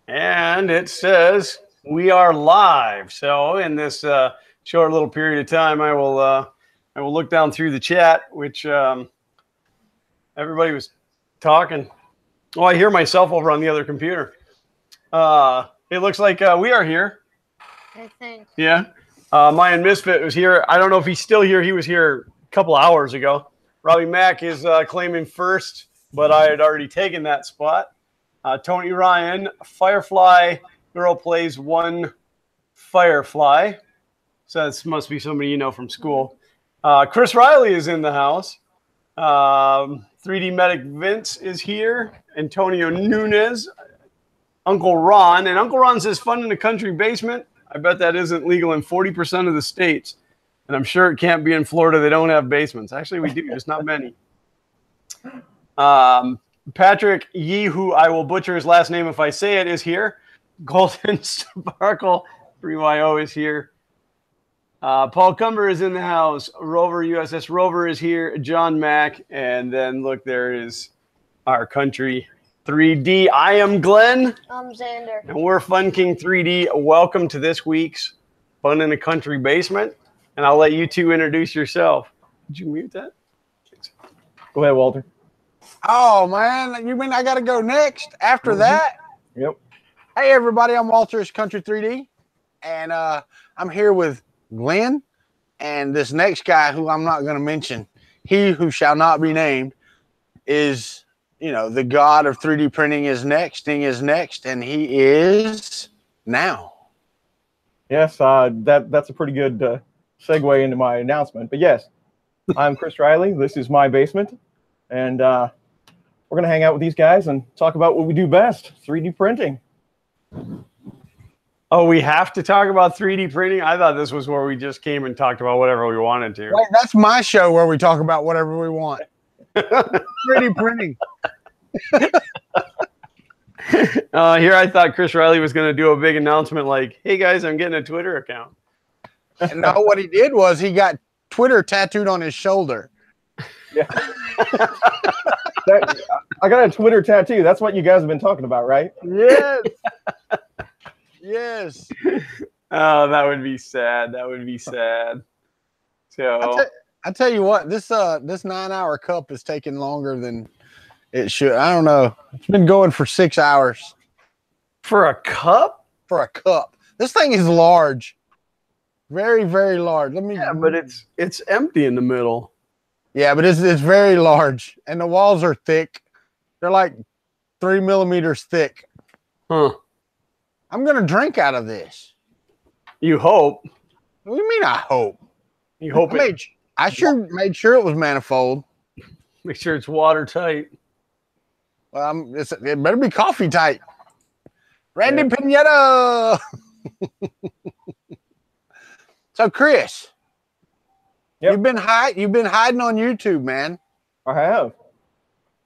And it says we are live. So in this short little period of time, I will look down through the chat, which everybody was talking. Oh, I hear myself over on the other computer. It looks like we are here. I think. Yeah. Mayan Misfit was here. I don't know if he's still here. He was here a couple hours ago. Robbie Mack is claiming first, but I had already taken that spot. Tony Ryan, Firefly girl plays one Firefly. So this must be somebody you know from school. Chris Riley is in the house. 3D Medic Vince is here. Antonio Nunez. Uncle Ron. And Uncle Ron says fun in the country basement. I bet that isn't legal in 40% of the states. And I'm sure it can't be in Florida. They don't have basements. Actually, we do. Just not many. Patrick Yee, who I will butcher his last name if I say it, is here. Golden Sparkle 3YO is here. Paul Cumber is in the house. Rover, USS Rover is here. John Mack. And then, look, there is our country 3D. I am Glenn. I'm Xander. And we're Fun King 3D. Welcome to this week's Fun in the Country Basement. And I'll let you two introduce yourself. Did you mute that? Go ahead, Walter. Oh, man. You mean I got to go next after that? Yep. Hey, everybody. I'm Walter's Country 3D. And I'm here with Glenn and this next guy who I'm not going to mention. He who shall not be named is, you know, the god of 3D printing is next. Thing is next. And he is now. Yes, that's a pretty good segue into my announcement. But yes, I'm Chris Riley. This is my basement. And we're going to hang out with these guys and talk about what we do best, 3D printing. Oh, we have to talk about 3D printing? I thought this was where we just came and talked about whatever we wanted to. Wait, that's my show where we talk about whatever we want. 3D printing. Here I thought Chris Riley was going to do a big announcement like, hey, guys, I'm getting a Twitter account. And no, what he did was he got Twitter tattooed on his shoulder. Yeah. I got a Twitter tattoo. That's what you guys have been talking about, right? Yes. Yes. Oh, that would be sad. That would be sad. So I tell you what, this 9-hour cup is taking longer than it should. I don't know. It's been going for 6 hours. For a cup? For a cup. This thing is large. Very, very large. Yeah, but it's empty in the middle. Yeah, but it's very large. And the walls are thick. They're like 3 millimeters thick. Huh. I'm gonna drink out of this. You hope. What do you mean I hope? You hope I sure made sure it was manifold. Make sure it's watertight. Well, it better be coffee tight. Randy Pineda. So, Chris, yep. You've been hiding on YouTube, man. I have.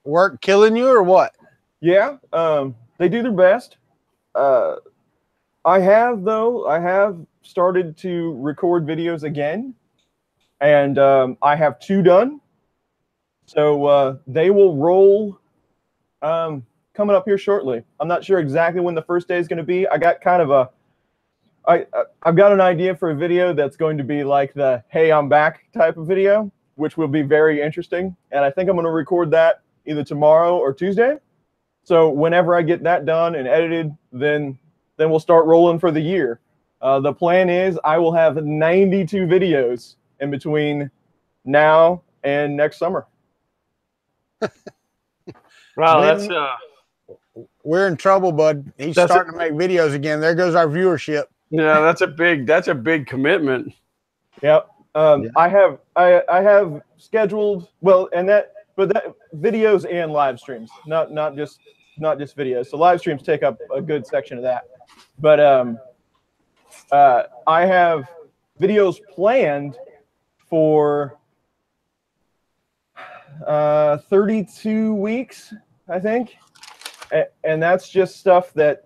Work killing you or what? Yeah, they do their best. I have started to record videos again, and I have 2 done. So they will roll coming up here shortly. I'm not sure exactly when the first day is going to be. I got kind of I've got an idea for a video that's going to be like the "Hey, I'm back" type of video, which will be very interesting. And I think I'm going to record that either tomorrow or Tuesday. So whenever I get that done and edited, then we'll start rolling for the year. The plan is I will have 92 videos in between now and next summer. Wow, that's we're in trouble, bud. He's starting to make videos again. There goes our viewership. Yeah, that's a big commitment. Yep. I have scheduled videos and live streams, not just videos. So live streams take up a good section of that. But I have videos planned for 32 weeks, I think. And that's just stuff that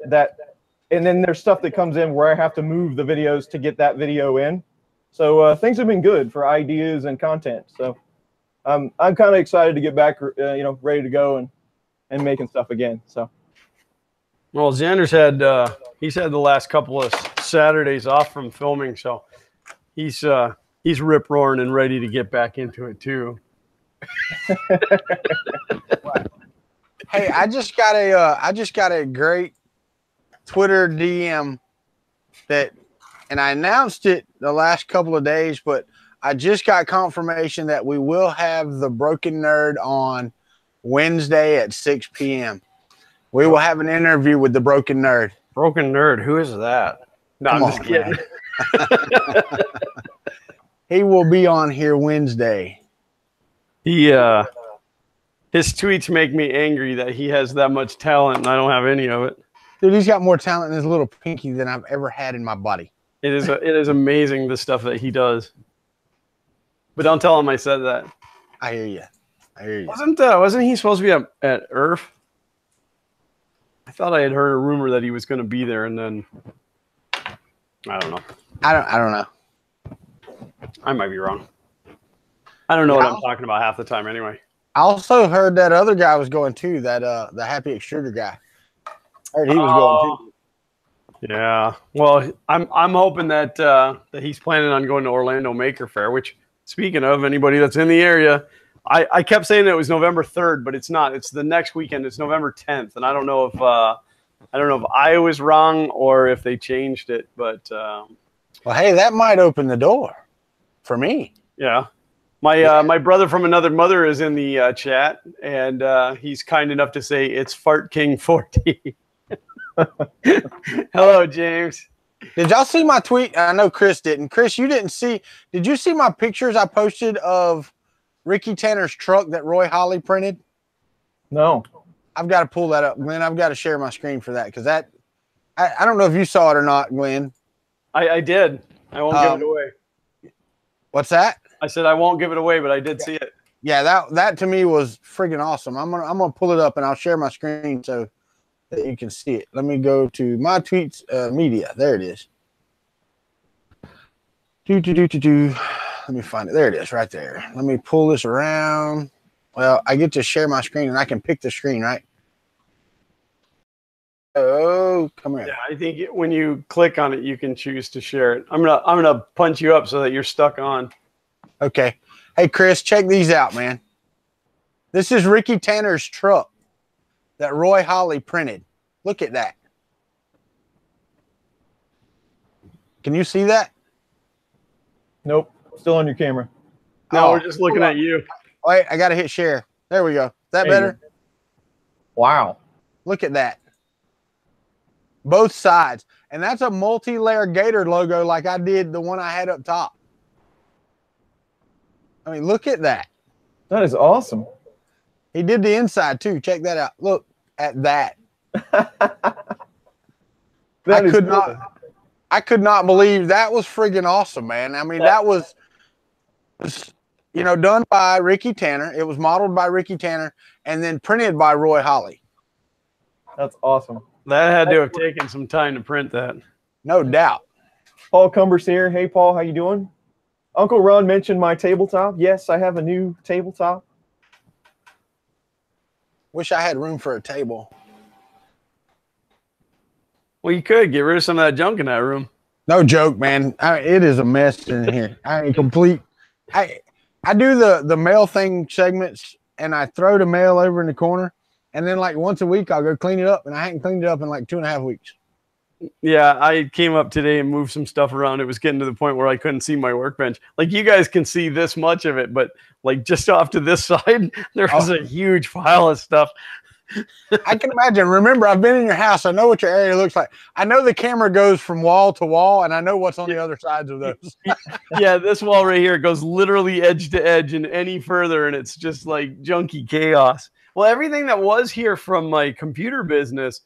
and then there's stuff that comes in where I have to move the videos to get that video in. So things have been good for ideas and content. So I'm kind of excited to get back, ready to go and making stuff again. So Well, Xander's had he's had the last couple of Saturdays off from filming, so he's rip roaring and ready to get back into it too. Hey, I just got a great Twitter DM that, and I announced it the last couple of days, but I just got confirmation that we will have the Broken Nerd on Wednesday at 6 p.m. We will have an interview with the Broken Nerd. Broken Nerd, who is that? No, I'm just kidding. He will be on here Wednesday. His tweets make me angry that he has that much talent and I don't have any of it. Dude, he's got more talent in his little pinky than I've ever had in my body. It is amazing the stuff that he does. But don't tell him I said that. I hear you. Wasn't he supposed to be at IRF? I thought I had heard a rumor that he was going to be there, and then I don't know. I don't know. I might be wrong. I don't know what I'm talking about half the time anyway. I also heard that other guy was going too. That the Happy Extruder guy. I heard he was going too. Yeah. Well, I'm hoping that that he's planning on going to Orlando Maker Faire. Which, speaking of anybody that's in the area, I kept saying it was November 3rd, but it's not. It's the next weekend. It's November 10th, and I don't know if I was wrong or if they changed it. But well, hey, that might open the door for me. Yeah. My brother from another mother is in the chat, and he's kind enough to say it's Fart King 40. Hello, James. Did y'all see my tweet? I know Chris didn't. Chris, you didn't see. Did you see my pictures I posted of Ricky Tanner's truck that Roy Holly printed? No. I've got to pull that up, Glenn. I've got to share my screen for that because that I don't know if you saw it or not, Glenn. I did. I won't give it away. What's that? I said I won't give it away, but I did see it. Yeah, that to me was friggin' awesome. I'm gonna pull it up and I'll share my screen so that you can see it. Let me go to my tweets media. There it is. Let me find it. There it is, right there. Let me pull this around. Well, I get to share my screen and I can pick the screen, right? Oh, come here. Yeah, I think when you click on it, you can choose to share it. I'm gonna punch you up so that you're stuck on. Okay. Hey, Chris, check these out, man. This is Ricky Tanner's truck that Roy Holly printed. Look at that. Can you see that? Nope. Still on your camera. No, we're just looking at you. Wait, I got to hit share. There we go. Is that better? Wow. Look at that. Both sides. And that's a multi-layer Gator logo like I did the one I had up top. I mean, look at that. That is awesome. He did the inside too. Check that out. Look at that. I could not believe that was friggin' awesome, man. I mean, that was, done by Ricky Tanner. It was modeled by Ricky Tanner and then printed by Roy Holly. That's awesome. That had to have taken some time to print that. No doubt. Paul Cumber's here. Hey, Paul, how you doing? Uncle Ron mentioned my tabletop. Yes, I have a new tabletop. Wish I had room for a table. Well, you could get rid of some of that junk in that room. No joke, man. It is a mess in here. I mean, complete. I do the mail thing segments, and I throw the mail over in the corner, and then like once a week I'll go clean it up, and I hadn't cleaned it up in like 2.5 weeks. Yeah, I came up today and moved some stuff around. It was getting to the point where I couldn't see my workbench. Like you guys can see this much of it, but like just off to this side, there was a huge pile of stuff. I can imagine. Remember, I've been in your house. I know what your area looks like. I know the camera goes from wall to wall, and I know what's on the other sides of those. Yeah, this wall right here goes literally edge to edge and any further, and it's just like junky chaos. Well, everything that was here from my computer business,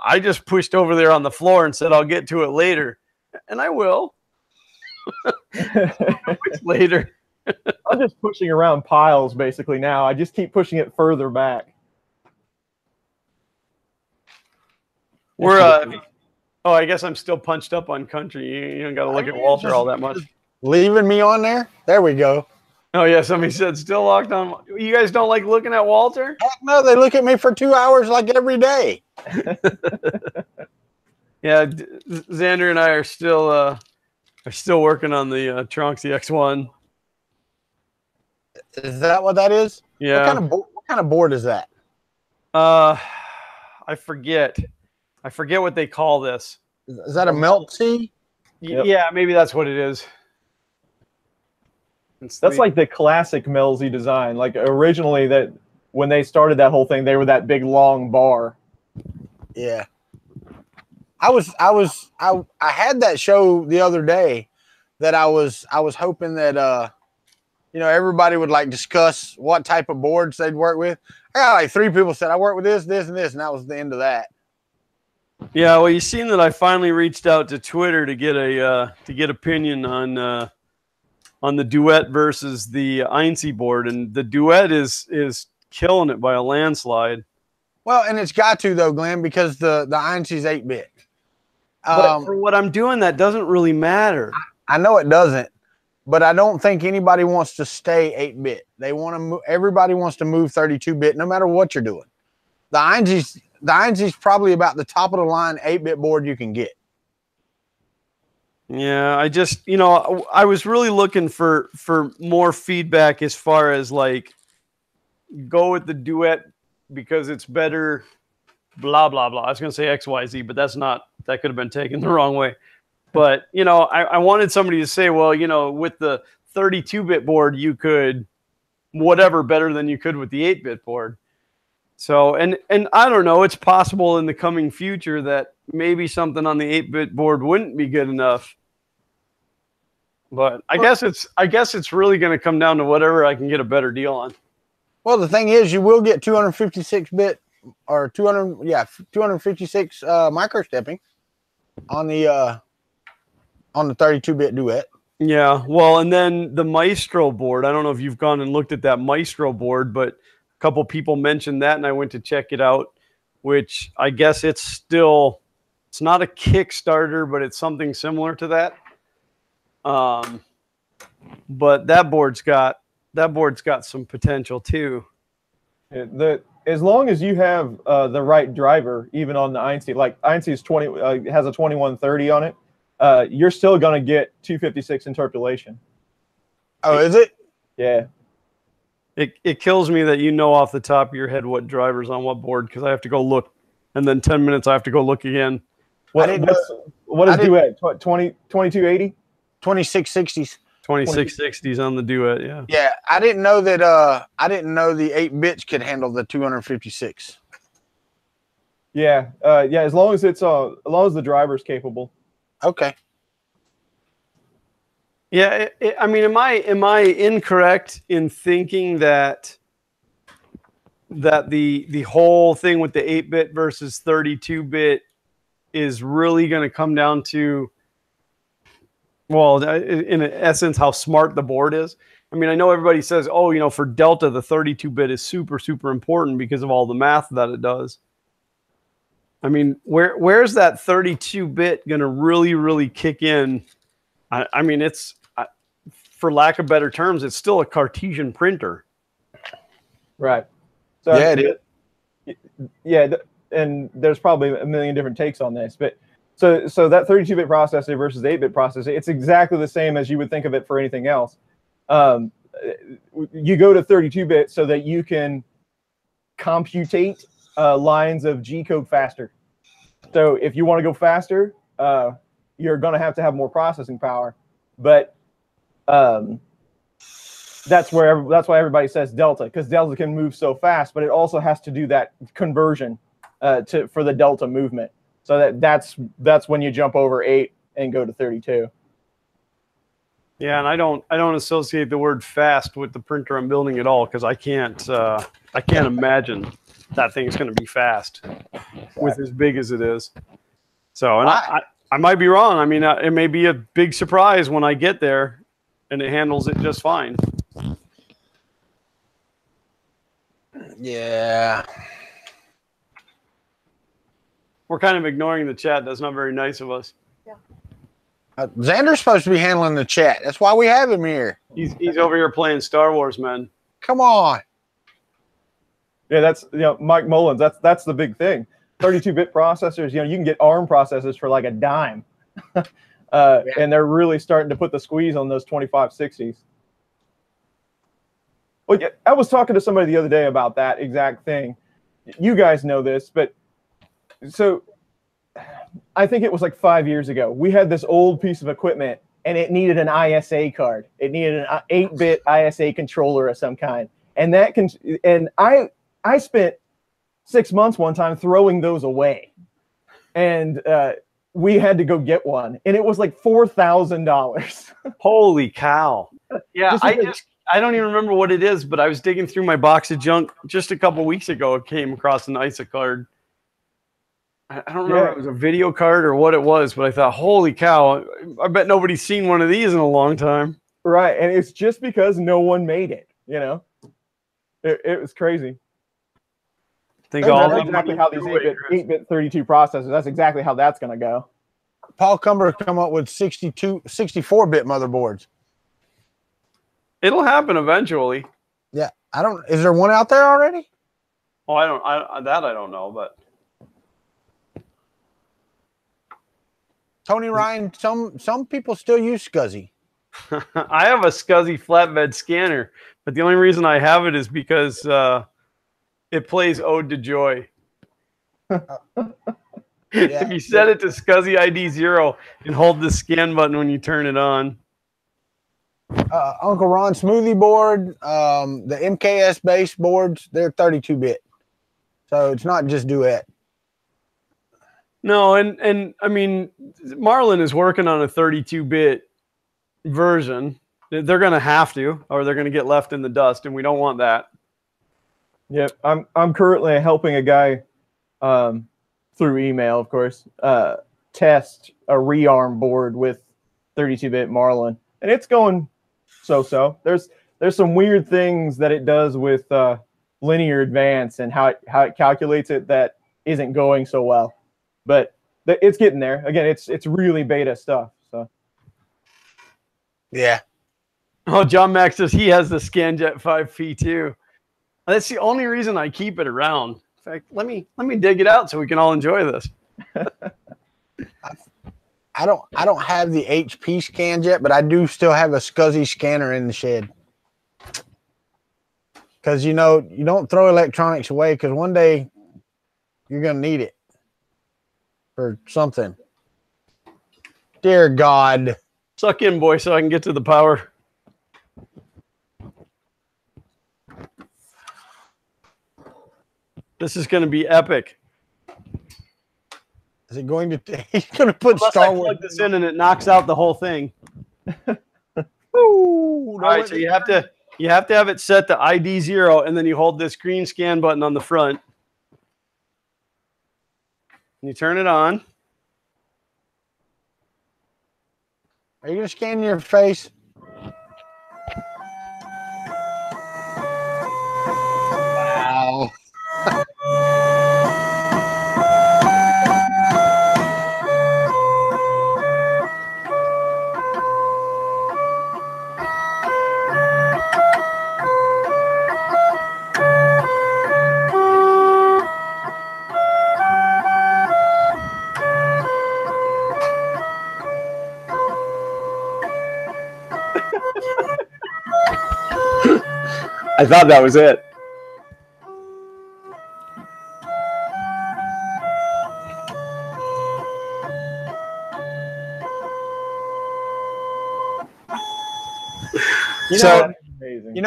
I just pushed over there on the floor and said, I'll get to it later. And I will. Later. I'm just pushing around piles basically now. I just keep pushing it further back. I guess I'm still punched up on Kuntry. You don't got to look at Walter all that much. Leaving me on there? There we go. Oh yeah, somebody said still locked on. You guys don't like looking at Walter? Heck no, they look at me for 2 hours like every day. Yeah, Xander and I are still working on the Trunks X1. Is that what that is? Yeah. What kind of board is that? I forget what they call this. Is that a melt tea? Yep. Yeah, maybe that's what it is. That's like the classic Millsy design. Like originally, that when they started that whole thing, they were that big long bar. Yeah. I had that show the other day that I was hoping that everybody would like discuss what type of boards they'd work with. I got like 3 people said I work with this, and this, and that was the end of that. Yeah, well, you seen that I finally reached out to Twitter to get opinion on the Duet versus the Einzee board, and the Duet is killing it by a landslide. Well, and it's got to though, Glenn, because the Einzee's 8-bit. But for what I'm doing, that doesn't really matter. I know it doesn't, but I don't think anybody wants to stay 8-bit. They want to move. Everybody wants to move 32-bit, no matter what you're doing. The Einzee's probably about the top of the line 8-bit board you can get. Yeah, I just I was really looking for more feedback as far as like go with the Duet because it's better. Blah blah blah. I was gonna say XYZ, but that could have been taken the wrong way. But I wanted somebody to say, well, with the 32-bit board, you could whatever better than you could with the 8-bit board. So and I don't know. It's possible in the coming future that maybe something on the 8-bit board wouldn't be good enough. But I guess it's really going to come down to whatever I can get a better deal on. Well, the thing is, you will get 256-bit or 256 micro stepping on the 32-bit Duet. Yeah, well, and then the Maestro board. I don't know if you've gone and looked at that Maestro board, but a couple people mentioned that, and I went to check it out. Which I guess it's not a Kickstarter, but it's something similar to that. But that board's got some potential too. As long as you have the right driver, even on the Einzee, like Einzee's 20 has a 2130 on it, you're still going to get 256 interpolation. Oh, is it? Yeah. It kills me that off the top of your head what driver's on what board because I have to go look, and then 10 minutes I have to go look again. What is Duet? 2280? 2660s. 2660s on the Duet, yeah. Yeah, I didn't know that. I didn't know the 8-bits could handle the 256. Yeah, yeah. As long as the driver's capable. Okay. Yeah, I mean, am I incorrect in thinking that the whole thing with the 8-bit versus 32-bit is really going to come down to, well, in essence, how smart the board is? I mean, I know everybody says, oh, for Delta, the 32-bit is super, super important because of all the math that it does. I mean, where's that 32-bit going to really, really kick in? I mean, it's, for lack of better terms, it's still a Cartesian printer. Right. So, yeah, it is. Yeah, and there's probably a million different takes on this, but so that 32-bit processor versus 8-bit processor, it's exactly the same as you would think of it for anything else. You go to 32-bit so that you can computate lines of G code faster. So if you want to go faster, you're going to have more processing power. But that's why everybody says Delta, because Delta can move so fast, but it also has to do that conversion for the Delta movement. So that's when you jump over 8 and go to 32. Yeah, and I don't associate the word fast with the printer I'm building at all because I can't imagine that thing is going to be fast with as big as it is. So, and I might be wrong. I mean, it may be a big surprise when I get there, and it handles it just fine. Yeah. We're kind of ignoring the chat. That's not very nice of us. Yeah. Xander's supposed to be handling the chat. That's why we have him here. He's over here playing Star Wars, man. Come on. Yeah, that's Mike Mullins. That's the big thing. 32-bit processors. You can get ARM processors for like a dime, and they're really starting to put the squeeze on those 2560s. Well, yeah, I was talking to somebody the other day about that exact thing. You guys know this, but so I think it was like 5 years ago. We had this old piece of equipment, and it needed an ISA card. It needed an 8-bit ISA controller of some kind, and I spent 6 months one time throwing those away, and we had to go get one, and it was like $4,000. Holy cow! Yeah, I don't even remember what it is, but I was digging through my box of junk just a couple weeks ago. I came across an ISA card. I don't remember if it was a video card or what it was, but I thought, holy cow! I bet nobody's seen one of these in a long time. Right, and it's just because no one made it. It was crazy. Think that's exactly how these 8-bit 32 processors. That's exactly how that's going to go. Paul Cumber come up with 64-bit motherboards. It'll happen eventually. Yeah, is there one out there already? Oh, I don't know, but Tony Ryan, some people still use SCSI. I have a SCSI flatbed scanner, but the only reason I have it is because it plays Ode to Joy. If you set it to SCSI ID 0 and hold the scan button when you turn it on. Uncle Ron Smoothie board, the MKS base boards, they're 32-bit. So it's not just Duet. No, and I mean, Marlin is working on a 32-bit version. They're going to have to, or they're going to get left in the dust, and we don't want that. Yep, I'm currently helping a guy through email, of course, test a rearm board with 32-bit Marlin, and it's going so. There's some weird things that it does with linear advance and how it calculates it that isn't going so well, but it's getting there. Again, it's really beta stuff. So yeah. Oh, John Max says he has the Scanjet 5P too. That's the only reason I keep it around. In fact, let me dig it out so we can all enjoy this. I don't have the HP Scanjet, but I do still have a SCSI scanner in the shed. Because you don't throw electronics away, because one day you're gonna need it for something. Dear God. Suck in, boy, so I can get to the power. This is going to be epic. Is it going to? He's going to put Unless Star I Wars. plug this in and it knocks out the whole thing. Ooh, all right, so you have to have it set to ID 0, and then you hold this green scan button on the front. And you turn it on. Are you going to scan your face? Wow. I thought that was it.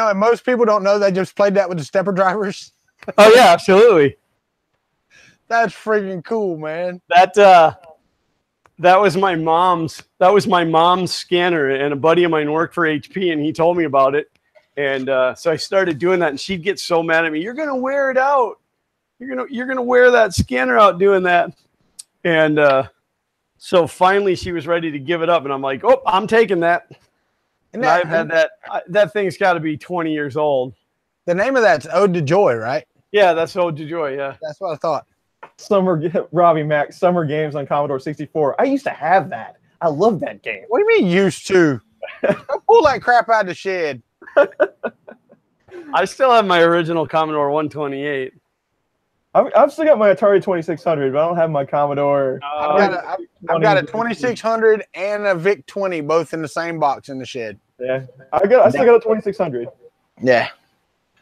And most people don't know they just played that with the stepper drivers. Oh yeah, absolutely. That's freaking cool, man. That was my mom's. That was my mom's scanner, and a buddy of mine worked for HP, and he told me about it. And so I started doing that, and she'd get so mad at me. You're gonna wear it out. You're gonna wear that scanner out doing that. And so finally, she was ready to give it up, and I'm like, oh, I'm taking that. And I've had that. That thing's got to be 20 years old. The name of that's Ode to Joy, right? Yeah, that's Ode to Joy. Yeah, that's what I thought. Robbie Mac, Summer Games on Commodore 64. I used to have that. I love that game. What do you mean used to? Don't pull that crap out of the shed. I still have my original Commodore 128. I've still got my Atari 2600, but I don't have my Commodore. I've got a 2600 and a VIC 20, both in the same box in the shed. Yeah, I still got a 2600. Yeah.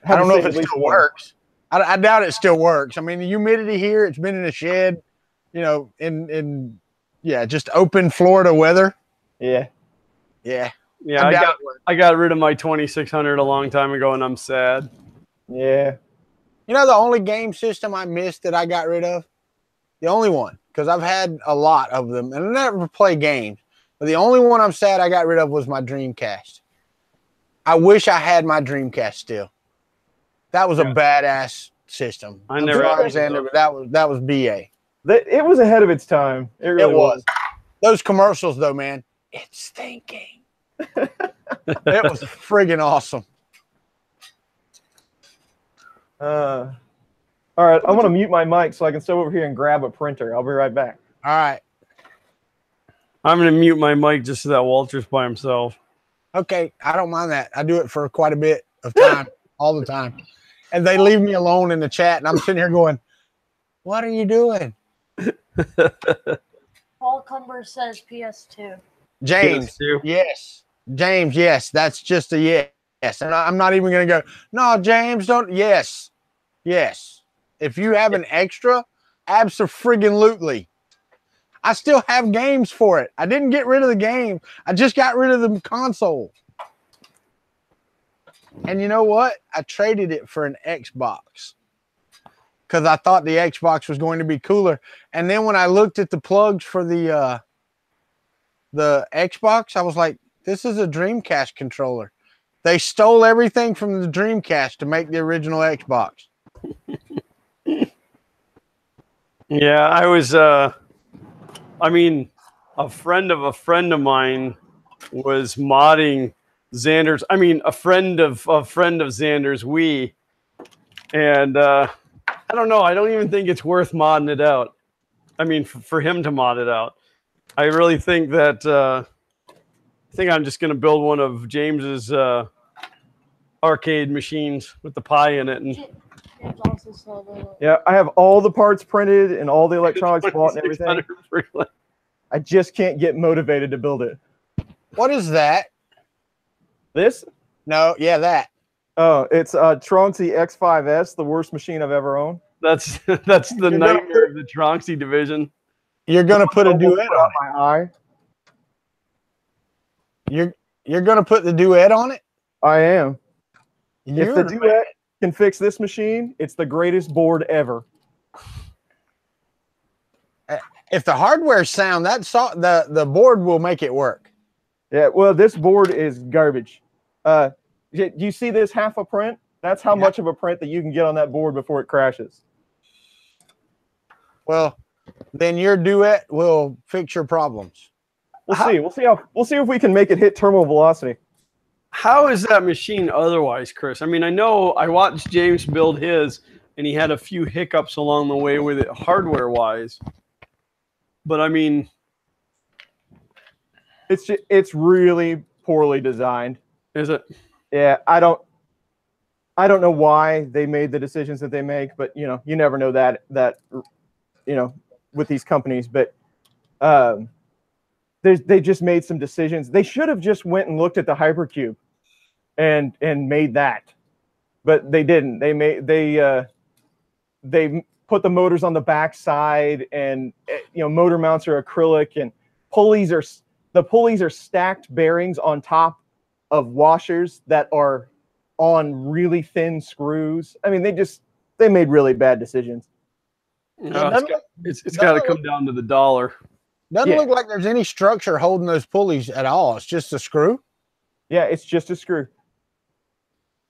I don't know if it still works. I doubt it still works. I mean, the humidity here, it's been in a shed, you know, in just open Florida weather. Yeah. Yeah. Yeah, I got rid of my 2600 a long time ago, and I'm sad. Yeah. You know the only game system I missed that I got rid of? The only one, because I've had a lot of them, and I never play games. But the only one I'm sad I got rid of was my Dreamcast. I wish I had my Dreamcast still. That was a badass system. I never had Xander, but that was BA. It was ahead of its time. It really was. Those commercials, though, man, it's thinking. It was friggin' awesome. All right, I'm gonna mute my mic so I can step over here and grab a printer. I'll be right back. All right. I'm going to mute my mic just so that Walter's by himself. Okay, I don't mind that. I do it for quite a bit of time, all the time. And they leave me alone in the chat, and I'm sitting here going, what are you doing? Paul Cumber says PS2. James, PS2. yes. James, yes. That's just a yes. And I'm not even going to go, no, James, don't. Yes. Yes. If you have an extra, abso-friggin-lutely. I still have games for it. I didn't get rid of the game. I just got rid of the console. And you know what? I traded it for an Xbox because I thought the Xbox was going to be cooler. And then when I looked at the plugs for the Xbox, I was like, this is a Dreamcast controller. They stole everything from the Dreamcast to make the original Xbox. Yeah, I was, I mean, a friend of mine was modding Xander's, a friend of Xander's Wii. And I don't know, I don't even think it's worth modding it out. I mean, for him to mod it out. I really think that, I think I'm just going to build one of James's arcade machines with the pie in it. And James also said Yeah, I have all the parts printed and all the electronics bought and everything. I just can't get motivated to build it. What is that? This? No, yeah, that. Oh, it's Tronxy X5S, the worst machine I've ever owned. That's the nightmare of the Tronxy division. You're gonna put a duet on it. My eye. You're gonna put the duet on it? I am. If the duet can fix this machine, it's the greatest board ever. If the hardware's sound, the board will make it work. Yeah, well, this board is garbage. Do you see this half a print? That's how much of a print that you can get on that board before it crashes. Well, then your duet will fix your problems. We'll see. We'll see if we can make it hit terminal velocity. How is that machine otherwise, Chris? I mean, I know I watched James build his, and he had a few hiccups along the way with it hardware-wise. But I mean, it's really poorly designed. Is it? Yeah, I don't know why they made the decisions that they make, but you never know that with these companies. But they just made some decisions. They should have just went and looked at the Hypercube and made that, but they didn't. They put the motors on the back side, and motor mounts are acrylic, and the pulleys are stacked bearings on top of washers that are on really thin screws. I mean, they made really bad decisions. It's got to come down to the dollar. Doesn't look like there's any structure holding those pulleys at all. It's just a screw. Yeah, it's just a screw.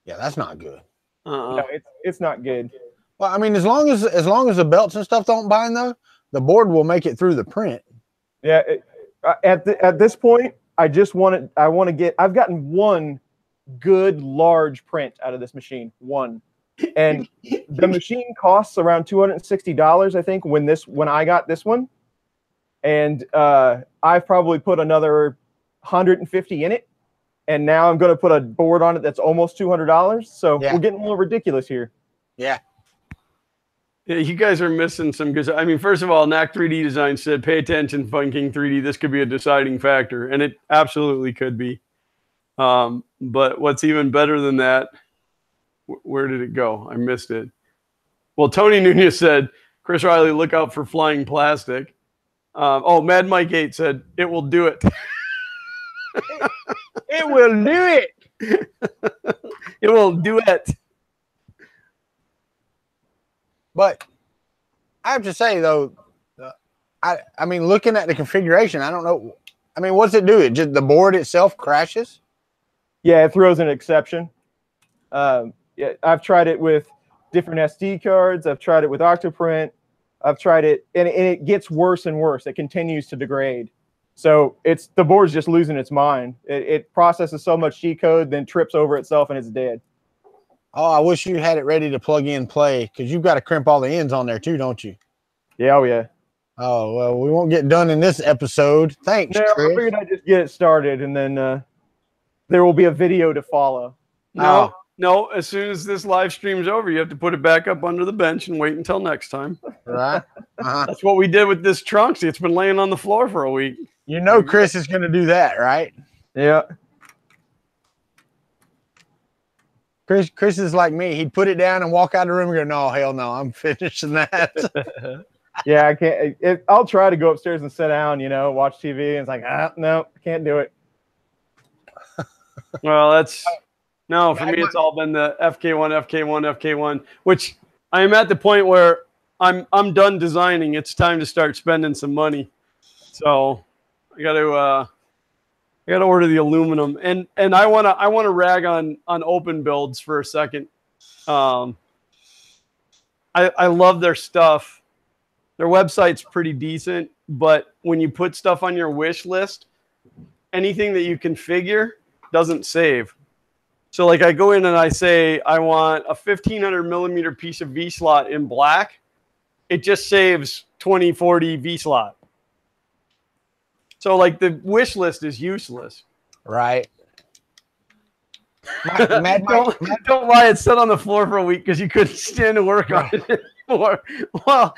Yeah, that's not good. No, it's not good. Well, I mean, as long as the belts and stuff don't bind, though, the board will make it through the print. Yeah, at this point, I've gotten one good large print out of this machine. One. And the machine costs around $260, I think, when I got this one. and I've probably put another 150 in it, and now I'm going to put a board on it that's almost $200. So we're getting a little ridiculous here. Yeah. Yeah, you guys are missing some good. I mean, first of all, NAC 3D Design said, "Pay attention, Funking 3D. This could be a deciding factor," and it absolutely could be. But what's even better than that? Where did it go? I missed it. Well, Tony Nunez said, "Chris Riley, look out for flying plastic." Mad Mike 8 said, "It will do it." It will do it. It will do it. But I have to say, though, I mean, looking at the configuration, I don't know. I mean, what's it do? It just the board itself crashes? Yeah, it throws an exception. Yeah, I've tried it with different SD cards. I've tried it with Octoprint. I've tried it, and it gets worse and worse. It continues to degrade. So the board's just losing its mind. It processes so much G code, then trips over itself, and it's dead. Oh, I wish you had it ready to plug in play, because you've got to crimp all the ends on there too, don't you? Yeah, oh yeah. Oh, well, we won't get done in this episode. Thanks, No, Chris. I figured I'd just get it started, and then there will be a video to follow. No, as soon as this live stream's over, you have to put it back up under the bench and wait until next time. Right? That's what we did with this trunk. It's been laying on the floor for a week. You know Chris is going to do that, right? Yeah. Chris is like me. He'd put it down and walk out of the room and go, "No, hell no, I'm finishing that." Yeah, I can't. I'll try to go upstairs and sit down, watch TV, and it's like, no, I can't do it. Well, for me, it's all been the FK1, which I am at the point where I'm done designing. It's time to start spending some money. So I got to order the aluminum, and I want to rag on Open Builds for a second. I love their stuff. Their website's pretty decent, but when you put stuff on your wish list, anything that you configure doesn't save. So like I go in and I say I want a 1500 millimeter piece of V slot in black. It just saves 2040 V slot. So like the wish list is useless. Right. Don't lie. It sat on the floor for a week because you couldn't stand to work on it anymore. Well,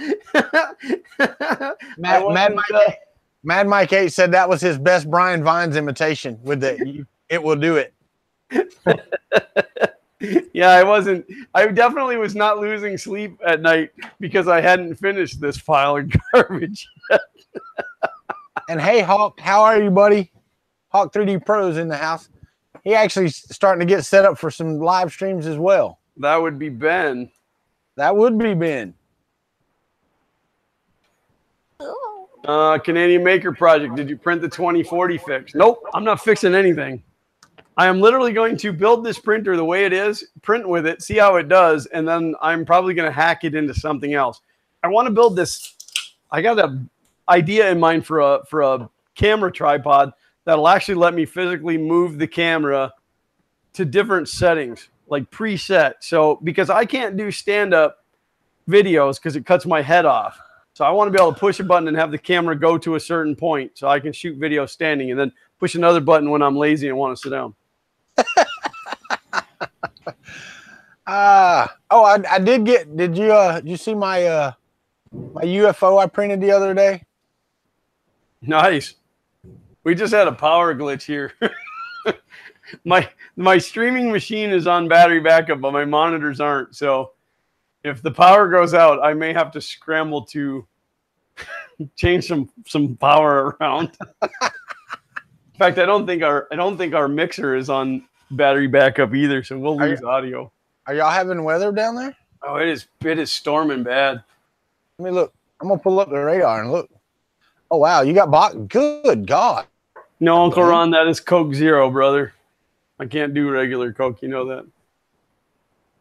Mad Mike 8 said that was his best Brian Vines imitation with the "It will do it." Yeah, I definitely was not losing sleep at night because I hadn't finished this pile of garbage yet. And hey, Hawk, how are you, buddy? Hawk 3D Pro's in the house. He actually starting to get set up for some live streams as well. That would be Ben. That would be Ben. Canadian Maker Project. Did you print the 2040 fix? Nope, I'm not fixing anything. I am literally going to build this printer the way it is, print with it, see how it does, and then I'm probably going to hack it into something else. I want to build this. I got an idea in mind for a camera tripod that'll actually let me physically move the camera to different settings, like preset. So because I can't do stand-up videos because it cuts my head off. So I want to be able to push a button and have the camera go to a certain point so I can shoot video standing, and then push another button when I'm lazy and want to sit down. I did get. Did you see my my UFO I printed the other day? Nice. We just had a power glitch here. my streaming machine is on battery backup, but my monitors aren't. So if the power goes out, I may have to scramble to change some power around. In fact, I don't think our mixer is on battery backup either, so we'll lose audio. Are y'all having weather down there? Oh, it is storming bad. Let me look. I'm gonna pull up the radar and look. Oh wow, you got box. Good God. No, Uncle Ron, that is Coke Zero, brother. I can't do regular Coke. You know that.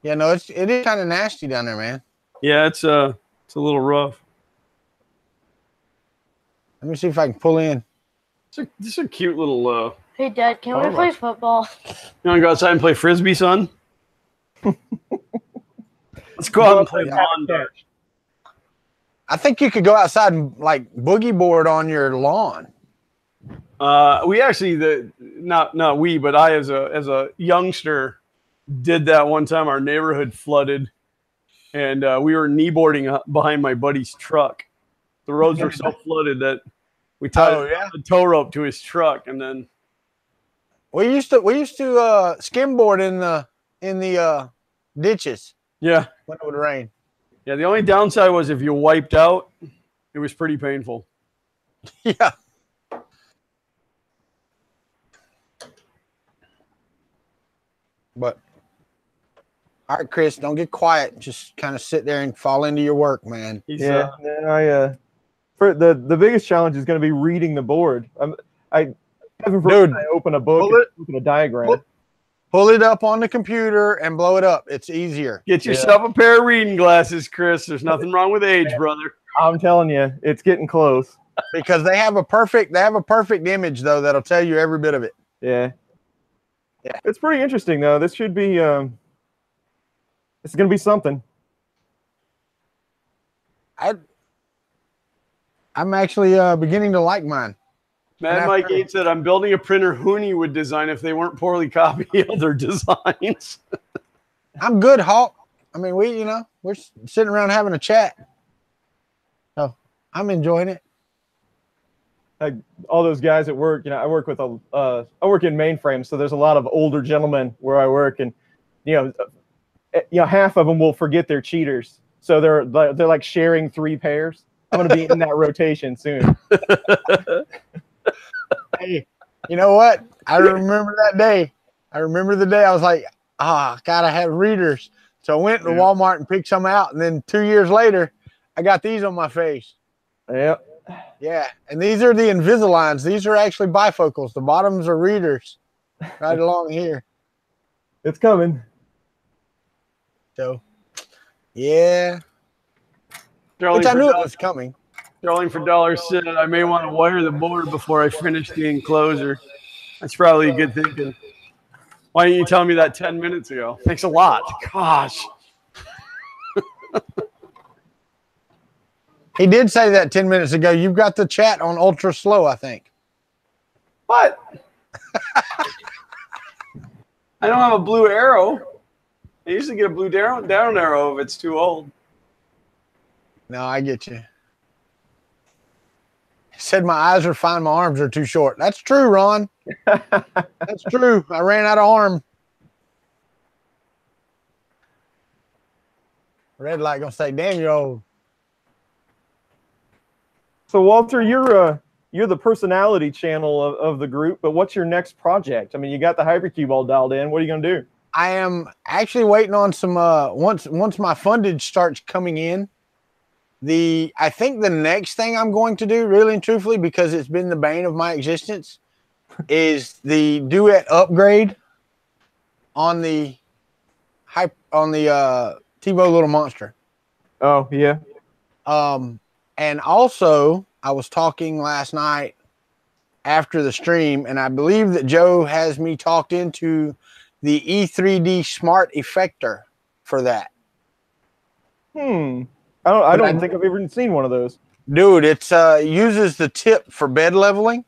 Yeah, no, it is kind of nasty down there, man. Yeah, it's a little rough. Let me see if I can pull in. This is a cute little. Hey, Dad, can we play football? You want to go outside and play frisbee, son? Let's go out and play lawn darts. I think you could go outside and like boogie board on your lawn. We actually not we, but I as a youngster did that one time. Our neighborhood flooded, and we were kneeboarding behind my buddy's truck. The roads were so flooded that we tied a tow rope to his truck, and then we used to skimboard in the ditches. Yeah, when it would rain. Yeah, the only downside was if you wiped out, it was pretty painful. Yeah. But all right, Chris, don't get quiet. Just kind of sit there and fall into your work, man. Yeah. Then for the biggest challenge is going to be reading the board. I open a book, open a diagram. Pull it up on the computer and blow it up. It's easier. Get yourself a pair of reading glasses, Chris. There's nothing wrong with age, brother. I'm telling you, it's getting close. Because they have a perfect image though that'll tell you every bit of it. Yeah. Yeah. It's pretty interesting though. This should be it's going to be something. I'm actually beginning to like mine. Mad Mike Gates said, I'm building a printer Hooney would design if they weren't poorly copied other designs. I'm good, Hawk. I mean, we're sitting around having a chat. So I'm enjoying it. Like all those guys at work, I work with I work in mainframe, so there's a lot of older gentlemen where I work, and half of them will forget they're cheaters. So they're like sharing 3 pairs. I'm going to be in that rotation soon. Hey, you know what? I remember that day. I remember the day I was like, God, I have readers. So I went to Walmart and picked some out. And then 2 years later, I got these on my face. Yep. Yeah. And these are the Invisaligns. These are actually bifocals. The bottoms are readers right along here. It's coming. So, yeah. Which I knew it was coming. Darling for Dollar said, I may want to wire the board before I finish the enclosure. That's probably a good thinking. Why didn't you tell me that 10 minutes ago? Thanks a lot. Gosh. He did say that 10 minutes ago. You've got the chat on ultra slow, I think. What? I don't have a blue arrow. I usually get a blue down arrow if it's too old. No, I get you. Said my eyes are fine, my arms are too short. That's true, Ron. That's true. I ran out of arm. Red light gonna say, "Damn, you're old." So Walter, you're the personality channel of the group, but what's your next project? I mean, you got the hypercube all dialed in. What are you gonna do? I am actually waiting on some. Once my fundage starts coming in. I think the next thing I'm going to do, really and truthfully, because it's been the bane of my existence, is the duet upgrade on the TiVo Little Monster. Oh yeah. And also I was talking last night after the stream, and I believe that Joe has me talked into the E3D Smart Effector for that. I don't think I've ever seen one of those. Dude, it's uses the tip for bed leveling.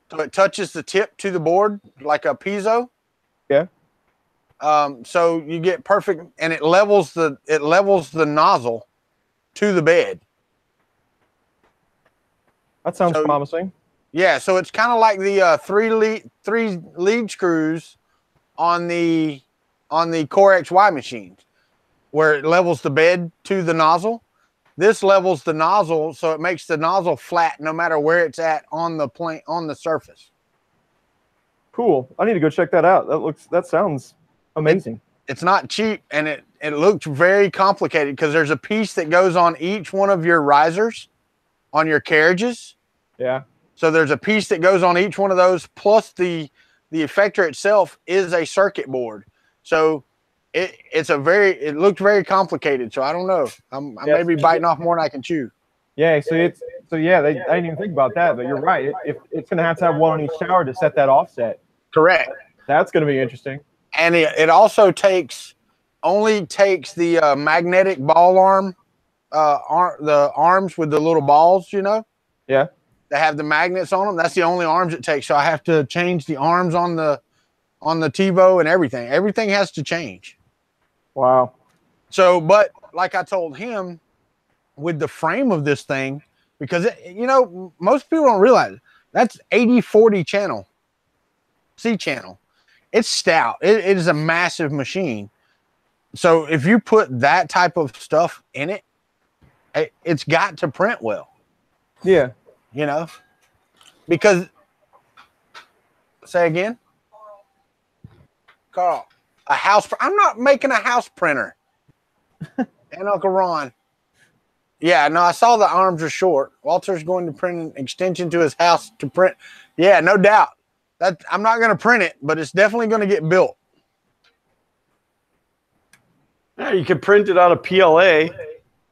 So it touches the tip to the board like a piezo. Yeah. So you get perfect, and it levels the nozzle to the bed. That sounds promising. Yeah, so it's kind of like the three lead screws on the Core XY machines, where it levels the bed to the nozzle. This levels the nozzle, so it makes the nozzle flat no matter where it's at on the surface. Cool. I need to go check that out. That sounds amazing. It's not cheap, and it looks very complicated because there's a piece that goes on each one of your risers on your carriages. Yeah. So there's a piece that goes on each one of those, plus the effector itself is a circuit board. So it looked very complicated. So I don't know. I may be biting off more than I can chew. Yeah. So I didn't even think about that, but you're right. It's going to have one on each tower to set that offset. Correct. That's going to be interesting. And it also only takes the magnetic ball arm the arms with the little balls, you know. Yeah. They have the magnets on them. That's the only arms it takes. So I have to change the arms on the TiVo and everything. Everything has to change. Wow. So, but like I told him, with the frame of this thing, because most people don't realize that's 80/40 channel, C channel. It's stout. It is a massive machine. So if you put that type of stuff in it, it's got to print well. Yeah. You know, because say again, Carl, a house. I'm not making a house printer. And Uncle Ron. Yeah, no, I saw the arms are short. Walter's going to print an extension to his house to print. Yeah, no doubt. That I'm not going to print it, but it's definitely going to get built. Yeah, you could print it out of PLA,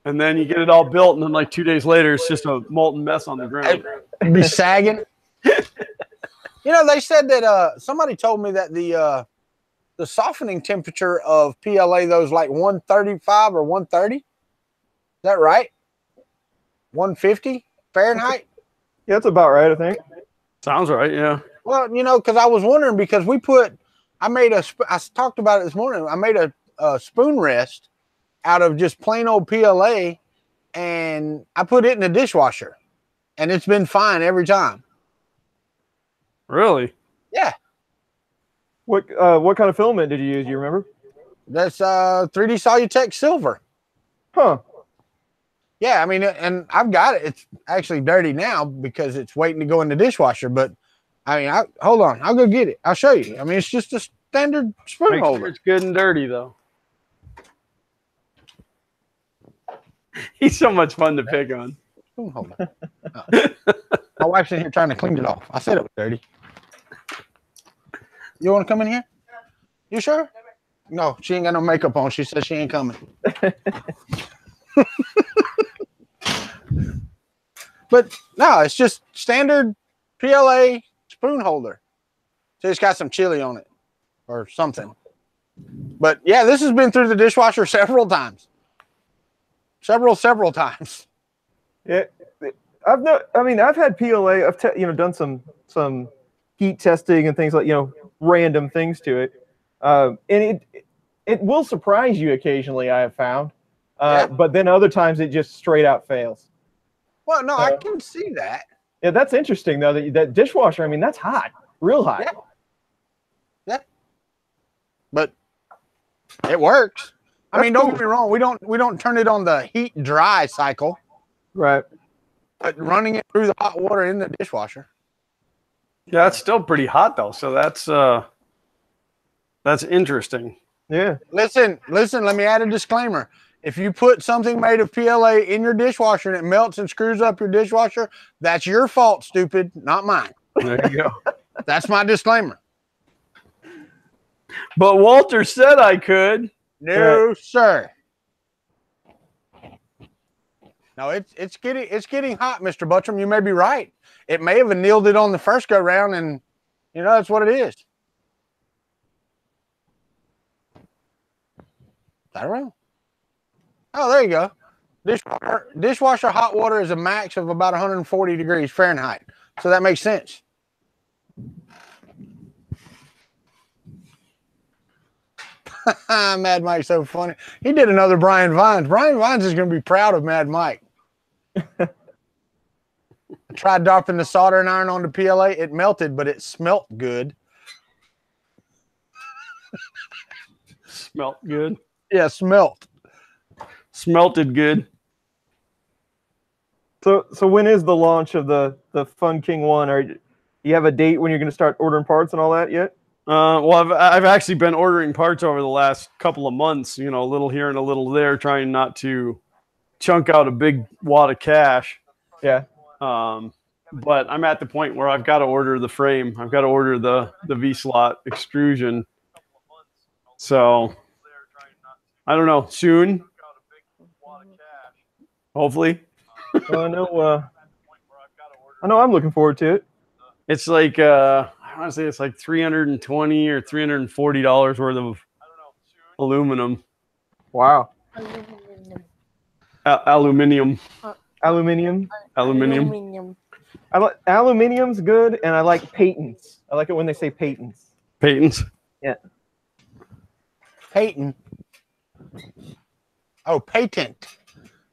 and then you get it all built, and then like 2 days later, it's just a molten mess on the ground. It'd be sagging. They said that somebody told me that the softening temperature of PLA, though, is like 135 or 130. Is that right? 150 Fahrenheit? Yeah, that's about right, I think. Sounds right, yeah. Well, because I was wondering, because I talked about it this morning. I made a spoon rest out of just plain old PLA, and I put it in the dishwasher, and it's been fine every time. Really? Yeah. What kind of filament did you use? You remember? That's 3D Solutech silver. Huh. Yeah, I mean, and I've got it. It's actually dirty now because it's waiting to go in the dishwasher. But I mean, hold on, I'll go get it. I'll show you. I mean, it's just a standard spoon Make holder. sure it's good and dirty, though. He's so much fun to pick on. Spoon holder. Oh. My wife's in here trying to clean it off. I said it was dirty. You want to come in here? You sure? No, she ain't got no makeup on. She says she ain't coming. But no, it's just standard PLA spoon holder. So it's got some chili on it or something. But yeah, this has been through the dishwasher several times. Several times. Yeah, I've had PLA. I've done some heat testing and things like random things to it, and it will surprise you occasionally. I have found, but then other times it just straight out fails. Well, no, I can see that. Yeah, that's interesting though. That dishwasher. I mean, that's hot, real hot. Yeah. But it works. I mean, don't get me wrong. We don't turn it on the heat dry cycle. Right. But running it through the hot water in the dishwasher. Yeah, it's still pretty hot though, so that's interesting. Yeah. Listen, let me add a disclaimer. If you put something made of PLA in your dishwasher and it melts and screws up your dishwasher, that's your fault, stupid, not mine. There you go. That's my disclaimer. But Walter said I could. No, sir. No, it's getting hot, Mr. Buttram. You may be right. It may have annealed it on the first go round, and that's what it is. I don't know. Oh, there you go. Dishwasher hot water is a max of about 140 degrees Fahrenheit. So that makes sense. Mad Mike's so funny. He did another Brian Vines. Brian Vines is going to be proud of Mad Mike. I tried dropping the soldering iron onto PLA. It melted, but it smelt good. Smelt good. Yeah, smelt. Smelted good. So when is the launch of the Fun King 1? Or do you have a date when you're going to start ordering parts and all that yet? Well, I've actually been ordering parts over the last couple of months, a little here and a little there, trying not to chunk out a big wad of cash. Yeah. But I'm at the point where I've got to order the frame. I've got to order the V-slot extrusion. So I don't know, soon. Hopefully. I know I'm looking forward to it. It's like I want to say it's like $320 or $340 worth of aluminum. Wow. Aluminium. Aluminium. Aluminium. I like aluminium's good, and I like patents. I like it when they say patents. Patents. Yeah. Patent. Oh, patent.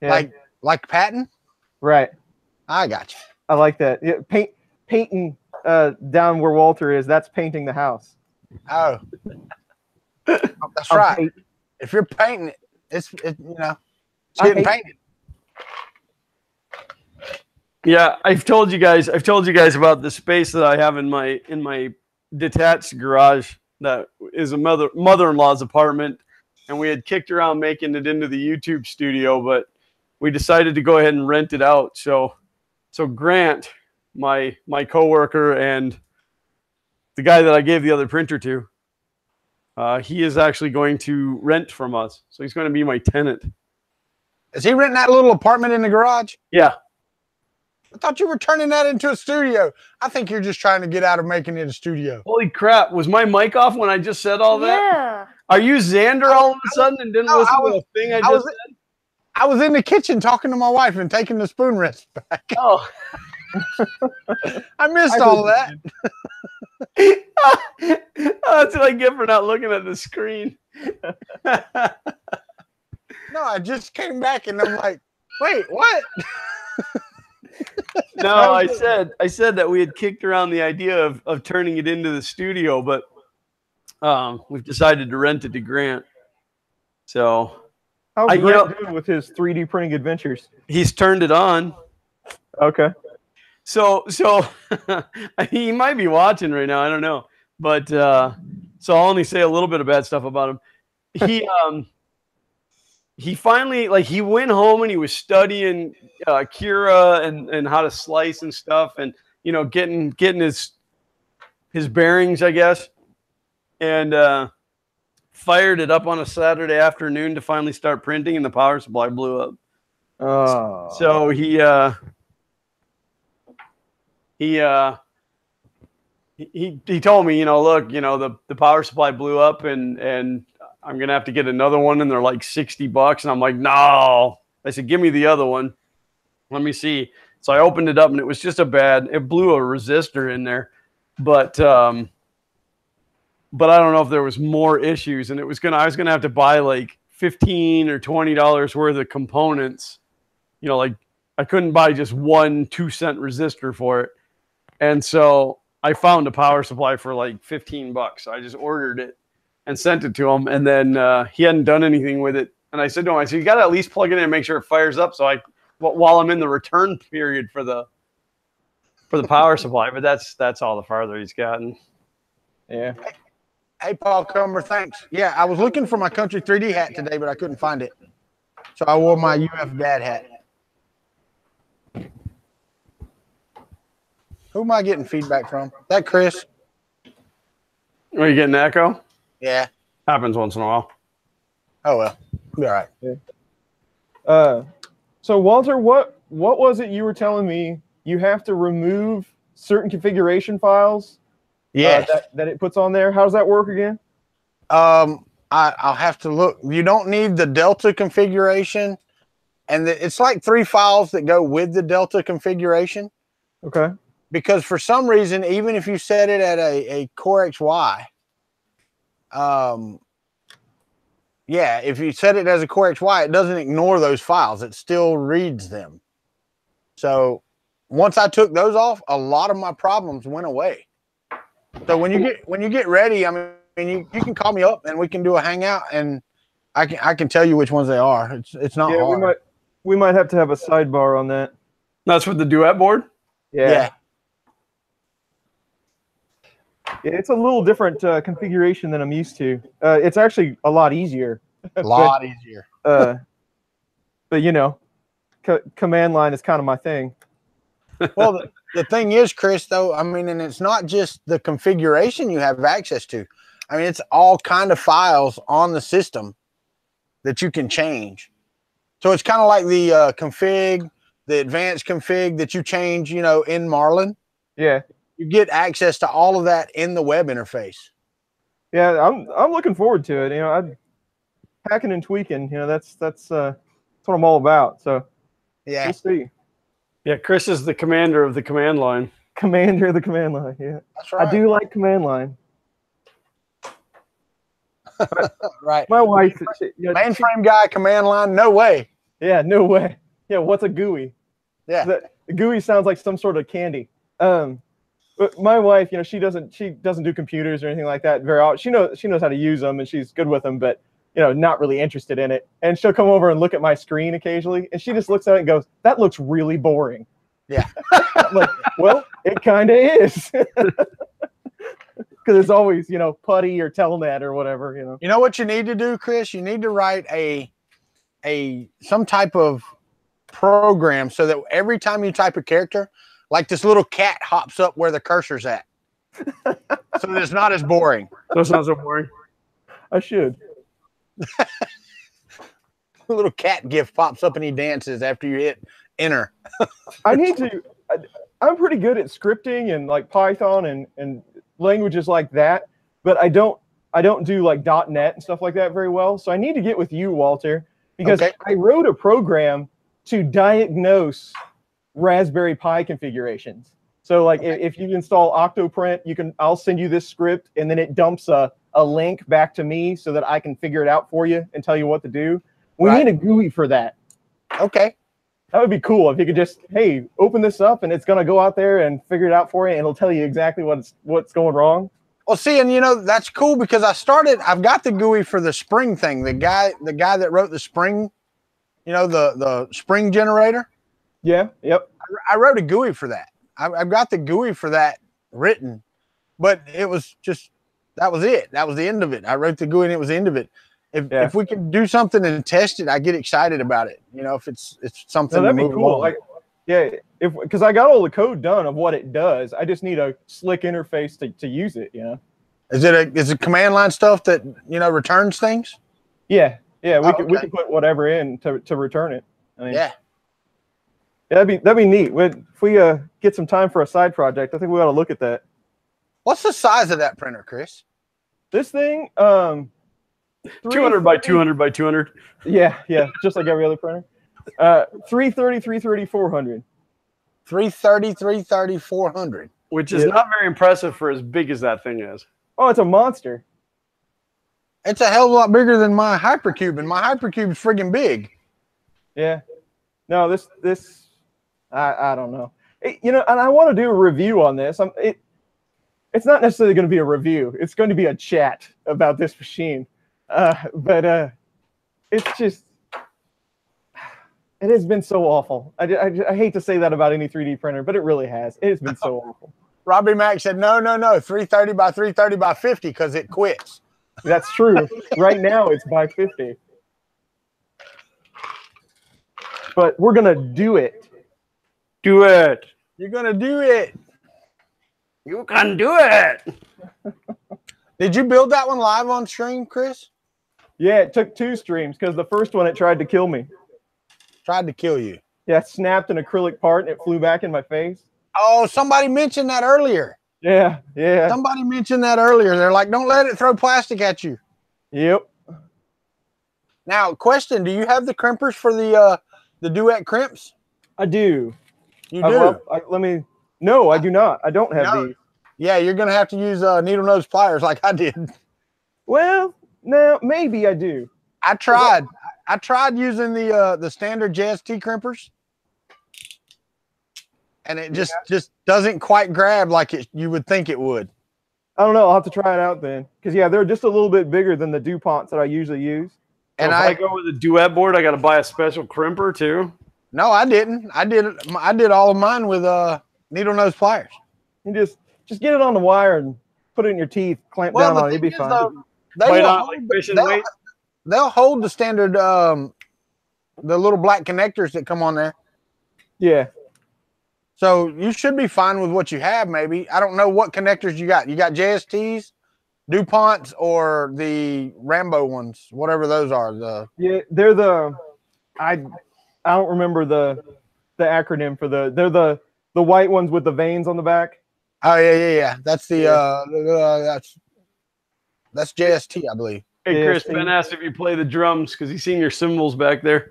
Yeah. Like patent? Right. I got you. I like that. Yeah, painting down where Walter is. That's painting the house. Oh. That's I'm right. If you're painting it, it's getting painted. Yeah, I've told you guys about the space that I have in my detached garage that is a mother-in-law's apartment, and we had kicked around making it into the YouTube studio, but we decided to go ahead and rent it out. So Grant, my coworker and the guy that I gave the other printer to, he is actually going to rent from us. So he's going to be my tenant. Is he renting that little apartment in the garage? Yeah. I thought you were turning that into a studio. I think you're just trying to get out of making it a studio. Holy crap. Was my mic off when I just said all that? Yeah. Are you Xander all of a sudden and didn't listen to the thing I just said? I was in the kitchen talking to my wife and taking the spoon rest back. Oh. I missed all of that. That's what I get for not looking at the screen. No, I just came back and I'm like, wait, what? No, I said that we had kicked around the idea of turning it into the studio, but we've decided to rent it to Grant. So how's Grant doing with his 3D printing adventures? He's turned it on. Okay. So he might be watching right now. I don't know, but so I'll only say a little bit of bad stuff about him. He finally, he went home and he was studying Kira and how to slice and stuff, and getting his bearings, I guess, and fired it up on a Saturday afternoon to finally start printing, and the power supply blew up. Oh. So he told me, look, the power supply blew up, and I'm going to have to get another one, and they're like $60. And I'm like, no. I said, give me the other one. Let me see. So I opened it up, and it was just it blew a resistor in there. But I don't know if there was more issues, and I was going to have to buy like $15 or $20 worth of components. I couldn't buy just one 2-cent resistor for it. And so I found a power supply for like $15. So I just ordered it and sent it to him, and then he hadn't done anything with it. And I said to him, you got to at least plug it in and make sure it fires up. So while I'm in the return period for the power supply, but that's all the farther he's gotten. Yeah. Hey, Paul Comer, thanks. Yeah, I was looking for my Kuntry 3D hat today, but I couldn't find it, so I wore my UF Dad hat. Who am I getting feedback from? That Chris? Are you getting an echo? Yeah. Happens once in a while. Oh, well. Be all right. Yeah. So, Walter, what was it you were telling me? You have to remove certain configuration files that it puts on there. How does that work again? I'll have to look. You don't need the Delta configuration. And it's like 3 files that go with the Delta configuration. Okay. Because for some reason, even if you set it at a Core XY, if you set it as a Core XY, it doesn't ignore those files. It still reads them. So once I took those off, a lot of my problems went away. So when you get ready, I mean, you can call me up and we can do a hangout, and I can tell you which ones they are. It's not hard. We might have to have a sidebar on that. That's with the duet board? Yeah. Yeah, it's a little different configuration than I'm used to. It's actually a lot easier. A lot easier. But command line is kind of my thing. Well, the thing is, Chris, though, I mean, and it's not just the configuration you have access to. I mean, it's all kind of files on the system that you can change. So it's kind of like the config, the advanced config that you change, in Marlin. Yeah. You get access to all of that in the web interface. Yeah, I'm looking forward to it. I'm hacking and tweaking. That's what what I'm all about. So Yeah. we'll see. Yeah, Chris is the commander of the command line. Commander of the command line. Yeah, That's right. I do like command line. Right. My wife, Mainframe guy, command line, no way. yeah, no way. Yeah, what's a GUI? Yeah. The GUI sounds like some sort of candy. But my wife, she doesn't do computers or anything like that very often. She knows how to use them and she's good with them, but not really interested in it. And she'll come over and look at my screen occasionally, and she just looks at it and goes, "That looks really boring." Yeah. I'm like, well, it kind of is. Because it's always, putty or telnet or whatever, You know what you need to do, Chris? You need to write some type of program so that every time you type a character, like this little cat hops up where the cursor's at. So that it's not as boring. That's not so boring. I should. A little cat gif pops up and he dances after you hit enter. I need to. I'm pretty good at scripting and like Python and languages like that, but I don't do like .NET and stuff like that very well. So I need to get with you, Walter, because I wrote a program to diagnose Raspberry Pi configurations. So like if you install Octoprint, I'll send you this script and then it dumps a link back to me so that I can figure it out for you and tell you what to do. We need a GUI for that. Okay. That would be cool if you could just, hey, open this up and it's going to go out there and figure it out for you and it'll tell you exactly what's going wrong. Well, see, and that's cool because I've got the GUI for the spring thing. The guy that wrote the spring, the spring generator. Yeah. Yep. I wrote a GUI for that. I've got the GUI for that written, but it was just, that was it. That was the end of it. I wrote the GUI and it was the end of it. If we can do something and test it, I get excited about it. If it's something that'd to be move cool. along. Like, yeah, because I got all the code done of what it does. I just need a slick interface to use it. Is it command line stuff that returns things? Yeah. We can put whatever in to return it. I mean, yeah. That'd be neat. If we get some time for a side project, I think we ought to look at that. What's the size of that printer, Chris? This thing, 200 by 200 by 200. Yeah, just like every other printer. 330, 330, 400. 330, 330, 400. Which is not very impressive for as big as that thing is. Oh, it's a monster. It's a hell of a lot bigger than my Hypercube, and my Hypercube is friggin' big. Yeah. No, this I don't know. And I want to do a review on this. It's not necessarily going to be a review. It's going to be a chat about this machine. But it's just, it has been so awful. I hate to say that about any 3D printer, but it really has. It has been so awful. Robbie Mack said, no, 330 by 330 by 50 because it quits. That's true. Right now it's by 50. But we're going to do it. Do it. You're going to do it. You can do it. Did you build that one live on stream, Chris? Yeah, it took 2 streams because the first one, it tried to kill me. Tried to kill you. Yeah, it snapped an acrylic part and it flew back in my face. Oh, somebody mentioned that earlier. Yeah. Somebody mentioned that earlier. They're like, don't let it throw plastic at you. Yep. Now, question, do you have the crimpers for the Duet crimps? I do. You do? No, I do not. I don't have these. Yeah, you're going to have to use needle nose pliers like I did. Well, no, maybe I do. I tried. I tried using the standard JST crimpers, and it just doesn't quite grab like you would think it would. I don't know. I'll have to try it out then, because they're just a little bit bigger than the DuPonts that I usually use. And if I go with a Duet board, I got to buy a special crimper too. No, I didn't. I did all of mine with needle nose pliers. You just get it on the wire and put it in your teeth, clamp down on it. It'd be fine. They'll hold the standard, the little black connectors that come on there. Yeah. So you should be fine with what you have, maybe. I don't know what connectors you got. You got JSTs, DuPonts, or the Rambo ones, whatever those are. Yeah, they're I don't remember the acronym for they're the white ones with the veins on the back. Oh yeah. That's that's JST, I believe. Hey Chris, Ben asked if you play the drums because he's seen your cymbals back there.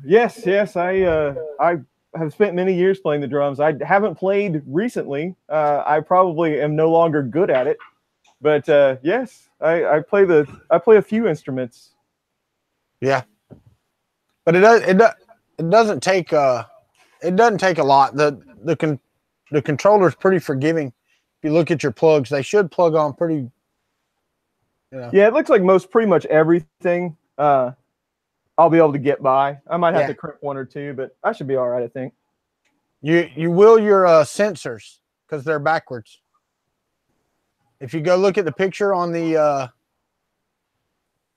Yes. I have spent many years playing the drums. I haven't played recently. I probably am no longer good at it, but yes, I play a few instruments. Yeah, but it doesn't take a lot. The controller is pretty forgiving. If you look at your plugs, they should plug on pretty. Yeah, it looks like pretty much everything. I'll be able to get by. I might have to crimp one or two, but I should be all right, I think. You will your sensors because they're backwards. If you go look at the picture on the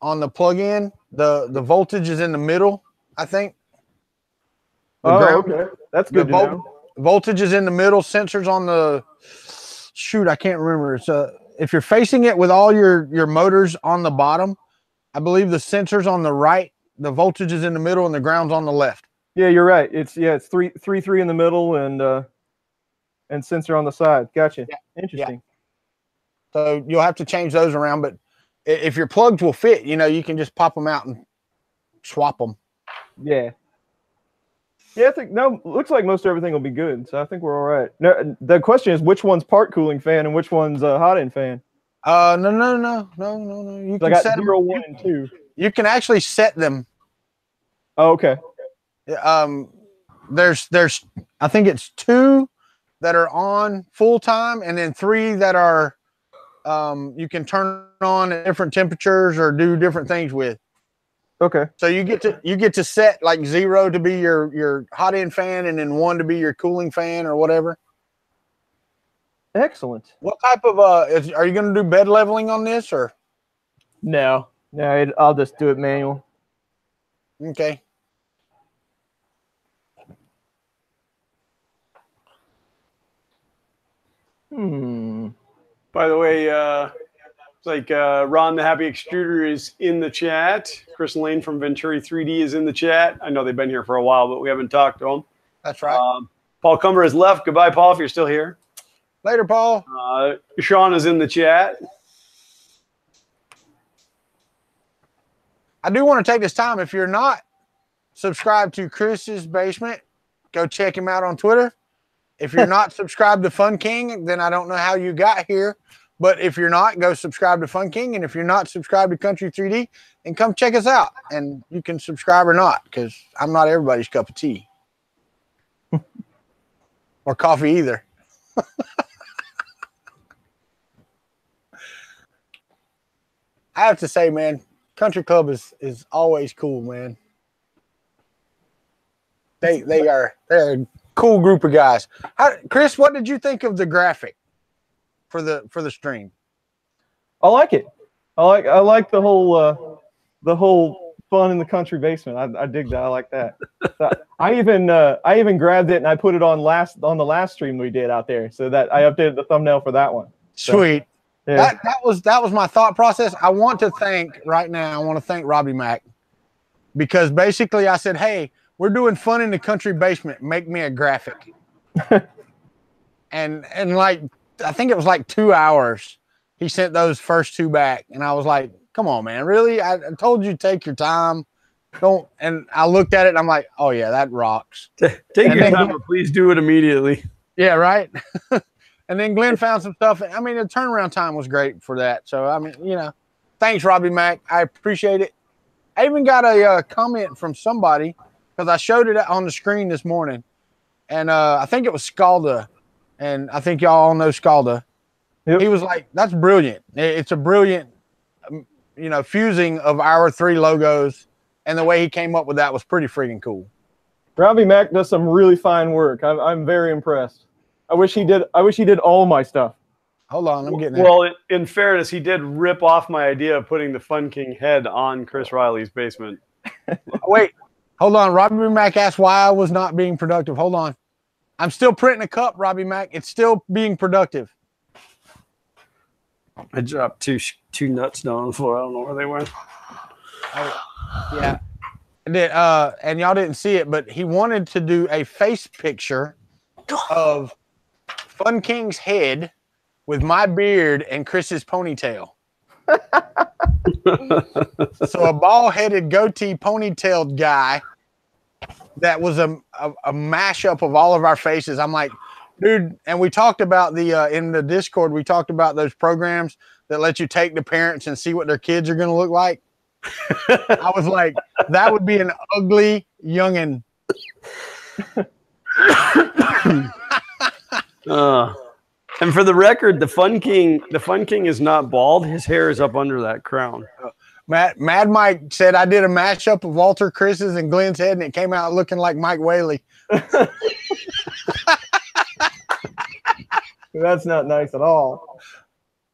plug-in, the voltage is in the middle, I think. Okay. That's good to know. Voltage is in the middle, sensors on the I can't remember. It's if you're facing it with all your motors on the bottom, I believe the sensors on the right, the voltage is in the middle and the ground's on the left. Yeah, you're right. It's 3 in the middle and sensor on the side. Gotcha. Yeah. Interesting. Yeah. So you'll have to change those around, but if your plugs will fit, you can just pop them out and swap them. Yeah. Yeah, I think looks like most everything will be good. So I think we're all right. No, the question is which one's part cooling fan and which one's a hot end fan? No. You can set 0, 1, and 2. You can actually set them. Oh, okay. There's I think it's 2 that are on full time, and then 3 that are you can turn on at different temperatures or do different things with. Okay. So you get to set like 0 to be your hot end fan, and then 1 to be your cooling fan or whatever. Excellent. What type of are you going to do bed leveling on this or? No, I'll just do it manual. Okay. By the way, it's like Ron the Happy Extruder is in the chat. Chris Lane from Venturi 3D is in the chat. I know they've been here for a while, but we haven't talked to them. That's right. Paul Cumber has left. Goodbye, Paul, if you're still here. Later, Paul. Sean is in the chat. I do want to take this time. If you're not subscribed to Chris's Basement, go check him out on Twitter. If you're not subscribed to Fun King, then I don't know how you got here. But if you're not, go subscribe to Fun King. And if you're not subscribed to Kuntry 3D, then come check us out. And you can subscribe or not, because I'm not everybody's cup of tea. Or coffee either. I have to say, man, Country Club is always cool, man. They're a cool group of guys. Chris, what did you think of the graphic for the stream? I like it. I like the whole fun in the country basement. I dig that. I like that. I even grabbed it and I put it on the last stream we did out there, so that I updated the thumbnail for that one. Sweet. So, yeah. That was my thought process. I want to thank Robbie Mack, because basically I said, hey, we're doing fun in the country basement. Make me a graphic. and like, I think it was like 2 hours. He sent those first 2 back. And I was like, come on, man. Really? I told you to take your time. Don't. And I looked at it and I'm like, oh yeah, that rocks. Take your time, but please do it immediately. Yeah. Right. And then Glenn found some stuff. I mean, the turnaround time was great for that. So, I mean, thanks, Robbie Mack. I appreciate it. I even got a comment from somebody, because I showed it on the screen this morning, and I think it was Scalda, and I think y'all all know Scalda. Yep. He was like, "That's brilliant. It's a brilliant, fusing of our 3 logos," and the way he came up with that was pretty freaking cool. Robbie Mack does some really fine work. I'm very impressed. I wish he did all my stuff. Hold on, I'm getting there. Well, in fairness, he did rip off my idea of putting the Fun King head on Chris Riley's basement. Wait. Hold on. Robbie Mack asked why I was not being productive. Hold on. I'm still printing a cup, Robbie Mack. It's still being productive. I dropped two nuts down on the floor. I don't know where they went. Yeah. And y'all didn't see it, but he wanted to do a face picture of Fun King's head with my beard and Chris's ponytail. So a bald-headed, goatee, ponytailed guy that was a mashup of all of our faces. I'm like, dude, and we talked about the in the Discord, we talked about those programs that let you take the parents and see what their kids are going to look like. I was like, that would be an ugly youngin. And for the record, the Fun King is not bald. His hair is up under that crown. Mad Mike said I did a mashup of Walter, Chris's, and Glenn's head, and it came out looking like Mike Whaley. That's not nice at all.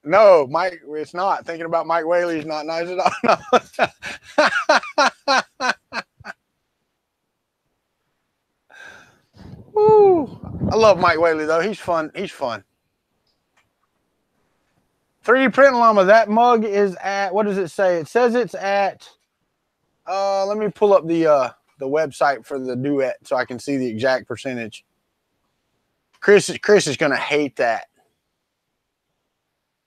No, Mike, it's not. Thinking about Mike Whaley is not nice at all. Woo. I love Mike Whaley, though. He's fun. He's fun. 3D Print Llama, that mug is at, what does it say? It says it's at, let me pull up the website for the duet so I can see the exact percentage. Chris is going to hate that.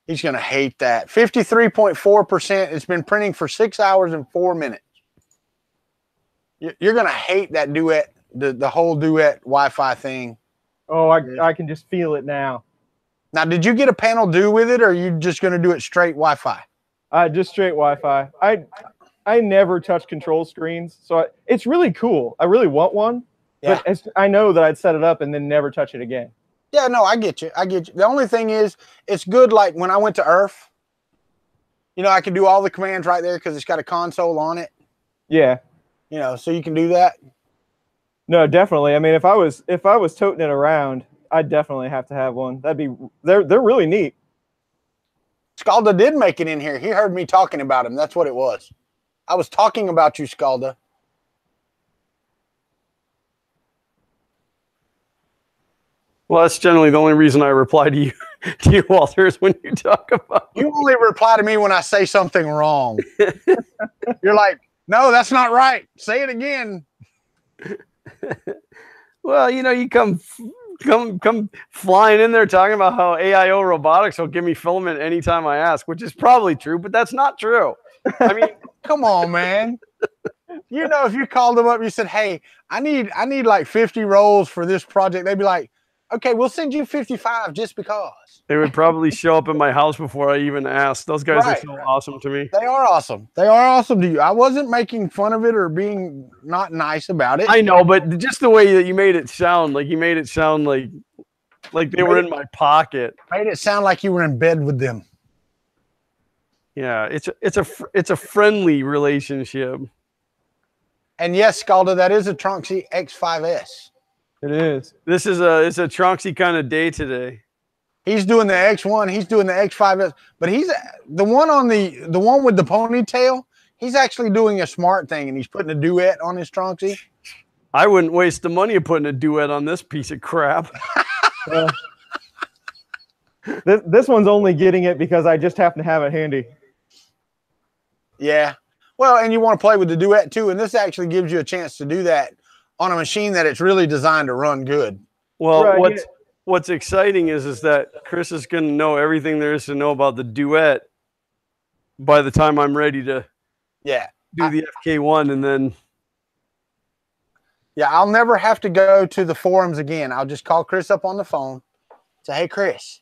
He's going to hate that. 53.4%. It's been printing for 6 hours and 4 minutes. You're going to hate that duet, the whole duet Wi-Fi thing. Oh, I can just feel it now. Now, did you get a panel do with it, or are you just going to do it straight Wi-Fi? Just straight Wi-Fi. I never touch control screens, so it's really cool. I really want one, Yeah. but I know that I'd set it up and then never touch it again. Yeah, no, I get you. I get you. The only thing is, it's good. Like when I went to Earth, you know, I can do all the commands right there because it's got a console on it. Yeah. You know, so you can do that. No, definitely. I mean, if I was toting it around, I'd definitely have to have one. They're really neat. Scalda did make it in here. He heard me talking about him. That's what it was. I was talking about you, Scalda. Well, that's generally the only reason I reply to you, Walter, is when you talk about You only reply to me when I say something wrong. You're like, no, that's not right. Say it again. Well, you know, you come flying in there talking about how AIO Robotics will give me filament anytime I ask, which is probably true, but that's not true. I mean, come on, man. You know, if you called them up, you said, hey, I need like 50 rolls for this project, they'd be like, okay, we'll send you 55 just because. They would probably show up at my house before I even asked. Those guys are so awesome to me. They are awesome. They are awesome to you. I wasn't making fun of it or being not nice about it. I know, but just the way that you made it sound, like you made it sound like they were in my pocket. Made it sound like you were in bed with them. Yeah, it's a friendly relationship. And yes, Scalda, that is a Tronxy X5S. It is. It's a Tronxy kind of day today. He's doing the X1. He's doing the X5S, but he's the one with the ponytail. He's actually doing a smart thing, and he's putting a duet on his Tronxy. I wouldn't waste the money of putting a duet on this piece of crap. This one's only getting it because I just happen to have it handy. Yeah. Well, and you want to play with the duet too, and this actually gives you a chance to do that on a machine that it's really designed to run good. Well, right, what's exciting is that Chris is going to know everything there is to know about the duet by the time I'm ready to do the FK1, and then I'll never have to go to the forums again. I'll just call Chris up on the phone, say, "Hey, Chris,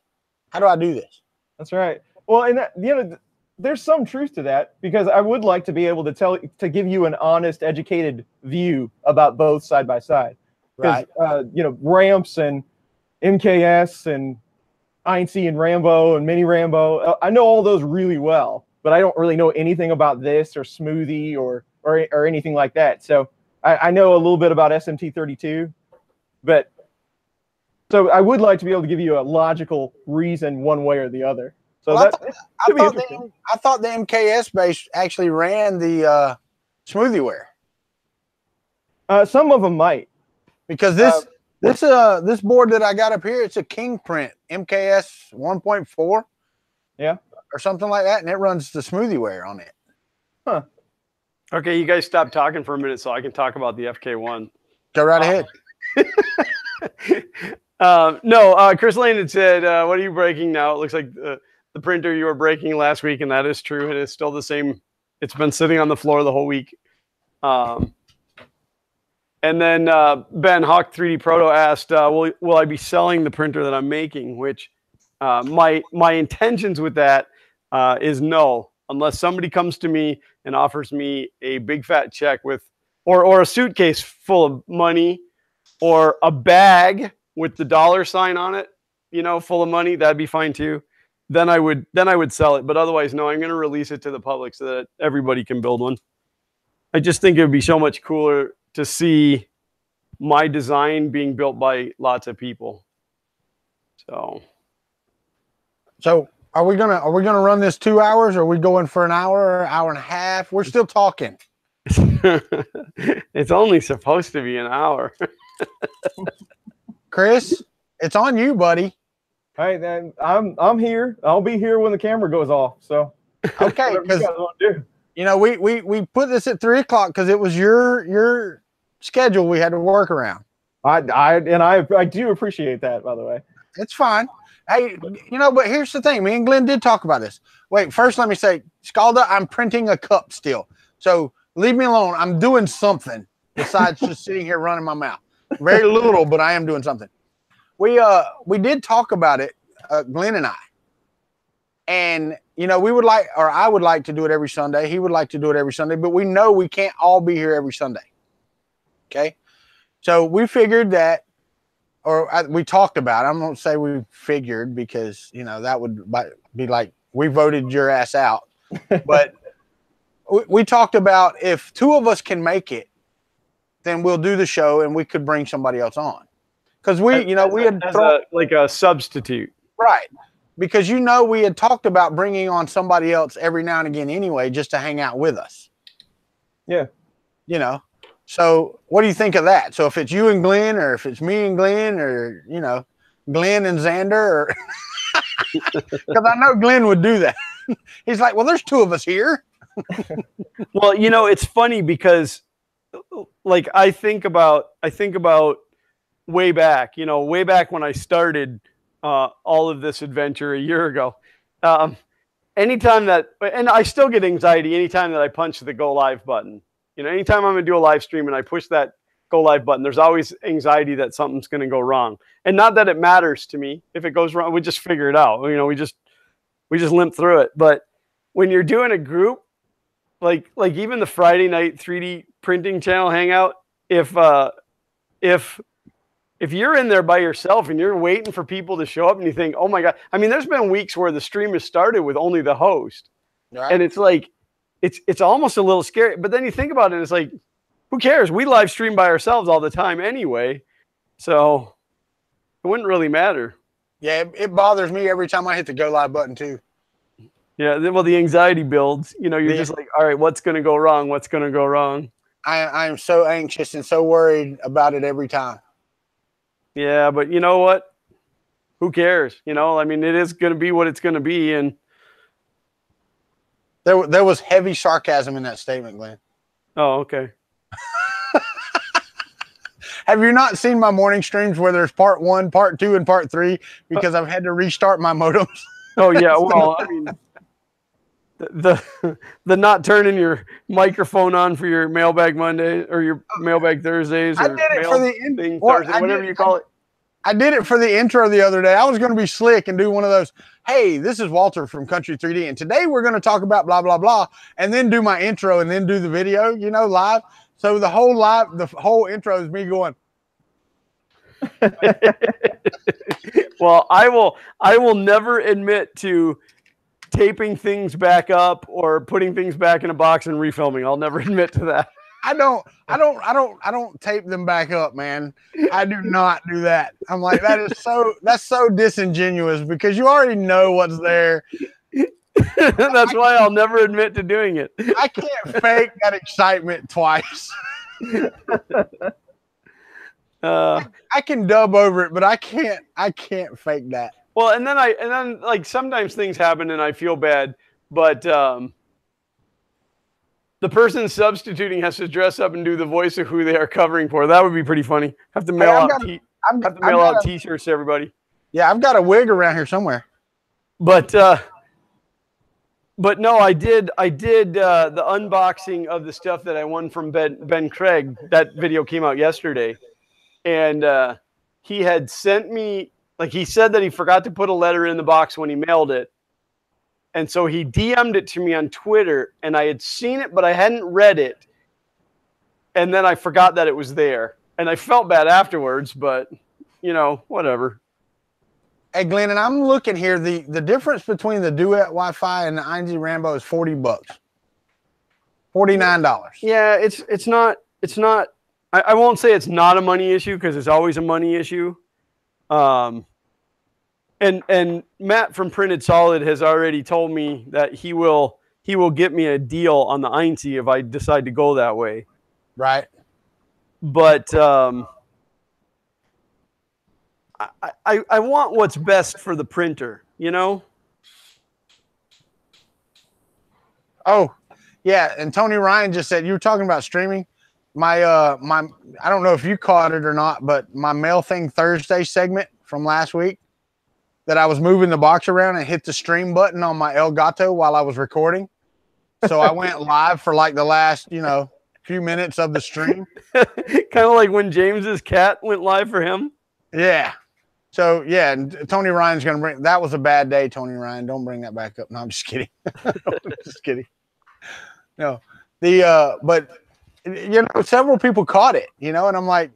how do I do this?" That's right. Well, and there's some truth to that, because I would like to be able to give you an honest, educated view about both side by side. Right. Ramps and MKS and INC and Rambo and Mini Rambo. I know all those really well, but I don't really know anything about this or Smoothie or anything like that. So I know a little bit about SMT32, but so I would like to be able to give you a logical reason one way or the other. So well, I thought the MKS base actually ran the SmoothieWare. Some of them might, because this board that I got up here, it's a King print MKS 1.4, or something like that, and it runs the SmoothieWare on it. Huh. Okay, you guys stop talking for a minute so I can talk about the FK1. Go right ahead. Chris Lane had said, what are you breaking now? It looks like the printer you were breaking last week, and that is true. It is still the same. It's been sitting on the floor the whole week. And And then Ben Hawk 3D Proto asked, will I be selling the printer that I'm making? Which my intentions with that is no, unless somebody comes to me and offers me a big fat check with, or a suitcase full of money, or a bag with the $sign on it, full of money. That'd be fine too. Then I would sell it. But otherwise, no, I'm going to release it to the public so that everybody can build one. I just think it would be so much cooler to see my design being built by lots of people. So are we gonna run this 2 hours, or are we going for an hour or hour and a half? We're still talking. It's only supposed to be an hour. Chris, it's on you, buddy. Hey, then I'm here. I'll be here when the camera goes off. So okay, because we put this at 3 o'clock because it was your schedule we had to work around. I do appreciate that, by the way. It's fine. Hey, but here's the thing. Me and Glenn did talk about this. Wait, first let me say, Scalda, I'm printing a cup still. So leave me alone. I'm doing something besides just sitting here running my mouth. Very little, but I am doing something. We did talk about it, Glenn and I. And we would like, or I would like to do it every Sunday. He would like to do it every Sunday, but we know we can't all be here every Sunday. Okay. So we figured that, we talked about it. I'm going to say we figured because, that would be like, we voted your ass out. But we talked about if 2 of us can make it, then we'll do the show and we could bring somebody else on. Because we had like a substitute. Right. Because, we had talked about bringing on somebody else every now and again anyway, just to hang out with us. Yeah. So what do you think of that? So if it's you and Glenn, or if it's me and Glenn, or, Glenn and Xander, because I know Glenn would do that. He's like, well, there's 2 of us here. Well, it's funny because like I think about way back when I started all of this adventure a year ago. Anytime that, and I still get anxiety anytime that I punch the go live button. Anytime I'm going to do a live stream and I push that go live button, there's always anxiety that something's going to go wrong. And not that it matters to me. If it goes wrong, we just figure it out. We just limp through it. But when you're doing a group, like even the Friday night 3D printing channel hangout, if you're in there by yourself and you're waiting for people to show up and you think, oh my God, I mean, there's been weeks where the stream has started with only the host. Right. And it's like, it's almost a little scary, but then you think about it, it's like, who cares? We live stream by ourselves all the time anyway. So it wouldn't really matter. Yeah. It bothers me every time I hit the go live button too. Yeah. Well, the anxiety builds, you're just like, all right, what's going to go wrong? What's going to go wrong? I am so anxious and so worried about it every time. Yeah. But you know what? Who cares? I mean, it is going to be what it's going to be. And there was heavy sarcasm in that statement, Glenn. Oh, okay. Have you not seen my morning streams where there's part 1, part 2, and part 3 because I've had to restart my modems? Oh yeah, well, I mean, the not turning your microphone on for your mailbag Monday or your mailbag Thursdays, or I did it for the thing, Thursday, whatever you call it. I did it for the intro the other day. I was going to be slick and do one of those, hey, this is Walter from Kuntry 3D, and today we're going to talk about blah, blah, blah, and then do my intro and then do the video, live. So the whole intro is me going. Well, I will never admit to taping things back up or putting things back in a box and refilming. I'll never admit to that. I don't tape them back up, man. I do not do that. I'm like, that's so disingenuous because you already know what's there. That's why I'll never admit to doing it. I can't fake that excitement twice. I can dub over it, but I can't fake that. Well, and then like sometimes things happen and I feel bad, but the person substituting has to dress up and do the voice of who they are covering for. That would be pretty funny. Have to mail out T-shirts to everybody. Yeah, I've got a wig around here somewhere. But But no, I did the unboxing of the stuff that I won from Ben Craig. That video came out yesterday, and he had sent me, like, he said that he forgot to put a letter in the box when he mailed it, and so he DM'd it to me on Twitter, and I had seen it, but I hadn't read it, and then I forgot that it was there, and I felt bad afterwards, but you know, whatever. Hey, Glenn, and I'm looking here. The difference between the Duet Wi-Fi and the ING Rambo is $40, $49. Yeah, it's not. I won't say it's not a money issue because it's always a money issue. And Matt from Printed Solid has already told me that he will get me a deal on the INC if I decide to go that way. Right. But I want what's best for the printer, you know? Oh, yeah. And Tony Ryan just said, you were talking about streaming. My I don't know if you caught it or not, but my Mail Thing Thursday segment from last week that I was moving the box around and hit the stream button on my Elgato while I was recording. So I went live for like the last, few minutes of the stream. Kind of like when James's cat went live for him. Yeah. So, yeah, and Tony Ryan's going to bring – that was a bad day, Tony Ryan. Don't bring that back up. No, I'm just kidding. Just kidding. No. But, several people caught it, and I'm like,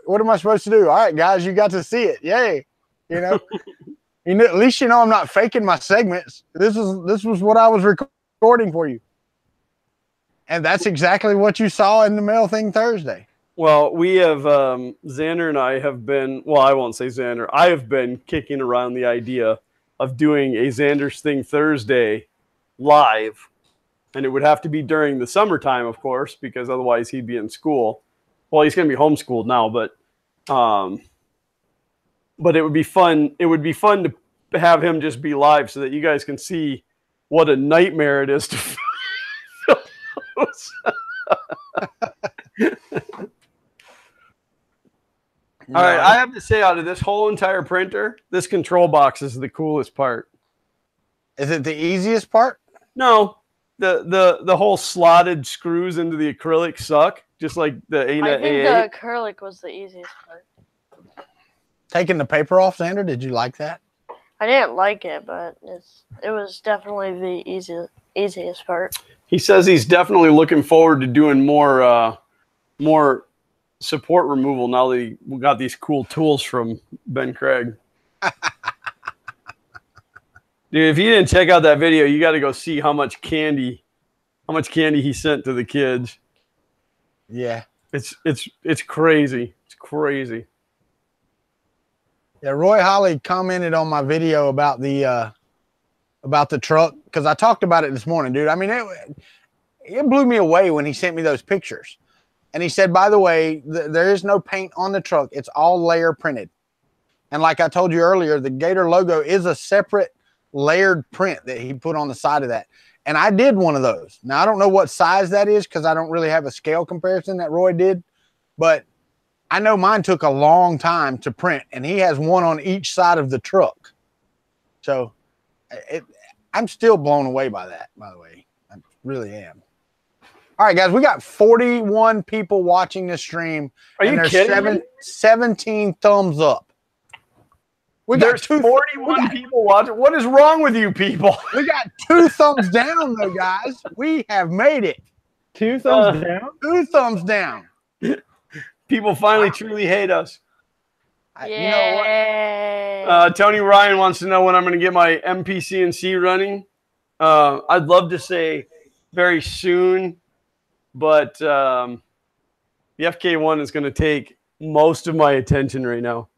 what am I supposed to do? All right, guys, you got to see it. Yay. At least I'm not faking my segments. This was what I was recording for you. And that's exactly what you saw in the Mail Thing Thursday. Well, we have, Xander and I have been, well, I won't say Xander. I have been kicking around the idea of doing a Xander's Thing Thursday live. And it would have to be during the summertime, of course, because otherwise he'd be in school. Well, he's going to be homeschooled now, but it would be fun. It would be fun to have him just be live so that you guys can see what a nightmare it is to film those. All right, I have to say, out of this whole entire printer, this control box is the coolest part. Is it the easiest part? No, the whole slotted screws into the acrylic suck, just like the A9. I think the acrylic was the easiest part. Taking the paper off, Xander, did you like that? I didn't like it, but it was definitely the easiest part. He says he's definitely looking forward to doing more support removal now that we got these cool tools from Ben Craig. Dude, if you didn't check out that video, you got to go see how much candy he sent to the kids. Yeah. It's crazy. It's crazy. Yeah, Roy Holly commented on my video about the truck because I talked about it this morning, dude. I mean, it blew me away when he sent me those pictures. And he said, by the way, there is no paint on the truck. It's all layer printed. And like I told you earlier, the Gator logo is a separate layered print that he put on the side of that. And I did one of those. Now, I don't know what size that is because I don't really have a scale comparison that Roy did. But I know mine took a long time to print. And he has one on each side of the truck. So I'm still blown away by that, by the way. I really am. All right, guys, we got 41 people watching this stream. Are you kidding me? 17 thumbs up. There's 41 people watching. What is wrong with you people? We got 2 thumbs down, though, guys. We have made it. 2 thumbs down? 2 thumbs down. People finally truly hate us. You know what? Tony Ryan wants to know when I'm going to get my MPCNC running. I'd love to say very soon. But the FK1 is going to take most of my attention right now.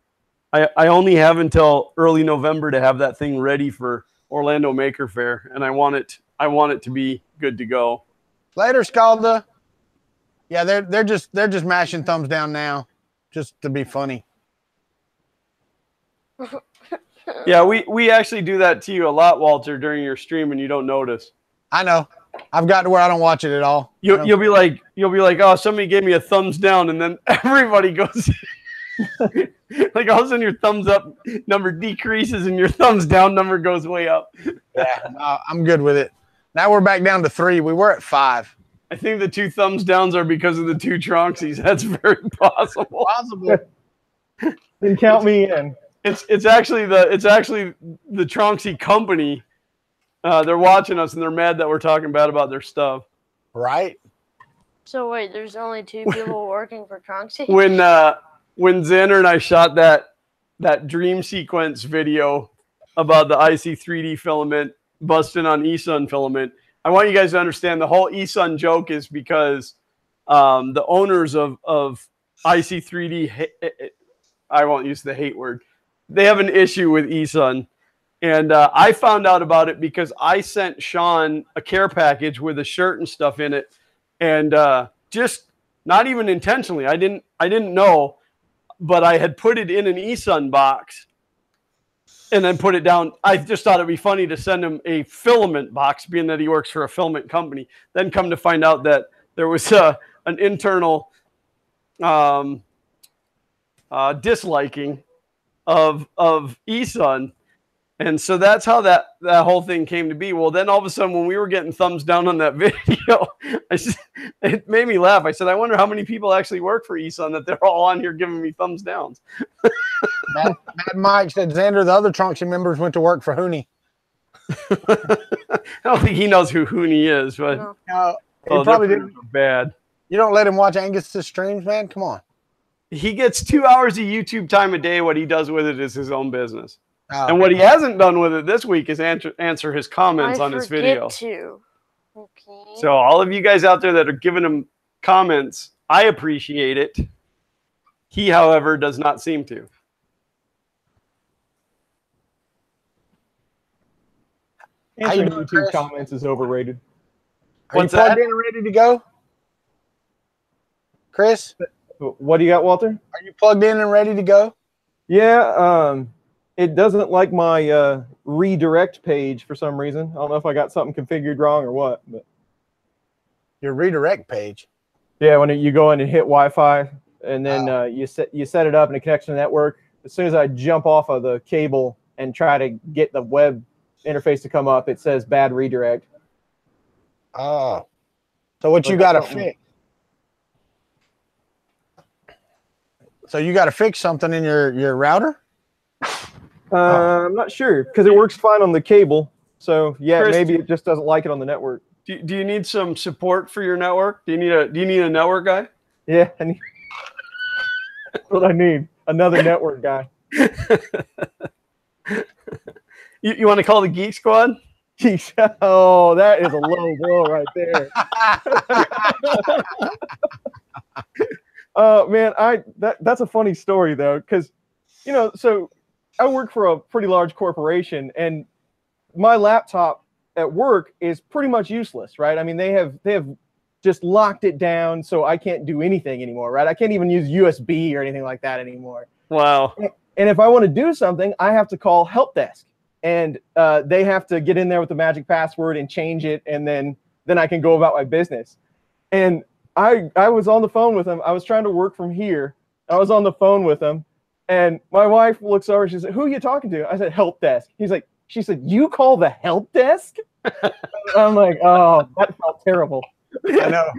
I only have until early November to have that thing ready for Orlando Maker Faire, and I want it to be good to go. Later, Scalda. Yeah, they're just mashing thumbs down now, just to be funny. Yeah, we actually do that to you a lot, Walter, during your stream, and you don't notice. I know. I've got to where I don't watch it at all. You'll be like, oh, somebody gave me a thumbs down, and then everybody goes like all of a sudden your thumbs up number decreases and your thumbs down number goes way up. Yeah, I'm good with it. Now we're back down to 3. We were at 5. I think the 2 thumbs downs are because of the 2 Tronxies. That's very possible. Possible. Then count me in. It's actually the Tronxy company. They're watching us and they're mad that we're talking bad about their stuff. Right? So wait, there's only 2 people working for Tronxy? When Xander and I shot that dream sequence video about the IC3D filament busting on eSun filament, I want you guys to understand the whole eSun joke is because the owners of IC3D, I won't use the hate word, they have an issue with eSun. And I found out about it because I sent Sean a care package with a shirt and stuff in it. And just not even intentionally, I didn't know, but I had put it in an eSun box and then put it down. I just thought it'd be funny to send him a filament box, being that he works for a filament company. Then come to find out that there was an internal disliking of eSun. And so that's how that whole thing came to be. Well, then all of a sudden, when we were getting thumbs down on that video, it made me laugh. I said, I wonder how many people actually work for eSun that they're all on here giving me thumbs downs. Mad Mike said Xander, the other Tronxy members went to work for Hooney. I don't think he knows who Hooney is, but No, he probably didn't. Bad. You don't let him watch Angus's streams, man? Come on. He gets 2 hours of YouTube time a day. What he does with it is his own business. Oh. And what he hasn't done with it this week is answer his comments on his video. To. Okay. So all of you guys out there that are giving him comments, I appreciate it. He, however, does not seem to. Answering doing, YouTube Chris? comments is overrated. Are you What's plugged that? in and ready to go? Chris, What do you got, Walter? are you plugged in and ready to go? Yeah, it doesn't like my redirect page for some reason. I don't know if I got something configured wrong or what. But Your redirect page. yeah, when you go in and hit Wi-Fi, and then you set it up and it connects to the network. As soon as I jump off of the cable and try to get the web interface to come up, it says bad redirect. Oh. So what you Like got to something- fix? So you got to fix something in your router? I'm not sure because it works fine on the cable. So yeah, Chris, maybe it just doesn't like it on the network. Do you need some support for your network? Do you need a network guy? Yeah, that's what I need. Another network guy. You want to call the Geek Squad? Jeez. Oh, that is a low blow right there. Man, that's a funny story though, because so I work for a pretty large corporation, and my laptop at work is pretty much useless, right? I mean, they have just locked it down, so I can't do anything anymore, right? I can't even use USB or anything like that anymore. Wow. And if I want to do something, I have to call help desk, and they have to get in there with the magic password and change it, and then I can go about my business. And I was on the phone with him. I was trying to work from here. I was on the phone with him, and my wife looks over. She said, "Who are you talking to?" I said, "Help desk." She said, "You call the help desk?" I'm like, "Oh, that felt terrible." I know.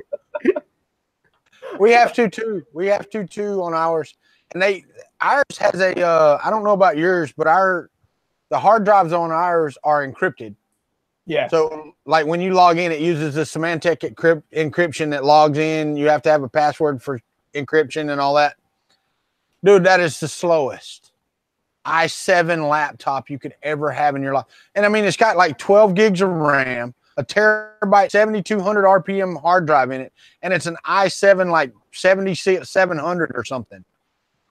We have to too. We have to too on ours, and ours has a. I don't know about yours, but the hard drives on ours are encrypted. Yeah. So, like when you log in, it uses the Symantec encryption that logs in. You have to have a password for encryption and all that. Dude, that is the slowest i7 laptop you could ever have in your life. And I mean, it's got like 12 gigs of RAM, a terabyte, 7,200 RPM hard drive in it, and it's an i7 like 7700 or something.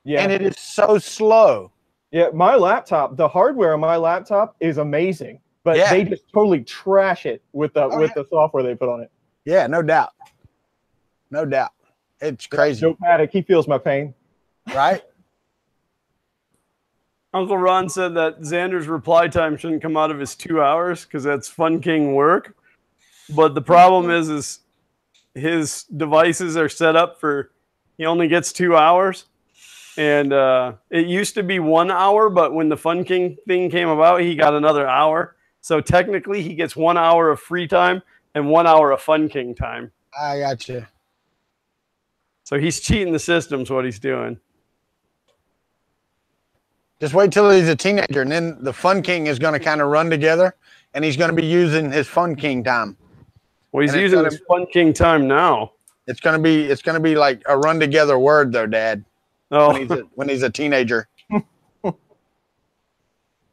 Yeah. And it is so slow. Yeah, my laptop, the hardware on my laptop is amazing, but Yeah. they just totally trash it with the software they put on it. Yeah, no doubt. No doubt. It's crazy, Joe Paddock, he feels my pain. right? Uncle Ron said that Xander's reply time shouldn't come out of his 2 hours because that's Fun King work. But the problem is his devices are set up for he only gets 2 hours. And it used to be 1 hour, but when the Fun King thing came about, he got another hour. So technically, he gets 1 hour of free time and 1 hour of Fun King time. I got you. So he's cheating the system's what he's doing. Just wait till he's a teenager, and then the Fun King is going to kind of run together, and he's going to be using his Fun King time. Well, he's using his Fun King time now. It's going to be like a run together word, though, Dad. Oh, when he's a teenager. All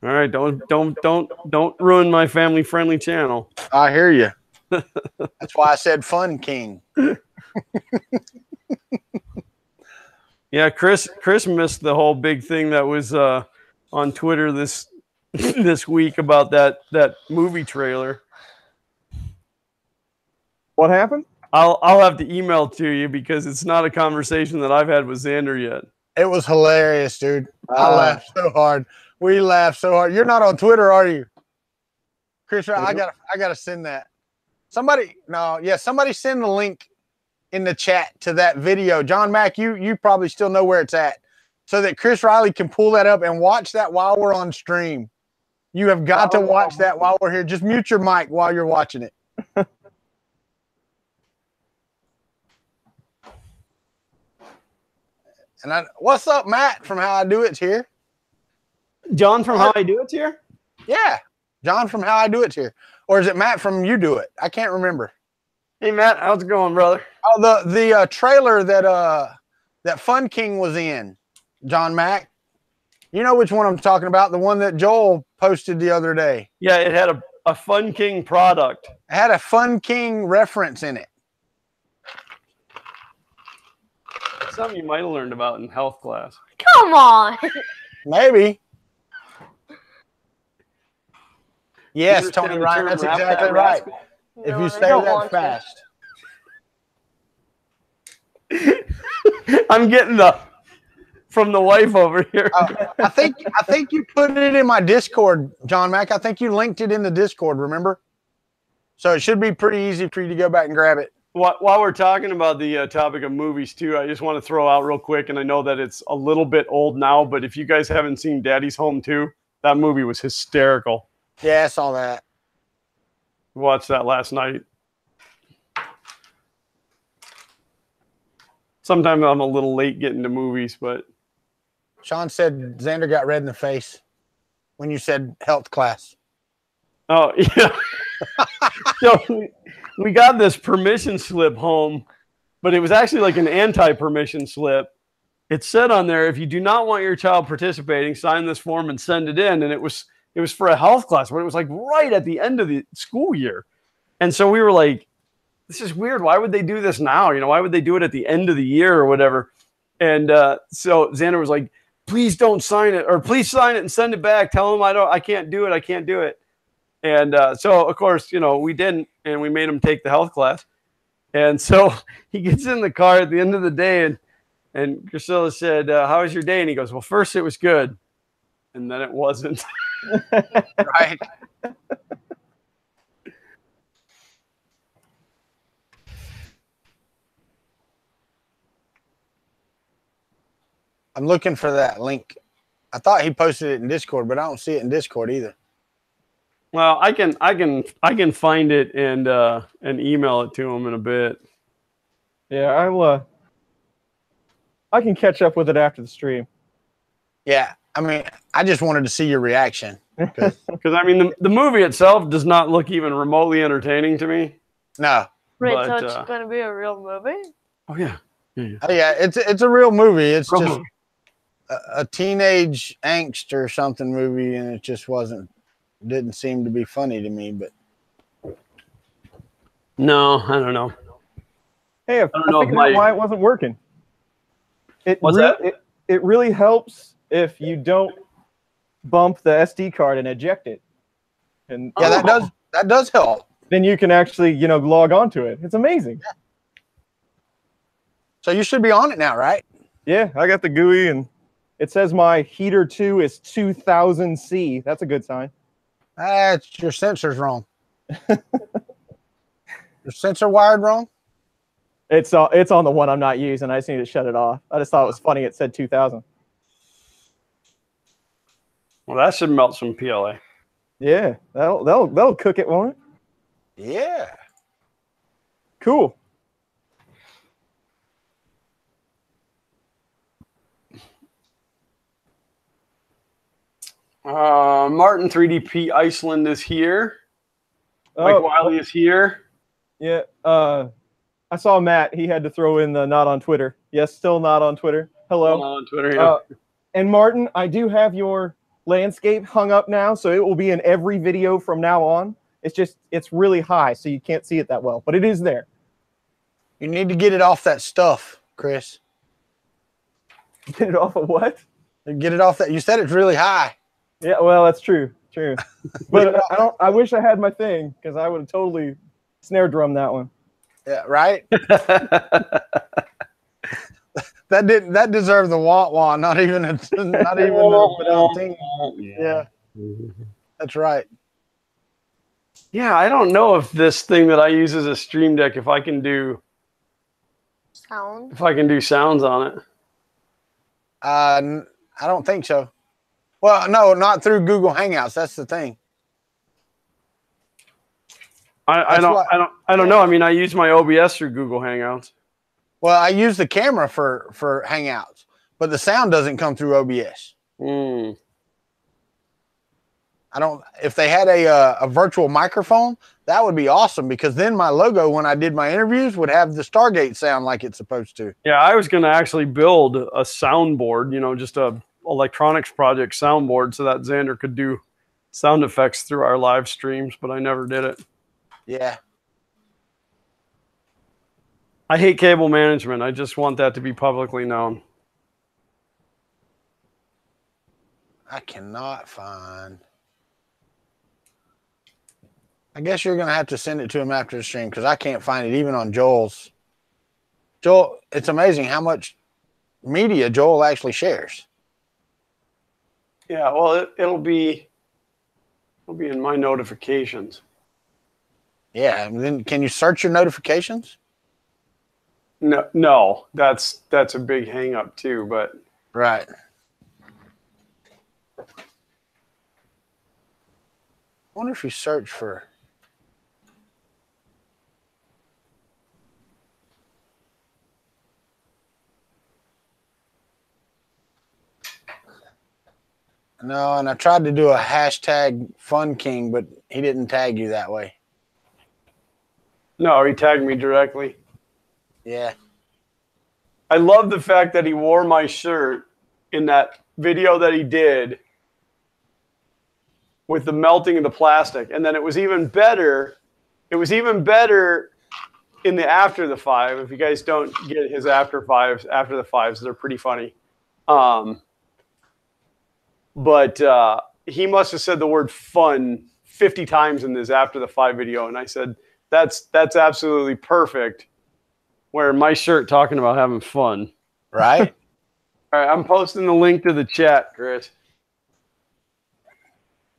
right, don't ruin my family friendly channel. I hear you. That's why I said Fun King. Yeah, Chris missed the whole big thing that was on Twitter this week about that movie trailer. What happened? I'll have to email to you because it's not a conversation that I've had with Xander yet. It was hilarious, dude. I laughed so hard. We laughed so hard. You're not on Twitter, are you? Chris, I gotta send that. Somebody send the link in the chat to that video. John Mack, you probably still know where it's at, so that Chris Riley can pull that up and watch that while we're on stream. You have got to watch that while we're here. Just mute your mic while you're watching it. And what's up, Matt from How I Do It's here. John from How I Do It's here? Yeah. John from How I Do It's here. Or is it Matt from You Do It? I can't remember. Hey Matt, how's it going, brother? Oh, the trailer that Fun King was in, John Mack. You know which one I'm talking about, the one that Joel posted the other day. Yeah, it had a Fun King product. It had a Fun King reference in it. Something you might have learned about in health class. Come on. Maybe. Yes, Tony Ryan, that's exactly right. If you say that fast. I'm getting from the wife over here. I think you put it in my Discord, John Mack. I think you linked it in the Discord, remember? So it should be pretty easy for you to go back and grab it. While we're talking about the topic of movies too, I just want to throw out real quick, and I know that it's a little bit old now, but if you guys haven't seen Daddy's Home 2, that movie was hysterical. Yeah, I saw that. Watched that last night. Sometimes I'm a little late getting to movies, but Sean said Xander got red in the face when you said health class. Oh yeah. So we got this permission slip home, but it was actually like an anti-permission slip. It said on there, if you do not want your child participating, sign this form and send it in. And it was for a health class, but it was like right at the end of the school year. And so we were like, this is weird. Why would they do this now? You know, why would they do it at the end of the year or whatever? And so Xander was like, please don't sign it, or please sign it and send it back. Tell them I can't do it. I can't do it. And so, of course, you know, we didn't, and we made him take the health class. And so he gets in the car at the end of the day, and Priscilla said, how was your day? And he goes, well, first it was good, and then it wasn't. Right. I'm looking for that link. I thought he posted it in Discord, but I don't see it in Discord either. Well, I can find it and email it to him in a bit. Yeah, I can catch up with it after the stream. Yeah, I mean, I just wanted to see your reaction. Because I mean, the movie itself does not look even remotely entertaining to me. No. Wait, But, so it's going to be a real movie? Oh yeah. Oh, yeah, it's a real movie. It's just a teenage angst or something movie, and it just didn't seem to be funny to me. But no, I don't know. Hey, I figured out why it wasn't working. It really helps if you don't bump the SD card and eject it. And yeah, that does help. Then you can actually, log on to it. It's amazing. Yeah. So you should be on it now, right? Yeah, I got the GUI, and it says my heater 2 is 2000 C. That's a good sign. That's your sensor's wrong. Your sensor wired wrong? It's on the one I'm not using. I just need to shut it off. I just thought it was funny. It said 2000. Well, that should melt some PLA. Yeah, that'll cook it, won't it? Yeah. Cool. Martin 3DP Iceland is here. Mike Wiley is here. Yeah. I saw Matt. He had to throw in the not on Twitter. Yes, still not on Twitter. Hello. Not on Twitter, yeah. And Martin, I do have your landscape hung up now, so it will be in every video from now on. It's really high, so you can't see it that well, but it is there. You need to get it off that stuff, Chris. Get it off of what? Get it off that. You said it's really high. Yeah, well, that's true. True. But I wish I had my thing, because I would have totally snare drummed that one. Yeah, right? That deserved the wah-wah, not even the Yeah. That's right. Yeah, I don't know if this thing that I use as a stream deck, if I can do sounds on it. I don't think so. Well, no, not through Google Hangouts. That's the thing. I don't know. I mean, I use my OBS through Google Hangouts. Well, I use the camera for Hangouts, but the sound doesn't come through OBS. I don't. If they had a virtual microphone, that would be awesome, because then my logo, when I did my interviews, would have the Stargate sound like it's supposed to. Yeah, I was going to actually build a soundboard, you know, just a electronics project soundboard, so that Xander could do sound effects through our live streams, but I never did it. Yeah. I hate cable management. I just want that to be publicly known. I cannot find. I guess you're going to have to send it to him after the stream, because I can't find it even on Joel's. Joel, it's amazing how much media Joel actually shares. Yeah, well, it'll be in my notifications. Yeah, and then can you search your notifications? No, that's a big hang up too, but right. I wonder if you search for. No, and I tried to do a hashtag Fun King, but he didn't tag you that way. No, he tagged me directly. Yeah. I love the fact that he wore my shirt in that video that he did with the melting of the plastic. And then it was even better. It was even better in the After the Five. If you guys don't get his After the Fives, they're pretty funny. But he must have said the word fun 50 times in this After the Five video. And I said, that's absolutely perfect. Wearing my shirt talking about having fun. Right? All right, I'm posting the link to the chat, Chris.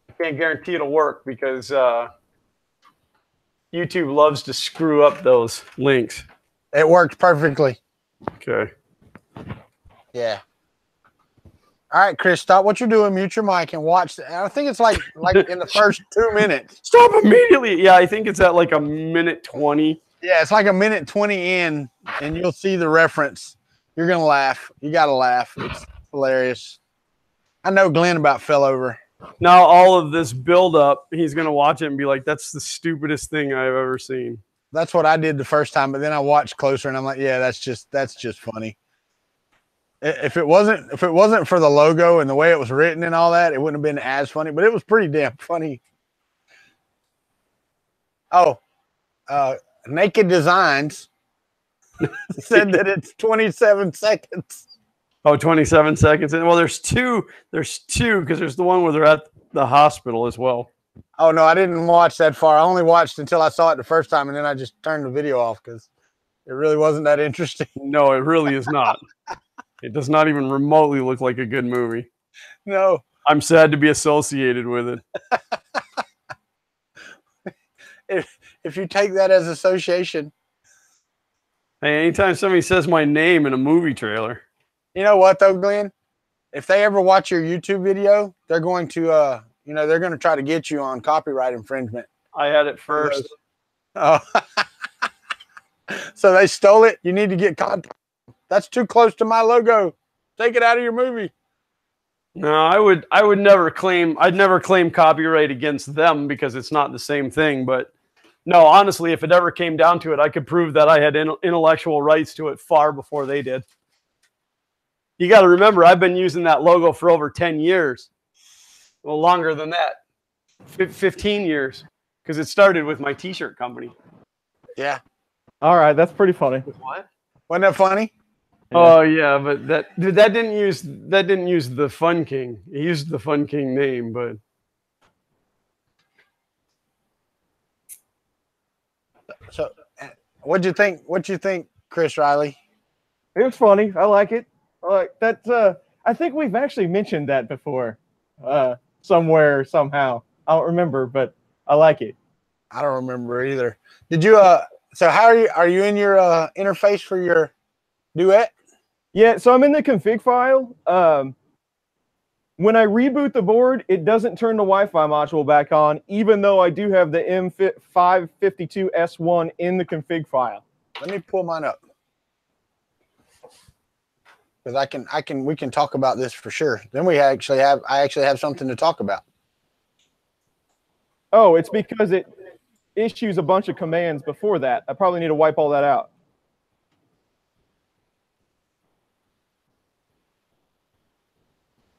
I can't guarantee it'll work because YouTube loves to screw up those links. It worked perfectly. Okay. Yeah. All right, Chris, stop what you're doing, mute your mic, and watch. I think it's like in the first 2 minutes. Stop immediately. Yeah, I think it's at like a minute 20. Yeah, it's like a minute 20 in, and you'll see the reference. You're going to laugh. You got to laugh. It's hilarious. I know Glenn about fell over. Now all of this build-up, he's going to watch it and be like, that's the stupidest thing I've ever seen. That's what I did the first time, but then I watched closer, and I'm like, yeah, that's just funny. If it wasn't for the logo and the way it was written and all that, it wouldn't have been as funny, but it was pretty damn funny. Oh, Naked Designs said that it's 27 seconds. Oh, 27 seconds. Well, there's two because there's the one where they're at the hospital as well. Oh, no, I didn't watch that far. I only watched until I saw it the first time, and then I just turned the video off because it really wasn't that interesting. No, it really is not. It does not even remotely look like a good movie. No. I'm sad to be associated with it. If you take that as association. Hey, anytime somebody says my name in a movie trailer. You know what, though, Glenn? If they ever watch your YouTube video, they're going to, You know, they're going to try to get you on copyright infringement. I had it first. Oh. So they stole it. You need to get contact. That's too close to my logo. Take it out of your movie. No, I would never claim. I'd never claim copyright against them because it's not the same thing. But no, honestly, if it ever came down to it, I could prove that I had intellectual rights to it far before they did. You got to remember, I've been using that logo for over 10 years. Well, longer than that, 15 years, because it started with my T-shirt company. Yeah. All right, that's pretty funny. What? Wasn't that funny? Oh yeah, but that didn't use the Fun King. He used the Fun King name, but So, what'd you think? What you think, Chris Riley? It was funny. I like it. I like that. I think we've actually mentioned that before, somewhere, somehow. I don't remember, but I like it. I don't remember either. Did you? So how are you? Are you in your interface for your duet? Yeah, so I'm in the config file. When I reboot the board, it doesn't turn the Wi-Fi module back on, even though I do have the M552S1 in the config file. Let me pull mine up because we can talk about this for sure. Then I actually have something to talk about. Oh, it's because it issues a bunch of commands before that. I probably need to wipe all that out.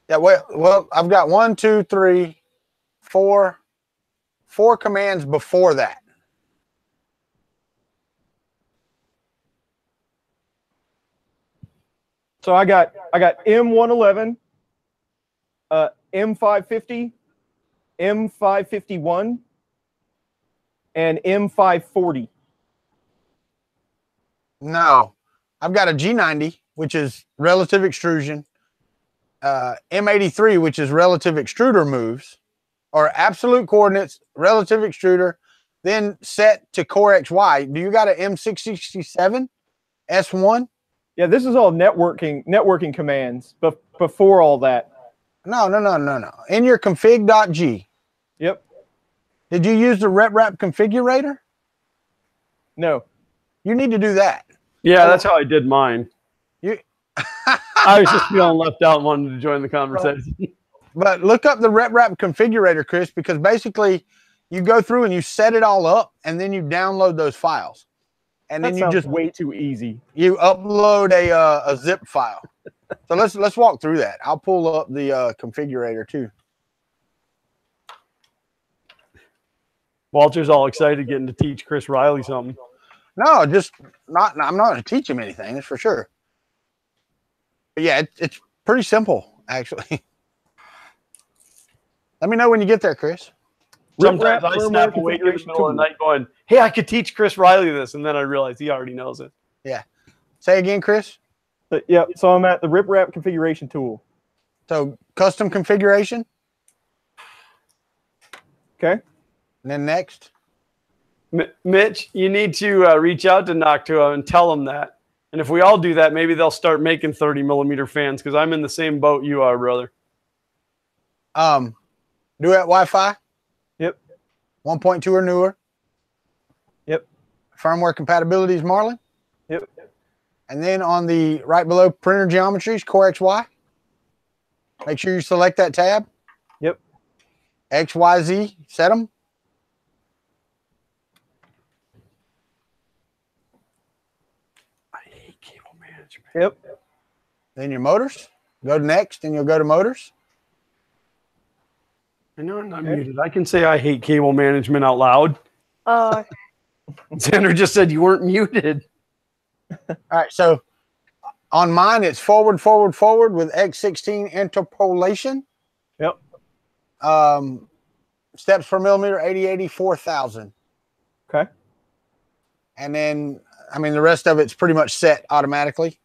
Yeah, well, I've got 1, 2, 3, 4 commands before that. So I got M111, M550, M551, and M540. No, I've got a G90, which is relative extrusion, M83, which is relative extruder moves, or absolute coordinates, relative extruder, then set to core XY. Do you got an M667 S1? Yeah, this is all networking commands, but before all that. No. In your config.g. Yep. Did you use the RepRap configurator? No. You need to do that. yeah, that's how I did mine. You I was just feeling left out and wanted to join the conversation. But look up the RepRap configurator, Chris, because basically you go through and you set it all up and then you download those files. And then That you sounds just way too easy. you upload a zip file. So let's walk through that. I'll pull up the configurator too. Walter's all excited getting to teach Chris Riley something. No, just not. I'm not going to teach him anything. That's for sure. But yeah, it's pretty simple actually. Let me know when you get there, Chris. Sometimes I snap awake in the middle of the night going, hey, I could teach Chris Riley this. And then I realize he already knows it. Yeah. Say again, Chris. Yeah, so I'm at the RipRap configuration tool. So custom configuration. Okay. And then next. Mitch, you need to reach out to Noctua and tell them that. And if we all do that, maybe they'll start making 30mm fans because I'm in the same boat you are, brother. Duet Wi-Fi. Yep. 1.2 or newer. Yep. Firmware compatibility is Marlin. Yep. And then on the right below printer geometries, Core XY. Make sure you select that tab. Yep. XYZ, set them. I hate cable management. Yep. Then your motors. Go to next, and you'll go to motors. I know I'm not muted. I can say I hate cable management out loud. Xander just said you weren't muted. All right, so on mine, it's forward with X16 interpolation. Yep. Steps per millimeter, 80, 4,000. Okay. And then, I mean, the rest of it's pretty much set automatically.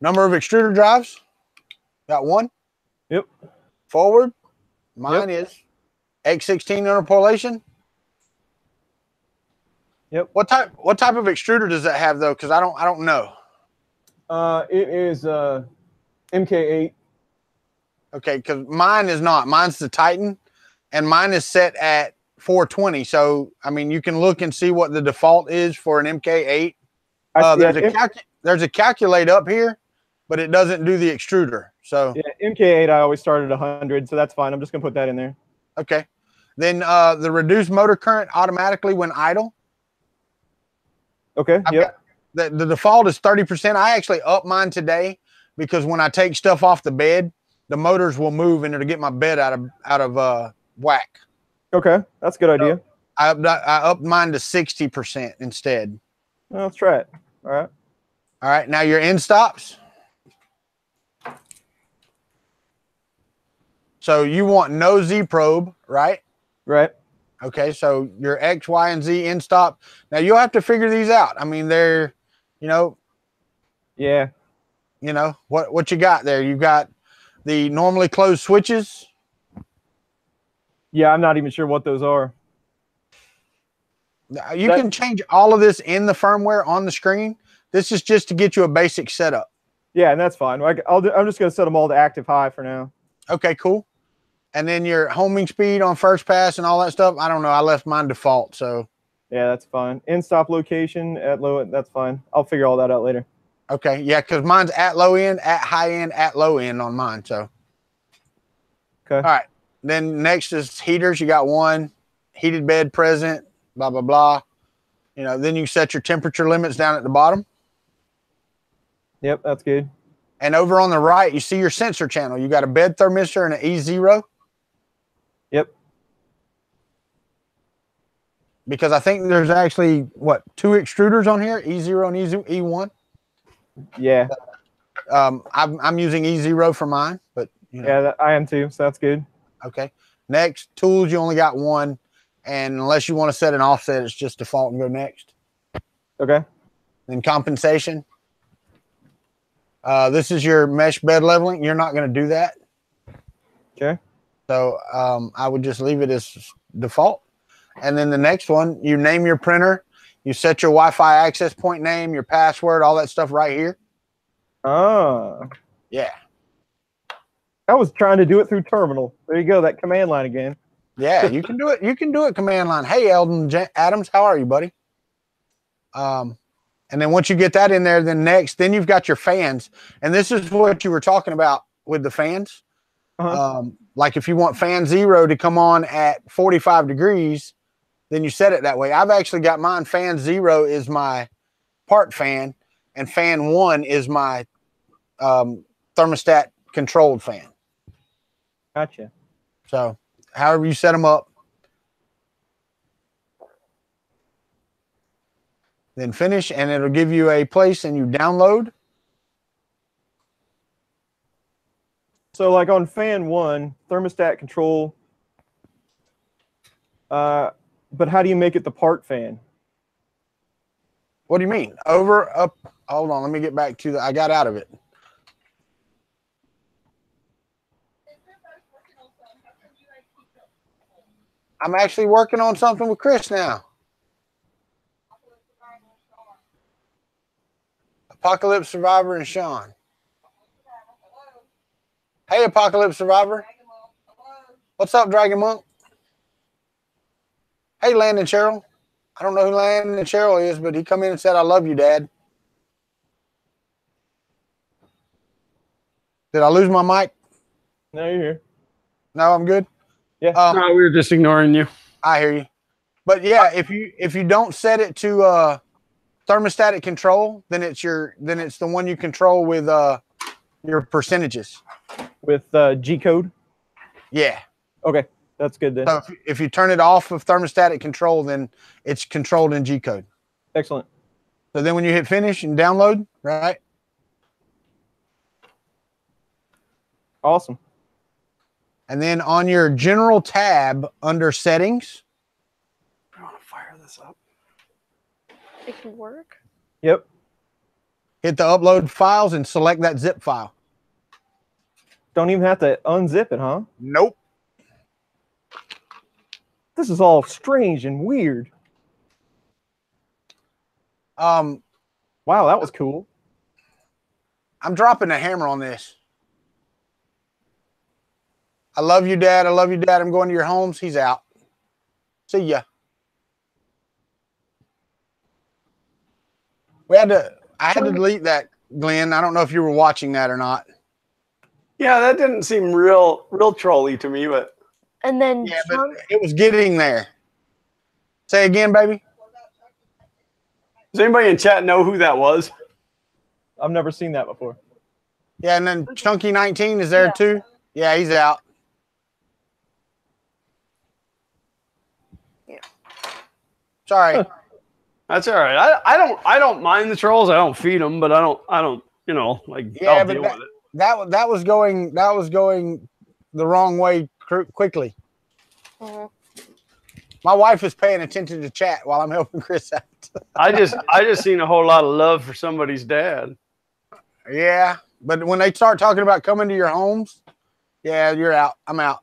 Number of extruder drives, got one. Yep. Forward, mine is X16 interpolation. Yep. What type of extruder does that have though? Because I don't know. It is MK8. Okay, because mine is not. Mine's the Titan, and mine is set at 420. So, I mean, you can look and see what the default is for an MK8. There's a calculate up here, but it doesn't do the extruder. So yeah, MK8 I always started at 100, so that's fine. I'm just gonna put that in there. okay. Then the reduced motor current automatically when idle. Okay. Yep. The default is 30%. I actually upped mine today because when I take stuff off the bed, the motors will move and it'll get my bed out of whack. Okay, that's a good idea. I upped mine to 60% instead. Well, let's try it. All right. All right. Now your end stops. So you want no Z probe, right? Right. Okay. So your X, Y, and Z end stop. Now you'll have to figure these out. I mean, they're, Yeah. What you got there? You've got the normally closed switches. Yeah, I'm not even sure what those are. You can change all of this in the firmware on the screen. This is just to get you a basic setup. Yeah, and that's fine. I'm just going to set them all to active high for now. Okay, cool. And then your homing speed on first pass and all that stuff. I don't know. I left mine default, so. Yeah, that's fine. End stop location at low end. That's fine. I'll figure all that out later. Okay, yeah, because mine's at low end, at high end, at low end on mine. So. Okay. All right. Then next is heaters. You got one heated bed present. Blah blah blah. Then you set your temperature limits down at the bottom. Yep, that's good. And over on the right, you see your sensor channel. You got a bed thermistor and an E0. Yep. Because I think there's actually, two extruders on here, E0 and E1? Yeah. I'm using E0 for mine, but, Yeah, I am too, so that's good. Okay. Next, tools, you only got one. And unless you want to set an offset, it's just default and go next. Okay. Then compensation. This is your mesh bed leveling. You're not going to do that. Okay. So I would just leave it as default. And then the next one, you name your printer. You set your Wi-Fi access point name, your password, all that stuff right here. Oh. Yeah. I was trying to do it through terminal. There you go, that command line again. Yeah, you can do it. You can do it command line. Hey, Eldon Adams, how are you, buddy? And then once you get that in there, then you've got your fans. And this is what you were talking about with the fans. Like if you want fan 0 to come on at 45 degrees, then you set it that way. I've actually got mine. Fan 0 is my part fan, and fan 1 is my thermostat controlled fan. Gotcha. So however you set them up. Then finish, and it'll give you a place, and you download. So like on fan 1, thermostat control. But how do you make it the part fan? What do you mean? Over, up. Hold on. Let me get back to I got out of it. I'm actually working on something with Chris now. Apocalypse Survivor and Sean. Hey, Apocalypse Survivor. What's up, Dragon Monk? Hey, Landon Cheryl. I don't know who Landon Cheryl is, but he come in and said, I love you, Dad. Did I lose my mic? No, you're here. No, I'm good. Yeah. No, we were just ignoring you. I hear you. But yeah, if you don't set it to thermostatic control, then it's the one you control with your percentages. With G code? Yeah. Okay. That's good then. So if you turn it off of thermostatic control, then it's controlled in G code. Excellent. So then when you hit finish and download, right? Awesome. And then on your general tab under settings. I want to fire this up. It can work. Yep. Hit the upload files and select that zip file. Don't even have to unzip it, huh? Nope. This is all strange and weird. Wow, that was cool. I'm dropping a hammer on this. I love you, Dad. I love you, Dad. I'm going to your homes. He's out. See ya. I had to delete that, Glenn. I don't know if you were watching that or not. Yeah, that didn't seem real trolly to me, but. And then Yeah, but it was getting there. Say again, baby. Does anybody in chat know who that was? I've never seen that before. Yeah, and then Chunky 19 is there too. Yeah, he's out. Yeah. Sorry. That's all right. I don't mind the trolls. I don't feed them, but I don't like. Yeah, I'll but deal with it. that was going the wrong way quickly. Mhm. My wife is paying attention to chat while I'm helping Chris out. I just seen a whole lot of love for somebody's dad. Yeah, but when they start talking about coming to your homes, yeah, you're out. I'm out.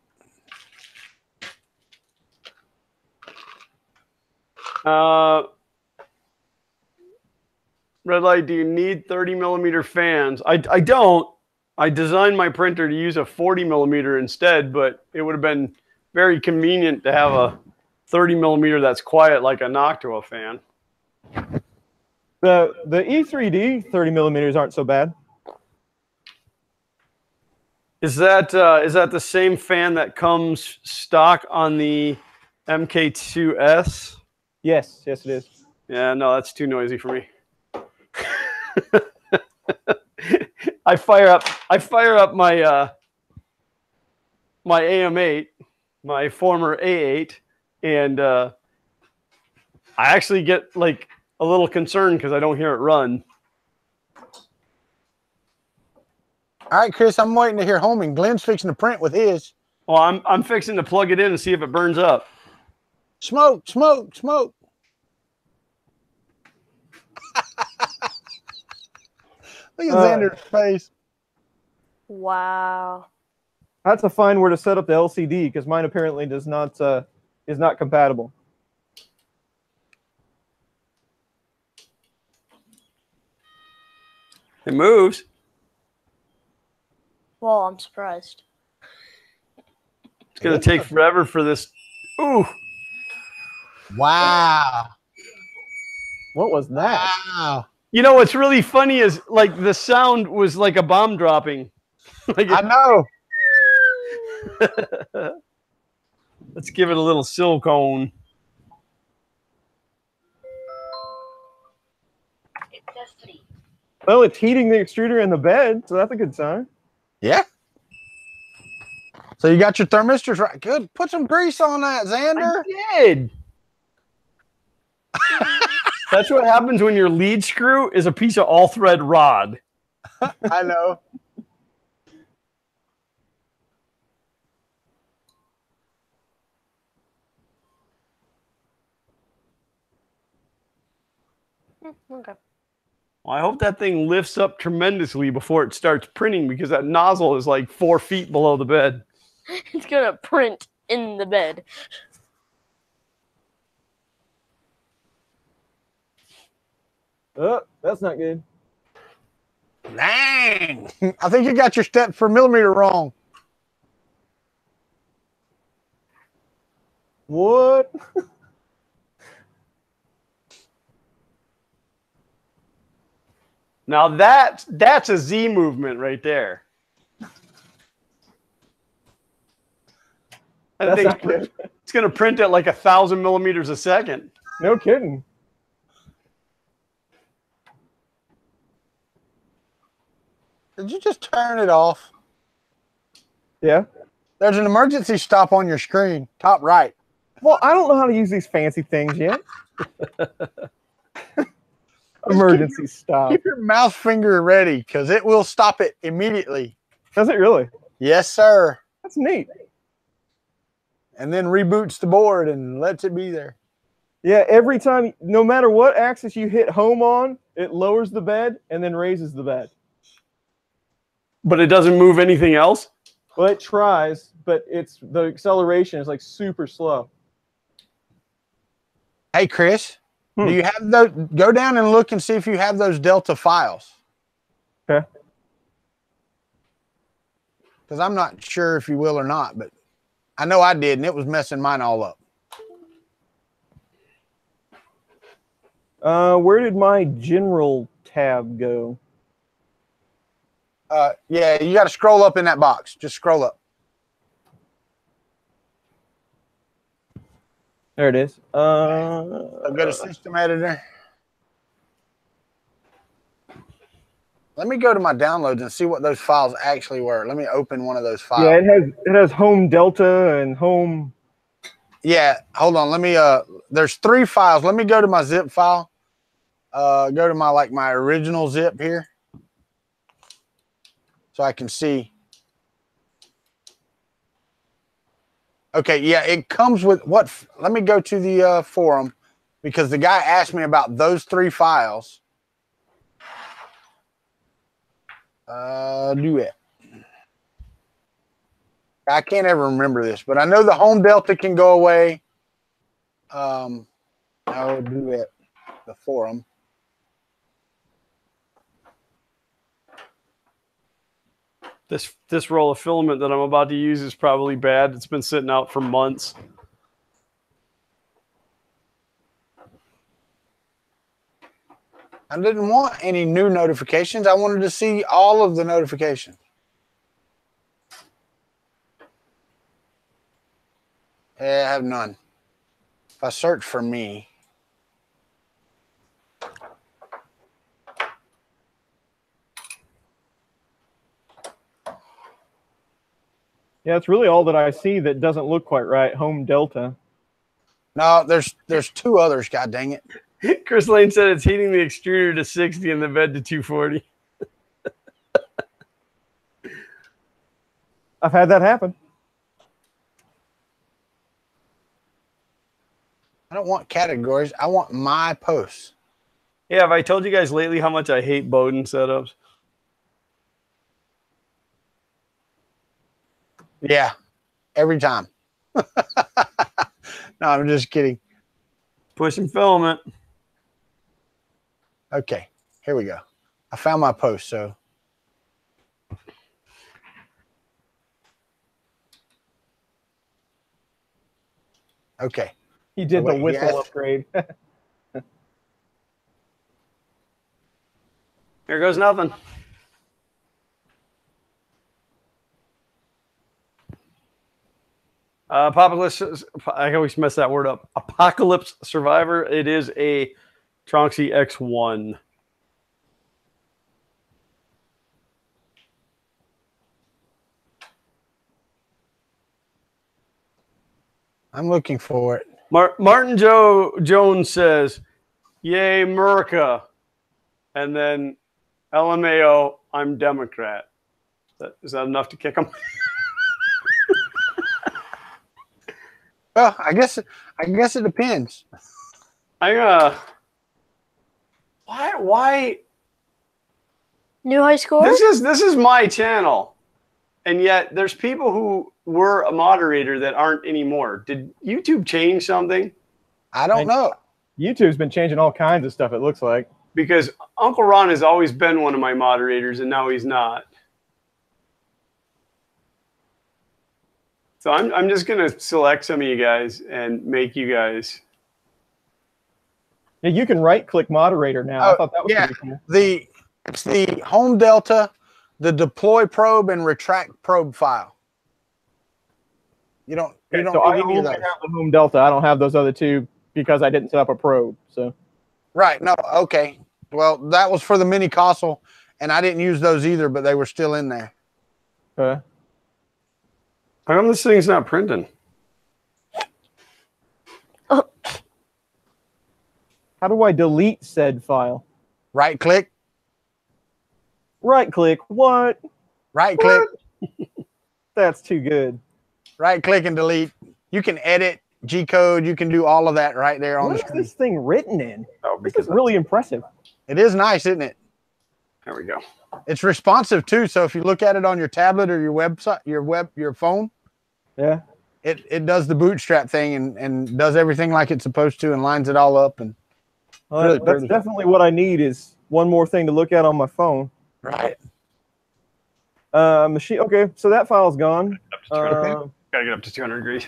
Red light, do you need 30 millimeter fans? I don't. I designed my printer to use a 40 millimeter instead, but it would have been very convenient to have a 30 millimeter that's quiet like a Noctua fan. The E3D 30 millimeters aren't so bad. Is that the same fan that comes stock on the MK2S? Yes, it is. Yeah, no, that's too noisy for me. I fire up my my AM8, my former A8, and I actually get like a little concerned because I don't hear it run. All right, Chris, I'm waiting to hear homing. Glenn's fixing to print with his. Well, I'm fixing to plug it in and see if it burns up. Smoke, smoke, smoke. Look at Xander's face. Wow. That's a fine where to set up the LCD because mine apparently does not is not compatible. It moves. Well, I'm surprised. It's gonna take forever for this. Ooh. Wow. What was that? Wow. You know what's really funny is like the sound was like a bomb dropping. Like I know. Let's give it a little silicone. Well, it's heating the extruder in the bed, so that's a good sign. Yeah. So you got your thermistors right. Good. Put some grease on that, Xander. I did. That's what happens when your lead screw is a piece of all-thread rod. I know. Okay. Well, I hope that thing lifts up tremendously before it starts printing because that nozzle is like 4 feet below the bed. It's gonna print in the bed. Oh, that's not good. Dang. I think you got your step per millimeter wrong. What? Now that's a Z movement right there. I think it's going to print at like 1,000 millimeters a second. No kidding. Did you just turn it off? Yeah. There's an emergency stop on your screen, top right. Well, I don't know how to use these fancy things yet. Emergency stop. Keep your mouse finger ready because it will stop it immediately. Does it really? Yes, sir. That's neat. And then reboots the board and lets it be there. Yeah, every time, no matter what axis you hit home on, it lowers the bed and then raises the bed. But it doesn't move anything else? Well, it tries, but the acceleration is like super slow. Hey, Chris, do you have those? Go down and look and see if you have those Delta files. Okay. because I'm not sure if you will or not, but I know I did, and it was messing mine all up. Where did my general tab go? Yeah, you got to scroll up in that box. Just scroll up. There it is. So go to System Editor. Let me go to my downloads and see what those files actually were. Let me open one of those files. Yeah, it has home Delta and home. Yeah, hold on. Let me there's 3 files. Let me go to my zip file. Go to my original zip here. So I can see. Okay, yeah, it comes with what? Let me go to the forum because the guy asked me about those 3 files. Do it. I can't ever remember this, but I know the home Delta can go away. I'll do it. The forum. This roll of filament that I'm about to use is probably bad. It's been sitting out for months. I didn't want any new notifications. I wanted to see all of the notifications. Yeah, I have none. If I search for me. Yeah, it's really all that I see that doesn't look quite right. Home Delta. No, there's 2 others, god dang it. Chris Lane said it's heating the extruder to 60 and the bed to 240. I've had that happen. I don't want categories. I want my posts. Yeah, have I told you guys lately how much I hate Bowden setups? Yeah, every time. No, I'm just kidding. Pushing filament. Okay, here we go. I found my post, so. Okay. He did Wait, the whistle upgrade. Here goes nothing. Apocalypse. I always mess that word up. Apocalypse Survivor. It is a Tronxy X1. I'm looking for it. Martin Jones says, "Yay, America," and then LMAO. I'm Democrat. Is that enough to kick him? Well, I guess it depends. Why? New high score? This is my channel, and yet there's people who were a moderator that aren't anymore. Did YouTube change something? I don't know. YouTube's been changing all kinds of stuff, it looks like. Because Uncle Ron has always been one of my moderators, and now he's not. So I'm just gonna select some of you guys and make you guys. Yeah, you can right-click moderator now. I thought that was pretty cool. It's the home Delta, the deploy probe, and retract probe file. You don't So need I any only of have those. the home Delta. I don't have those other 2 because I didn't set up a probe. So Right. No. Okay. Well, that was for the mini console, and I didn't use those either, but they were still in there. okay. How come this thing's not printing? Oh, How do I delete said file? Right click. Right-click. What? Right click. That's too good. Right click and delete. You can edit G-code. You can do all of that right there on What the is screen. this thing written in? Oh, This because is really impressive. It is nice, isn't it? there we go. It's responsive too. So if you look at it on your tablet or your website, your phone, Yeah. it does the bootstrap thing and does everything like it's supposed to and lines it all up. And Well, Really that's pretty. definitely what I need is one more thing to look at on my phone. right. Machine. Okay, so that file's gone. Gotta get up to 200 degrees.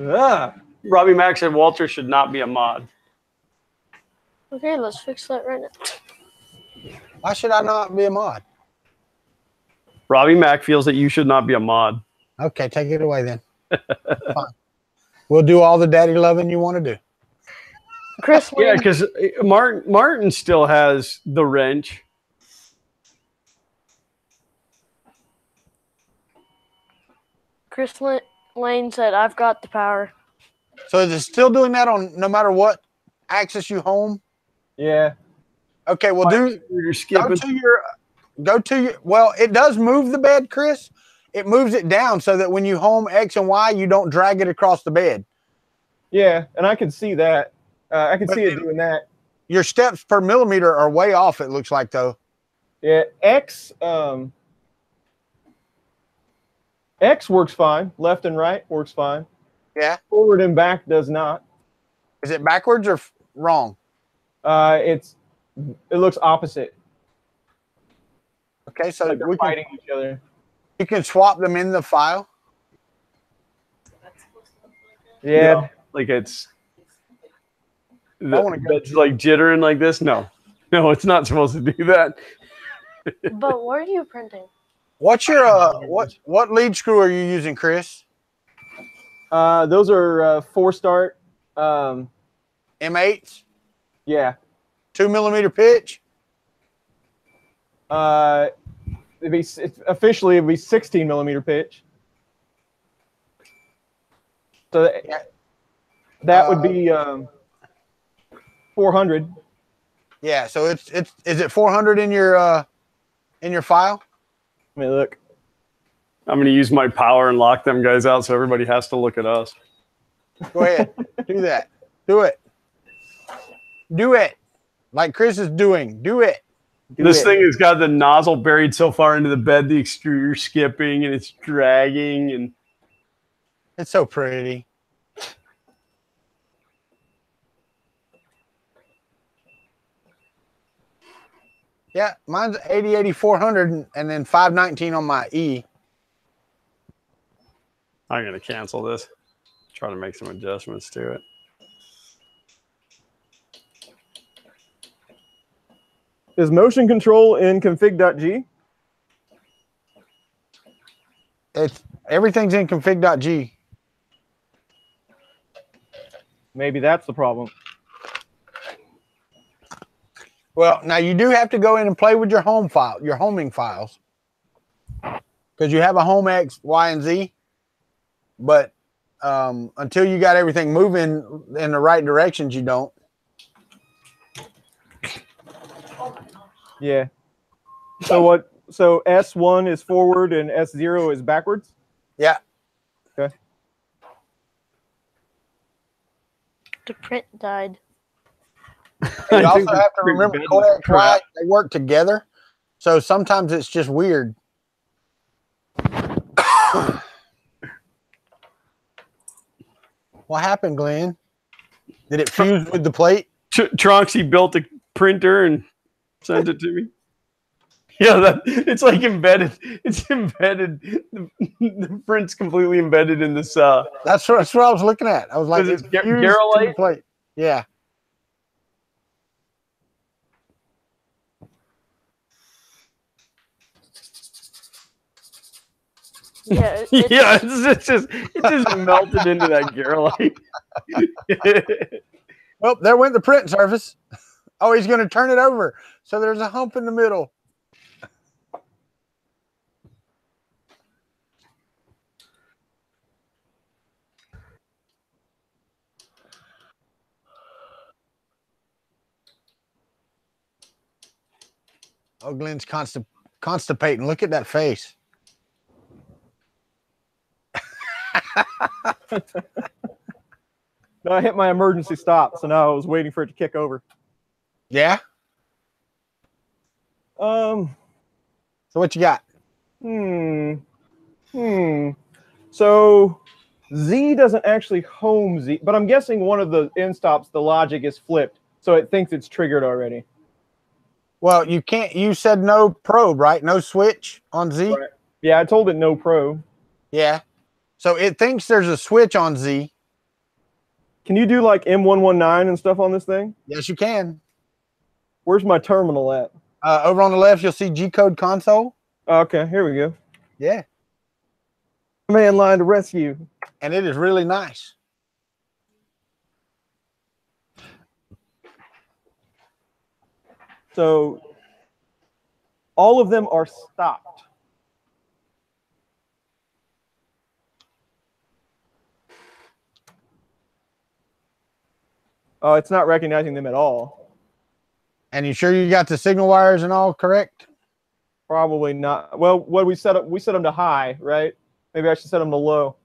Ah, Robbie Mack said Walter should not be a mod. Okay, let's fix that right now. Why should I not be a mod? Robbie Mack feels that you should not be a mod. Okay, take it away then. Fine. We'll do all the daddy loving you want to do. Chris Yeah, Lane, because Martin still has the wrench. Lane said, "I've got the power." So is it still doing that on no matter what axis you home? yeah. Okay, well You're skipping. go to your well, it does move the bed, Chris. It moves it down so that when you home X and Y, you don't drag it across the bed. Yeah, and I can see that. I can But see it doing that. Your steps per millimeter are way off, it looks like, though. Yeah, X works fine. Left and right works fine. Yeah. Forward and back does not. Is it backwards or wrong? It looks opposite. Okay, so Like they're fighting each other. you can swap them in the file. Yeah. No, like it's wanna go- bed's like jittering like this. No, it's not supposed to do that. But what are you printing? What's your what lead screw are you using, Chris? Those are 4-start. M8s, Yeah. 2 millimeter pitch. Officially it'd be 16 millimeter pitch. So that would be 400. Yeah, so is it 400 in your file? Let me look. I'm going to use my power and lock them guys out, so everybody has to look at us. Go ahead, do that. Do it. Do it, like Chris is doing. Do it. This thing has got the nozzle buried so far into the bed, the extruder skipping, and it's dragging, and It's so pretty. Yeah, mine's 80, 400, and then 519 on my E. I'm going to cancel this. Try to make some adjustments to it. Is motion control in config.g? Everything's in config.g. Maybe that's the problem. Well, now you do have to go in and play with your home file, your homing files, because you have a home X, Y, and Z. But until you got everything moving in the right directions, you don't. Yeah. So what? So S1 is forward and S0 is backwards? Yeah. Okay. The print died. You also have to remember coax, Y, they work together. So sometimes it's just weird. What happened, Glenn? Did it fuse with the plate? Tronxy built a printer and sent it to me. Yeah, it's like embedded. It's embedded. The print's completely embedded in this. That's what I was looking at. I was like, it's fused to the Garolite? plate. Yeah. Yeah, Yeah, it just melted into that Garolite. Well, there went the print surface. Oh, he's going to turn it over. So there's a hump in the middle. Oh, Glenn's constipating. Look at that face. No, I hit my emergency stop, so now I was waiting for it to kick over. Yeah? So So what you got? So Z doesn't actually home Z, but I'm guessing one of the end stops, the logic is flipped, so it thinks it's triggered already. Well, you can't. You said no probe, right? No switch on Z. Right. Yeah, I told it no probe. Yeah. So it thinks there's a switch on Z. Can you do like M119 and stuff on this thing? Yes, you can. Where's my terminal at? Over on the left, you'll see G-code console. Okay, here we go. Yeah. Command line to rescue. And it is really nice. So all of them are stopped. Oh, it's not recognizing them at all. And you sure you got the signal wires and all correct? Probably not. Well, what we set up, we set them to high, right? Maybe I should set them to low.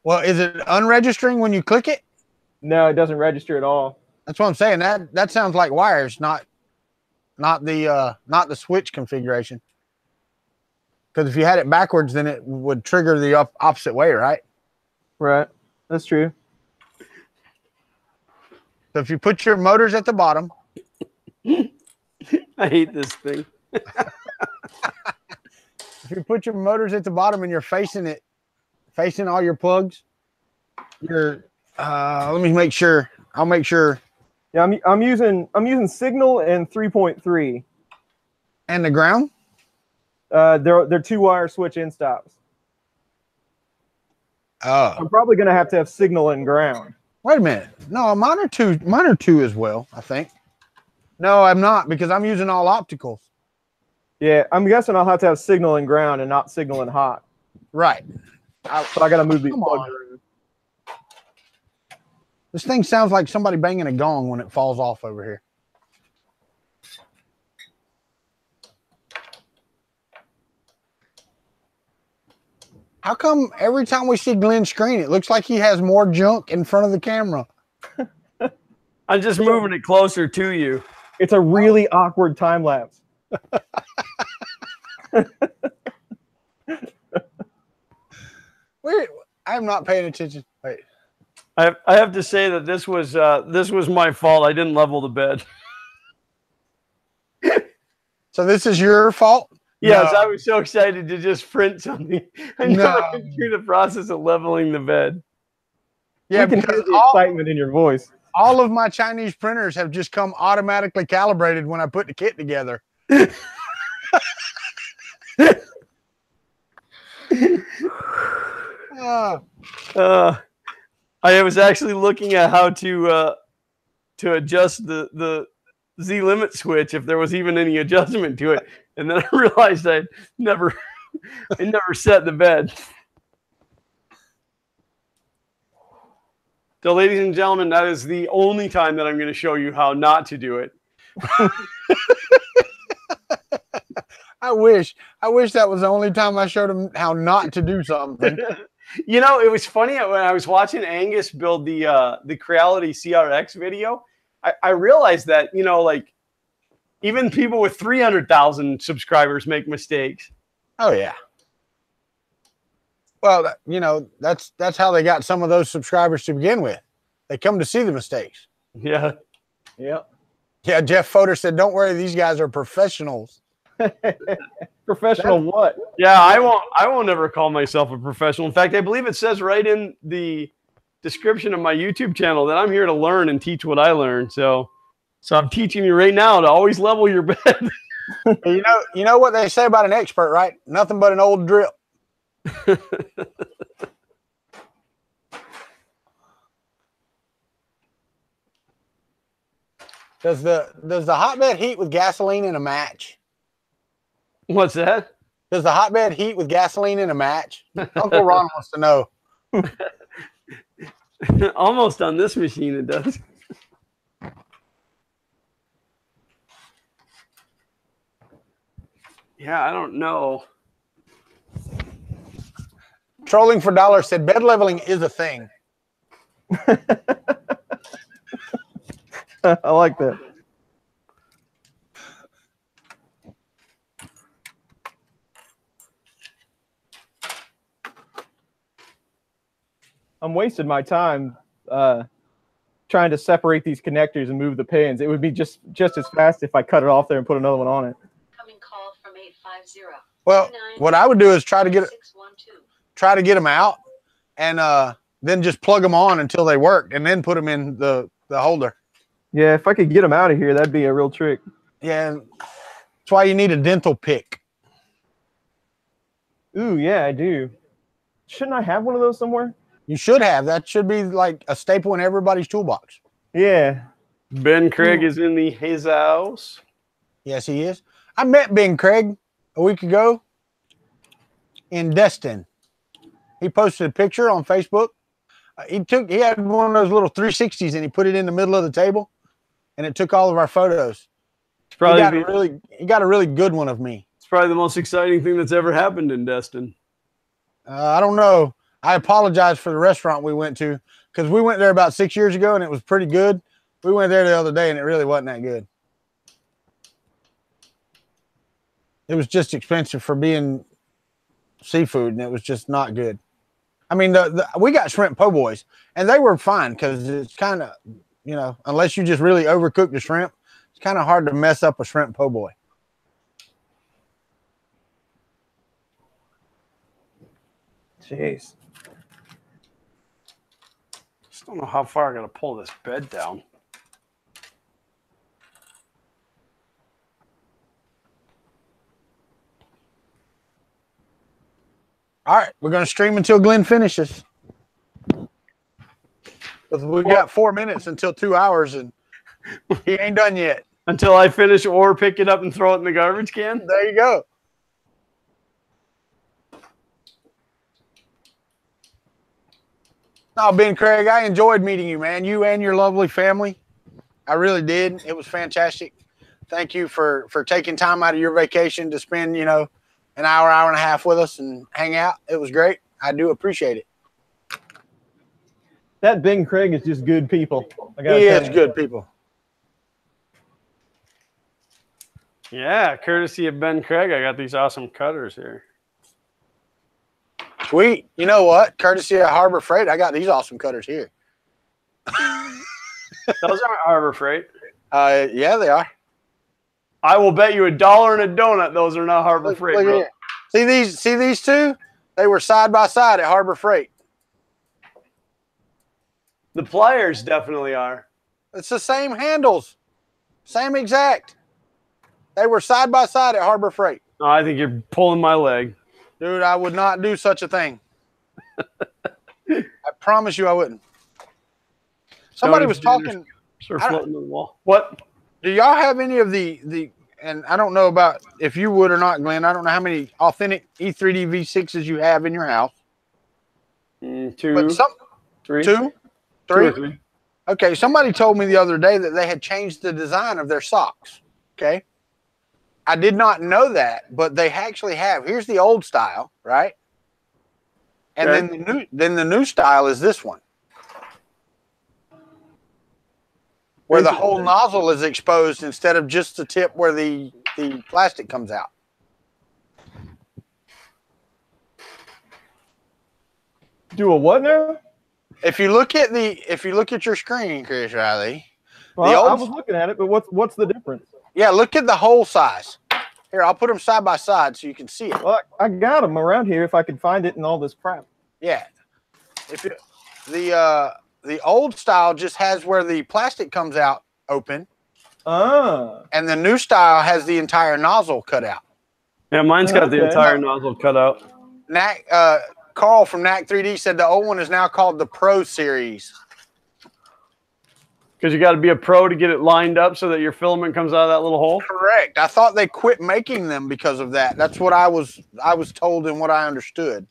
Well, is it unregistering when you click it? No, it doesn't register at all. That's what I'm saying. That sounds like wires, not the switch configuration. Because if you had it backwards, then it would trigger the opposite way, right? Right. That's true. So if you put your motors at the bottom. I hate this thing. If you put your motors at the bottom and you're facing all your plugs, you're let me make sure. I'll make sure. Yeah, I'm using signal and 3.3. And the ground? They're 2-wire switch in stops. Oh. I'm probably gonna have to have signal and ground. Wait a minute. No, mine are two as well, I think. No, I'm not, because I'm using all opticals. Yeah, I'm guessing I'll have to have signal and ground and not signal and hot. Right. So I gotta move these Come plugs on. around. This thing sounds like somebody banging a gong when it falls off over here. How come every time we see Glenn's screen, it looks like he has more junk in front of the camera? I'm just moving it closer to you. It's a really awkward time lapse. Wait, I'm not paying attention. Wait. I have to say that this was my fault. I didn't level the bed. So this is your fault? Yes, No. I was so excited to just print something. I never No. went through the process of leveling the bed. Yeah, We can hear because the excitement in your voice. all of my Chinese printers have just come automatically calibrated when I put the kit together. I was actually looking at how to adjust the Z limit switch, if there was even any adjustment to it, and then I realized I never set the bed. So, ladies and gentlemen, that is the only time that I'm going to show you how not to do it. I wish that was the only time I showed him how not to do something. You know, it was funny when I was watching Angus build the Creality CRX video. I realized that, you know, like even people with 300,000 subscribers make mistakes. Oh yeah. Well, you know, that's how they got some of those subscribers to begin with. They come to see the mistakes. Yeah. Yeah. Yeah, Jeff Foder said, "Don't worry, these guys are professionals." Professional what? Yeah, I won't ever call myself a professional. In fact, I believe it says right in the description of my YouTube channel that I'm here to learn and teach what I learn. So I'm teaching you right now to always level your bed. You know what they say about an expert, right? Nothing but an old drip. Does the hotbed heat with gasoline in a match? What's that? Does the hotbed heat with gasoline in a match? Uncle Ron wants to know. Almost on this machine it does. Yeah, I don't know. Trolling for Dollars said bed leveling is a thing. I like that. I'm wasting my time trying to separate these connectors and move the pins. It would be just as fast if I cut it off there and put another one on it. Coming call from 850. Well, what I would do is try to get them out, and then just plug them on until they work, and then put them in the holder. Yeah, if I could get them out of here, that'd be a real trick. Yeah, that's why you need a dental pick. Ooh, yeah, I do. Shouldn't I have one of those somewhere? You should have. That should be like a staple in everybody's toolbox. Yeah. Ben Craig is in his house. Yes, he is. I met Ben Craig a week ago in Destin. He posted a picture on Facebook. He had one of those little 360s and he put it in the middle of the table, and it took all of our photos. He got a really good one of me. It's probably the most exciting thing that's ever happened in Destin. I don't know. I apologize for the restaurant we went to, because we went there about 6 years ago and it was pretty good. We went there the other day and it really wasn't that good. It was just expensive for being seafood, and it was just not good. I mean, we got shrimp po' boys, and they were fine because it's kind of, unless you just really overcook the shrimp, it's kind of hard to mess up a shrimp po' boy. Jeez. Just don't know how far I got to pull this bed down. All right, we're going to stream until Glenn finishes. Because we got 4 minutes until 2 hours, and he ain't done yet. Until I finish or pick it up and throw it in the garbage can? There you go. Oh, Ben Craig, I enjoyed meeting you, man. You and your lovely family. I really did. It was fantastic. Thank you for taking time out of your vacation to spend, an hour and a half with us and hang out. It was great. I do appreciate it. That Ben Craig is just good people. He is good people. Yeah, courtesy of Ben Craig, I got these awesome cutters here. Sweet. You know what? Courtesy of Harbor Freight, I got these awesome cutters here. Those aren't Harbor Freight. Yeah, they are. I will bet you $1 and a donut those are not Harbor Freight. Look here. See these two? They were side by side at Harbor Freight. The pliers definitely are. It's the same handles. Same exact. They were side by side at Harbor Freight. No, I think you're pulling my leg. Dude, I would not do such a thing. I promise you I wouldn't. Somebody was talking. Start floating to the wall. What? Do y'all have any of the and I don't know about if you would or not, Glenn. I don't know how many authentic E3D V6s you have in your house. Two, three. Two, three. Okay, somebody told me the other day that they had changed the design of their socks. Okay. I did not know that, but they actually have. Here's the old style, right? And then the new style is this one, where the whole nozzle is exposed instead of just the tip where the plastic comes out. Do a what now? If you look at your screen, Chris Riley. Well, I was looking at it, but what's the difference? Yeah, look at the hole size. Here, I'll put them side by side so you can see it. Well, I got them around here if I could find it in all this crap. Yeah. The old style just has where the plastic comes out open. And the new style has the entire nozzle cut out. Yeah, mine's got the entire nozzle cut out. Carl from NAC 3D said the old one is now called the Pro Series. Because you got to be a pro to get it lined up so that your filament comes out of that little hole? Correct. I thought they quit making them because of that. That's what I was told and what I understood.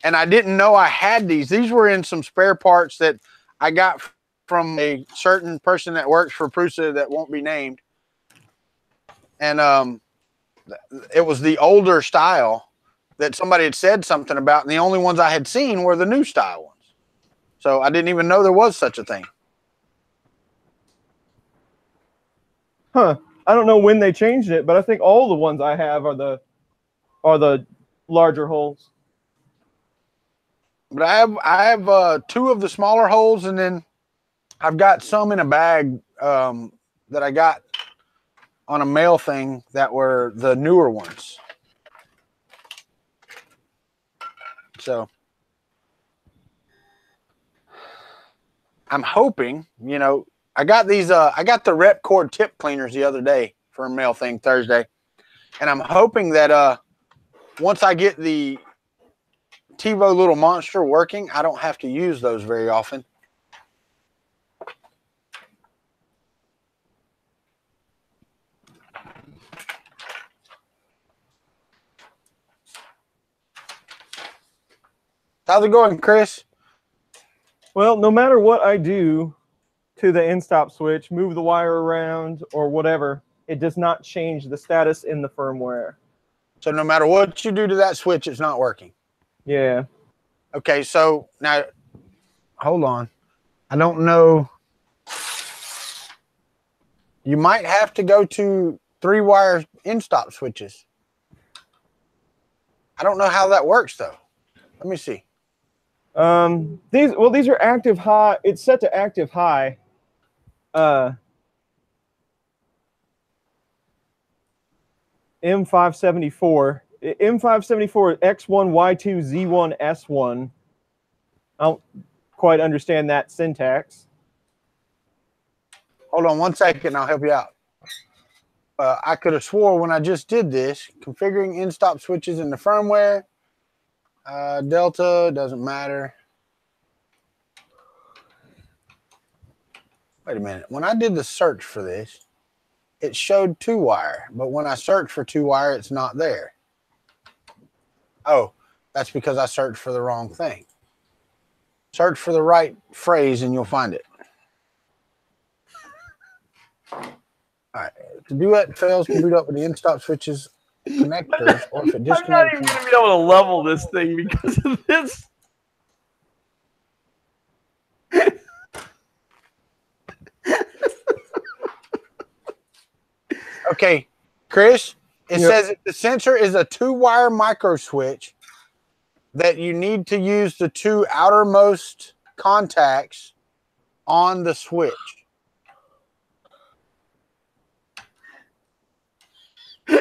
And I didn't know I had these. These were in some spare parts that I got from a certain person that works for Prusa that won't be named. And it was the older style that somebody had said something about, and the only ones I had seen were the new style ones. So I didn't even know there was such a thing. Huh. I don't know when they changed it, but I think all the ones I have are the larger holes. But I have two of the smaller holes, and then I've got some in a bag that I got on a mail thing that were the newer ones. So I'm hoping, you know, I got these. I got the rep cord tip cleaners the other day for a mail thing Thursday, and I'm hoping that once I get the TiVo little monster working, I don't have to use those very often. How's it going, Chris? Well, no matter what I do to the end stop switch, move the wire around or whatever, it does not change the status in the firmware. So no matter what you do to that switch, it's not working. Yeah. Okay, so now, hold on. I don't know. You might have to go to 3-wire end stop switches. I don't know how that works though. Let me see. These are active high. It's set to active high. M574 X1 Y2 Z1 S1. I don't quite understand that syntax. Hold on one second. I'll help you out. I could have swore when I just did this, configuring end stop switches in the firmware. Delta doesn't matter. Wait a minute. When I did the search for this, it showed 2-wire, but when I search for 2-wire, it's not there. Oh, that's because I searched for the wrong thing. Search for the right phrase and you'll find it. All right. To do it, fails to boot up with the end stop switches connectors, or if it I'm not disconnects. even going to be able to level this thing because of this. Okay, Chris, it Yep. says that the sensor is a 2-wire micro switch that you need to use the 2 outermost contacts on the switch.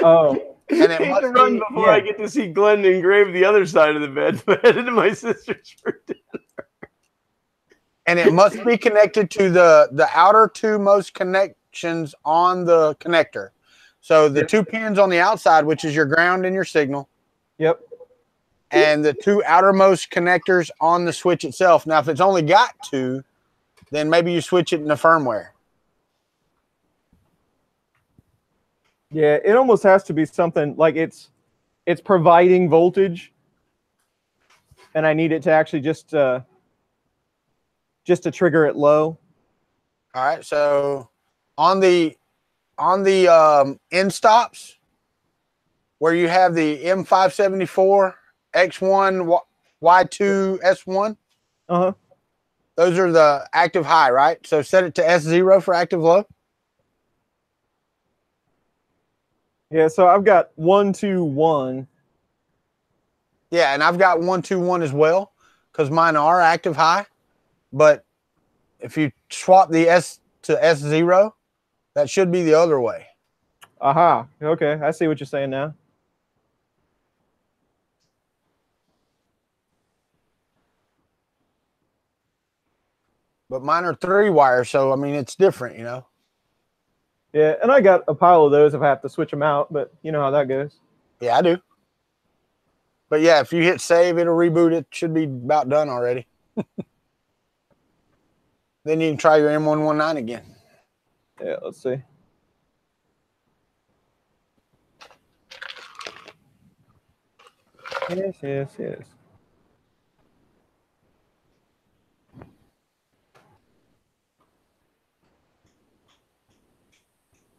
Oh, And I it hate must to run be, before I get to see Glenn engrave the other side of the bed. I'm headed to my sister's for dinner. and it must be connected to the outer 2 most connections on the connector. So the 2 pins on the outside, which is your ground and your signal, yep. and the 2 outermost connectors on the switch itself. Now, if it's only got 2, then maybe you switch it in the firmware. Yeah, it almost has to be something like it's providing voltage, and I need it to actually just to trigger it low. All right, so on the end stops where you have the M574 X1 Y2 S1, those are the active high, right? So set it to S0 for active low. Yeah, so I've got 1, 2, 1. Yeah, and I've got 1, 2, 1 as well because mine are active high. But if you swap the S to S0, that should be the other way. Aha. Okay, I see what you're saying now. But mine are 3-wire, so I mean it's different, you know. Yeah, and I got a pile of those if I have to switch them out, but you know how that goes. Yeah, I do. But yeah, if you hit save, it'll reboot. It should be about done already. Then you can try your M119 again. Yeah, let's see. Yes.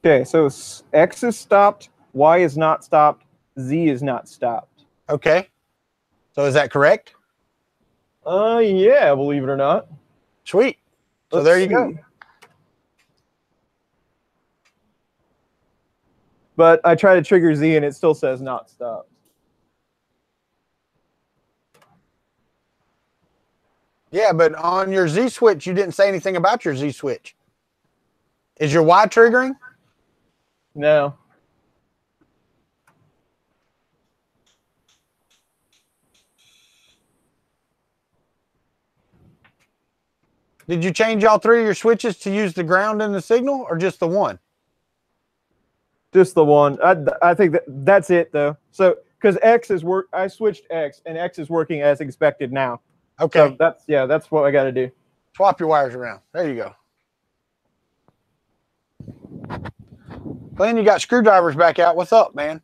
Okay, so X is stopped, Y is not stopped, Z is not stopped. Okay. So is that correct? Yeah, believe it or not. Sweet. So Let's there you see. go. But I try to trigger Z and it still says not stopped. Yeah, but on your Z switch, you didn't say anything about your Z switch. Is your Y triggering? No. Did you change all three of your switches to use the ground and the signal, or just the one? Just the one. I think that's it though. So because X is I switched X, and X is working as expected now. Okay. So that's what I got to do. Swap your wires around. There you go. Glenn, you got screwdrivers back out. What's up, man?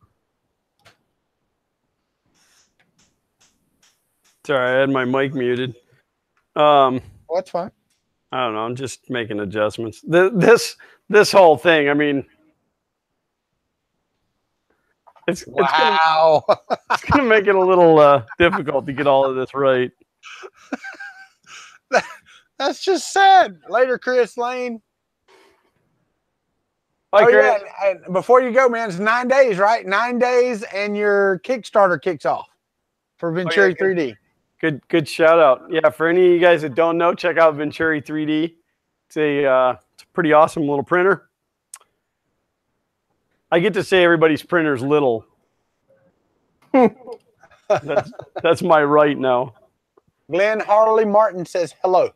Sorry, I had my mic muted. That's fine. I don't know. I'm just making adjustments. This whole thing. I mean, it's Wow. it's gonna make it a little difficult to get all of this right. That's just sad. Later, Chris Lane. Hi, Chris. Yeah. And before you go, man, it's 9 days, right? 9 days, and your Kickstarter kicks off for Venturi 3D. Good shout out. Yeah, for any of you guys that don't know, check out Venturi 3D. It's a pretty awesome little printer. I get to say everybody's printer's little. that's my right now. Glenn Harley Martin says hello.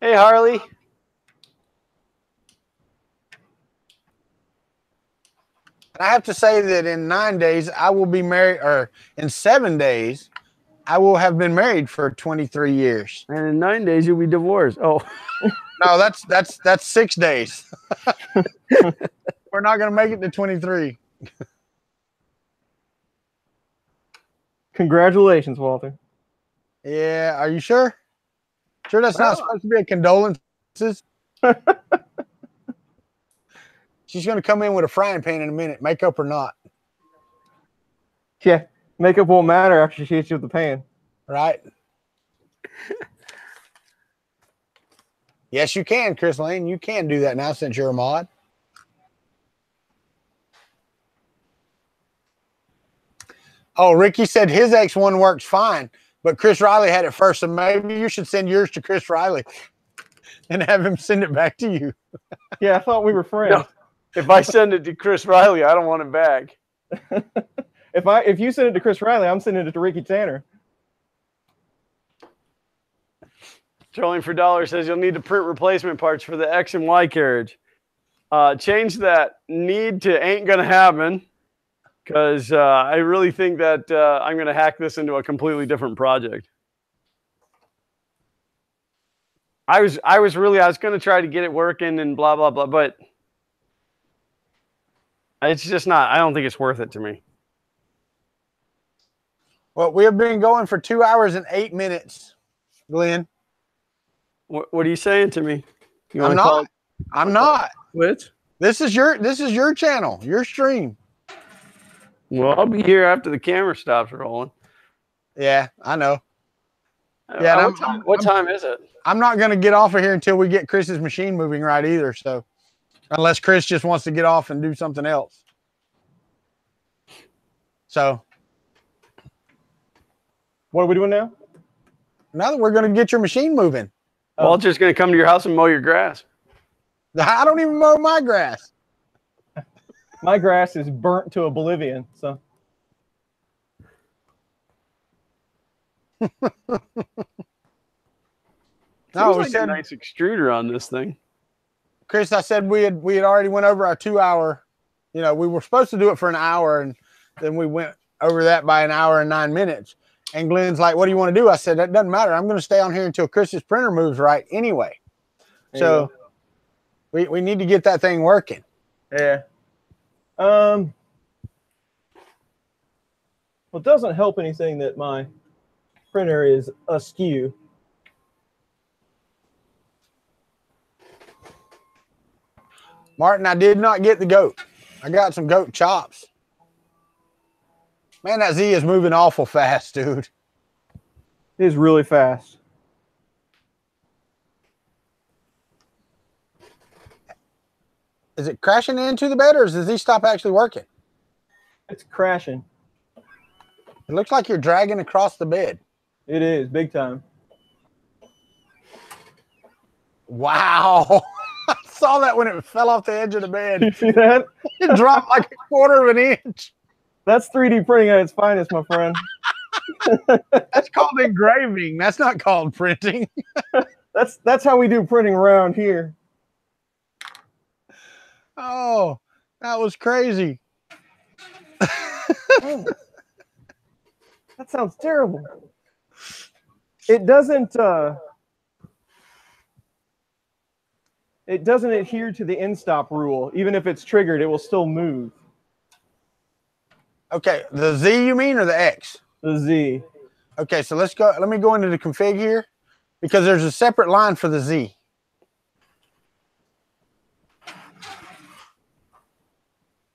Hey, Harley. I have to say that in 9 days, I will be married, or in 7 days, I will have been married for 23 years. And in 9 days, you'll be divorced. Oh. No, that's 6 days. We're not going to make it to 23. Congratulations, Walter. Yeah, are you sure? Sure that's not supposed to be a condolences? She's going to come in with a frying pan in a minute, makeup or not. Yeah, makeup won't matter after she hits you with the pan. Right? Yes, you can, Chris Lane. You can do that now since you're a mod. Oh, Ricky said his X1 works fine, but Chris Riley had it first, so maybe you should send yours to Chris Riley and have him send it back to you. Yeah, I thought we were friends. No, if I send it to Chris Riley, I don't want it back. If you send it to Chris Riley, I'm sending it to Ricky Tanner. Trolling for $1 says you'll need to print replacement parts for the X and Y carriage. Change that need to ain't gonna happen, because I really think that I'm gonna hack this into a completely different project. I was gonna try to get it working and blah blah blah, but it's just not. I don't think it's worth it to me. Well, we have been going for 2 hours and 8 minutes, Glenn. What are you saying to me? You I'm not. I'm not. Quit? This is your channel, your stream. Well, I'll be here after the camera stops rolling. Yeah, I know. Yeah. What time is it? I'm not going to get off of here until we get Chris's machine moving right either. So, unless Chris just wants to get off and do something else. So, what are we doing now? now that we're going to get your machine moving. Walter's going to come to your house and mow your grass. I don't even mow my grass. My grass is burnt to oblivion. So. No, we said a nice extruder on this thing. Chris, I said we had already went over our 2 hour. You know, we were supposed to do it for an hour, and then we went over that by an hour and 9 minutes. And Glenn's like, "What do you want to do?" I said, "That doesn't matter. I'm going to stay on here until Chris's printer moves right anyway." So we need to get that thing working. Yeah. Well, it doesn't help anything that my printer is askew. Martin, I did not get the goat. I got some goat chops. Man, that Z is moving awful fast, dude. It is really fast. Is it crashing into the bed, or does the Z stop actually working? It's crashing. It looks like you're dragging across the bed. It is, big time. Wow. I saw that when it fell off the edge of the bed. You see that? It dropped like a quarter of an inch. That's 3D printing at its finest, my friend. That's called engraving. That's not called printing. That's how we do printing around here. Oh, that was crazy. Oh, that sounds terrible. It doesn't adhere to the end stop rule. Even if it's triggered, it will still move. Okay, the Z you mean or the X? The Z. Okay, so let's go. Let me go into the config here because there's a separate line for the Z.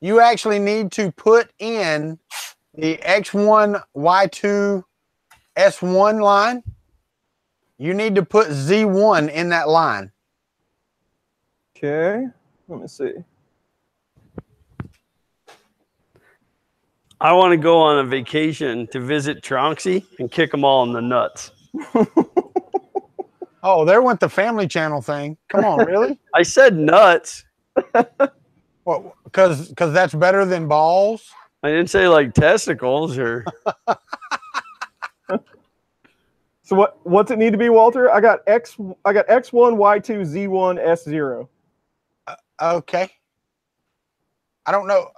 You actually need to put in the X1, Y2, S1 line. You need to put Z1 in that line. Okay, let me see. I want to go on a vacation to visit Tronxy and kick them all in the nuts. Oh, there went the Family Channel thing. Come on, really? I said nuts. What? Because that's better than balls. I didn't say like testicles or. So what's it need to be, Walter? I got X1, Y2, Z1, S0. Okay. I don't know.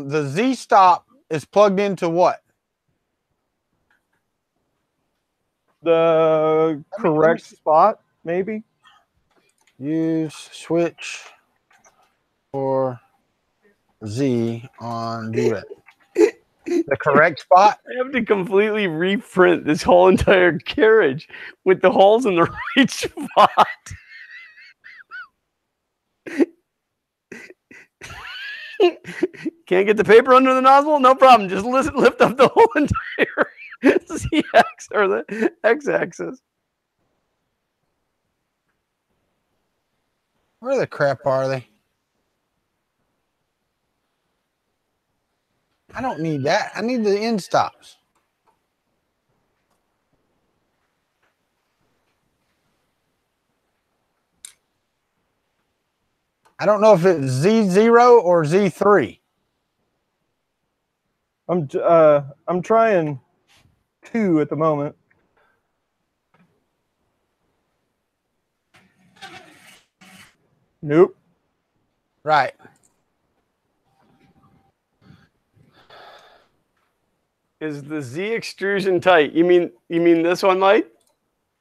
The Z stop is plugged into what? The correct spot, maybe. Use switch for Z on do it. The correct spot? I have to completely reprint this whole entire carriage with the holes in the right spot. Can't get the paper under the nozzle? No problem. Just lift up the whole entire ZX or the X-axis. Where the crap are they? I don't need that. I need the end stops. I don't know if it's Z0 or Z3. I'm trying 2 at the moment. Nope. Right. Is the Z extrusion tight? You mean this one, Mike?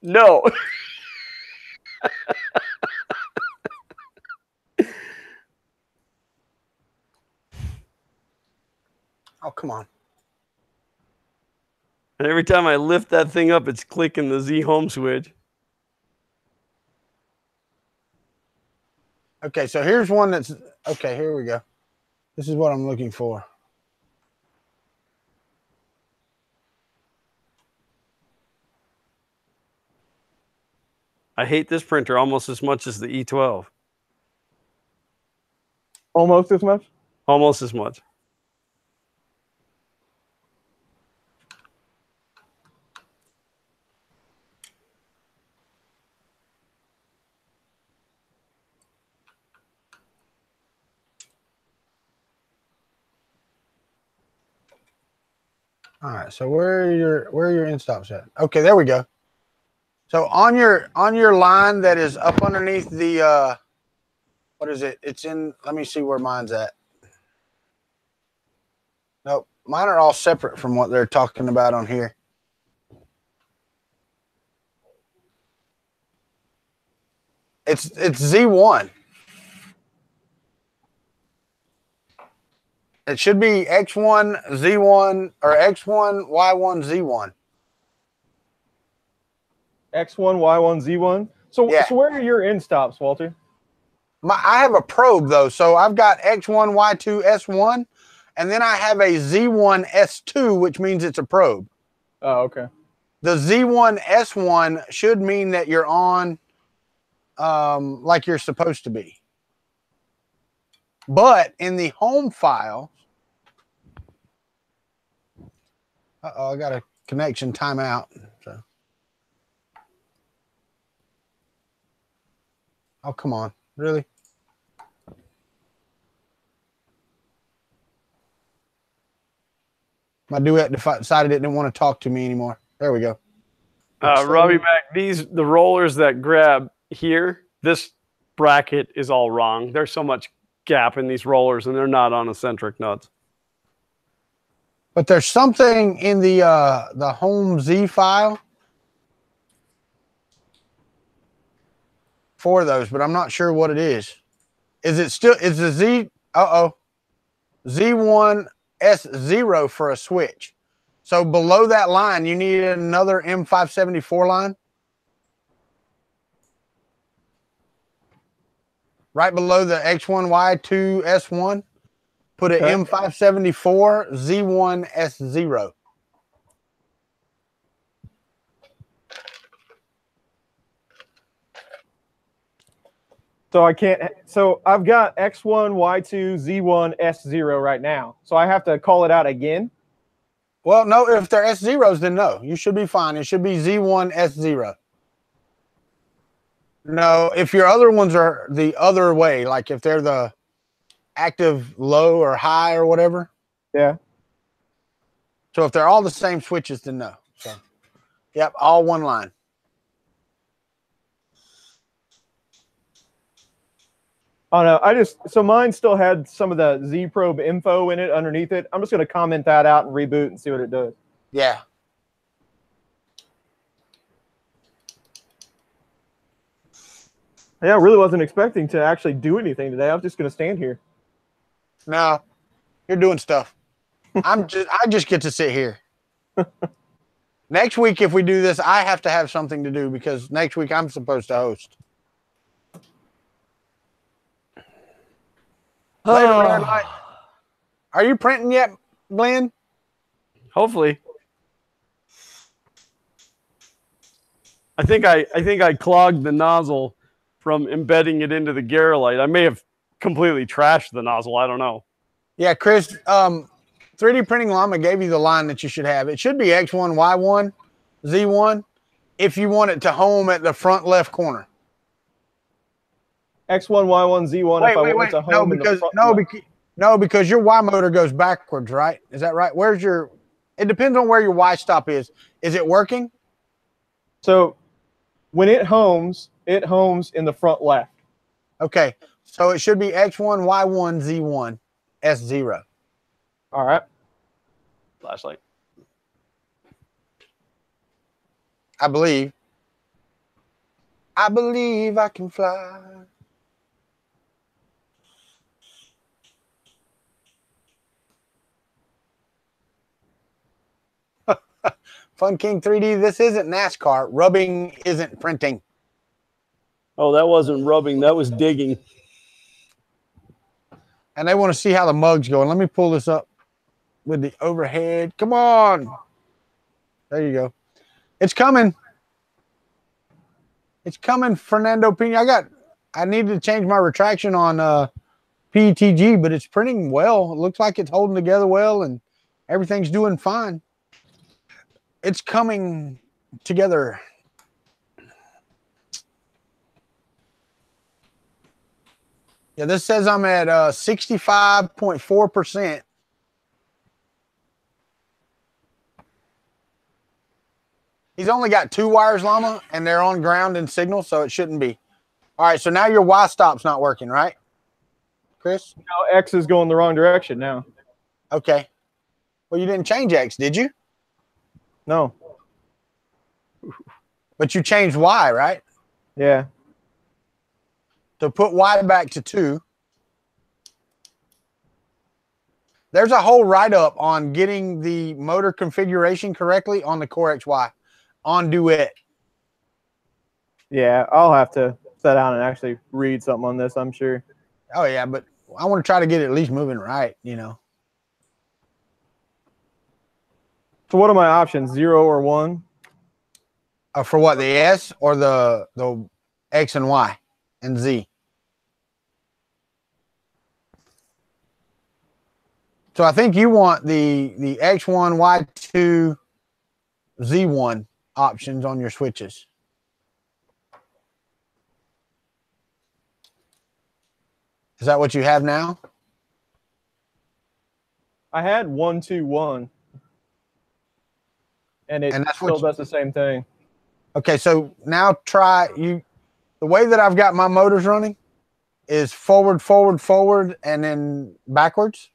No. Oh, come on. And every time I lift that thing up, it's clicking the Z home switch. Okay, so here's one that's okay. Here we go. This is what I'm looking for. I hate this printer almost as much as the E12. Almost as much? Almost as much. All right, so where are your end stops at? Okay, there we go. So on your line that is up underneath the what is it? It's in. Let me see where mine's at. Nope, mine are all separate from what they're talking about on here. It's Z1. It should be X1, Z1, or X1, Y1, Z1. X1, Y1, Z1. So, Yeah. So where are your end stops, Walter? I have a probe though, so I've got X1, Y2, S1, and then I have a Z1, S2, which means it's a probe. Oh, okay. The Z1, S1 should mean that you're on like you're supposed to be. But in the home file, I got a connection timeout. So Oh, come on. Really? My duet decided it didn't want to talk to me anymore. There we go. Robbie Mac, the rollers that grab here, this bracket is all wrong. There's so much gap in these rollers, and they're not on eccentric nuts. But there's something in the home Z file for those, but I'm not sure what it is. Is the Z? Z1 S0 for a switch. So below that line, you need another M574 line. Right below the X1Y2 S1, put an M574 Z1 S0. So I can't. So I've got X1, Y2, Z1, S0 right now. So I have to call it out again. Well, no, if they're S0s, then no. You should be fine. It should be Z1 S0. No, if your other ones are the other way, like if they're the active low or high or whatever. Yeah. So if they're all the same switches, then no. So, yep, all one line. Oh no, so mine still had some of the Z probe info in it underneath it. I'm just going to comment that out and reboot and see what it does. Yeah. Yeah, I really wasn't expecting to actually do anything today. I was just going to stand here. No, you're doing stuff. I just get to sit here. Next week, if we do this, I have to have something to do because next week I'm supposed to host. Later, are you printing yet, Glenn? Hopefully. I think I clogged the nozzle from embedding it into the Garolite. I may have completely trashed the nozzle. I don't know. Yeah, Chris, 3D Printing Llama gave you the line that you should have. It should be X1, Y1, Z1 if you want it to home at the front left corner. X1, Y1, Z1 if I want it to home in the front left. No, because your Y motor goes backwards, right? Is that right? It depends on where your Y stop is. Is it working? So when it homes in the front left. Okay. So it should be X1, Y1, Z1, S0. All right. Flashlight. I believe I can fly. Fun King 3D, this isn't NASCAR. Rubbing isn't printing. Oh, that wasn't rubbing. That was digging. And they want to see how the mug's going. Let me pull this up with the overhead. Come on. There you go. It's coming. It's coming, Fernando Pena. I needed to change my retraction on PETG, but it's printing well. It looks like it's holding together well, and everything's doing fine. It's coming together. Yeah, this says I'm at 65.4%. He's only got 2 wires, Llama, and they're on ground and signal, so it shouldn't be. All right, so now your Y stop's not working, right, Chris? No, X is going the wrong direction now. Okay. Well, you didn't change X, did you? No. But you changed Y, right? Yeah. So put Y back to 2. There's a whole write-up on getting the motor configuration correctly on the Core XY on Duet. Yeah, I'll have to sit down and actually read something on this, I'm sure. Oh, yeah, but I want to try to get it at least moving right, you know. So what are my options, 0 or 1? For what, the S or the X and Y and Z? So I think you want the X1, Y2, Z1 options on your switches. Is that what you have now? I had 121, and it And that's still what does the same thing. Okay, so now try you. The way that I've got my motors running is forward, forward, forward, and then backwards.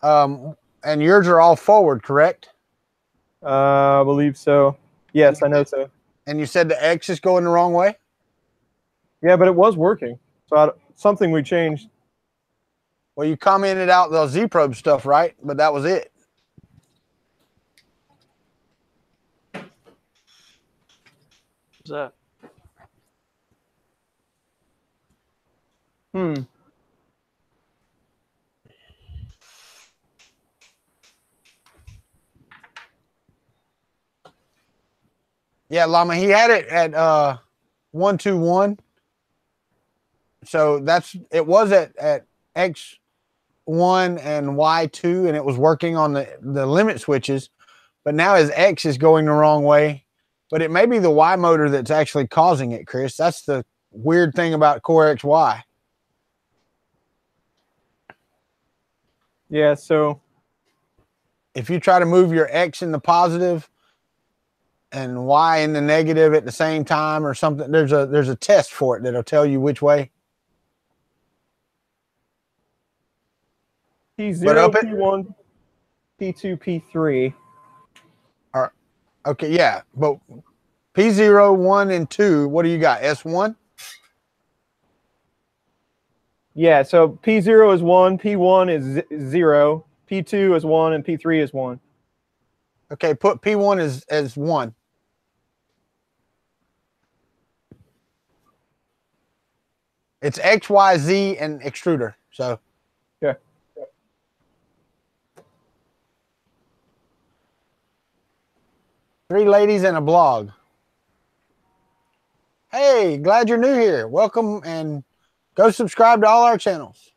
And yours are all forward, correct? I believe so. Yes, I know so. And you said the X is going the wrong way? Yeah, but it was working. So something we changed. Well, you commented out the Z-probe stuff, right? But that was it. What's that? Yeah, Llama, he had it at 121. So it was at X1 and Y2, and it was working on the limit switches. But now his X is going the wrong way. But it may be the Y motor that's actually causing it, Chris. That's the weird thing about Core XY. Yeah, so If you try to move your X in the positive and Y in the negative at the same time or something, there's a test for it that'll tell you which way. P0, P1, P2, P3. Okay, yeah, but P0, 1, and 2, what do you got? S1? Yeah, so P0 is 1, P1 is 0, P2 is 1, and P3 is 1. Okay, put P1 as 1. It's X, Y, Z, and extruder. So yeah. Three ladies and a blog. Hey, glad you're new here. Welcome, and go subscribe to all our channels.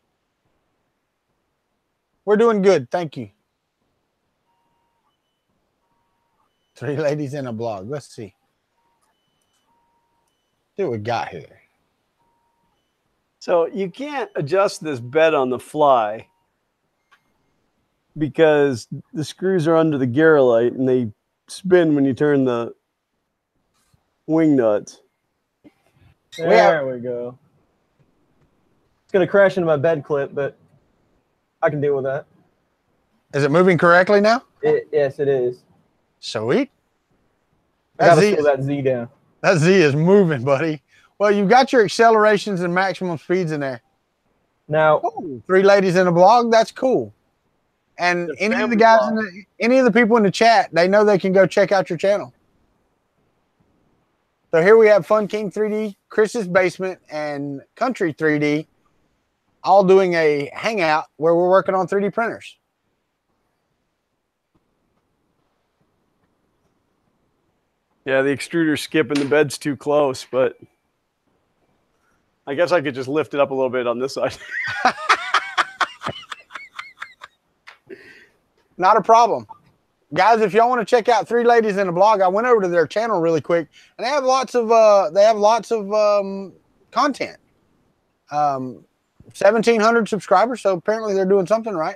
We're doing good. Thank you. Three ladies and a blog. Let's see. See what we got here. So you can't adjust this bed on the fly because the screws are under the Garolite and they spin when you turn the wing nuts. There we go. It's going to crash into my bed clip, but I can deal with that. Is it moving correctly now? Yes, it is. Sweet. I got to slow that Z down. That Z is moving, buddy. Well, you've got your accelerations and maximum speeds in there. Now, three ladies in a blog, that's cool. And any of the guys, any of the people in the chat, they know they can go check out your channel. So here we have Fun King 3D, Chris's Basement, and Kuntry 3D, all doing a hangout where we're working on 3D printers. Yeah, the extruder's skipping, the bed's too close, but I guess I could just lift it up a little bit on this side. Not a problem. Guys, if y'all want to check out Three Ladies in a Blog, I went over to their channel really quick, and they have lots of content. 1,700 subscribers, so apparently they're doing something right.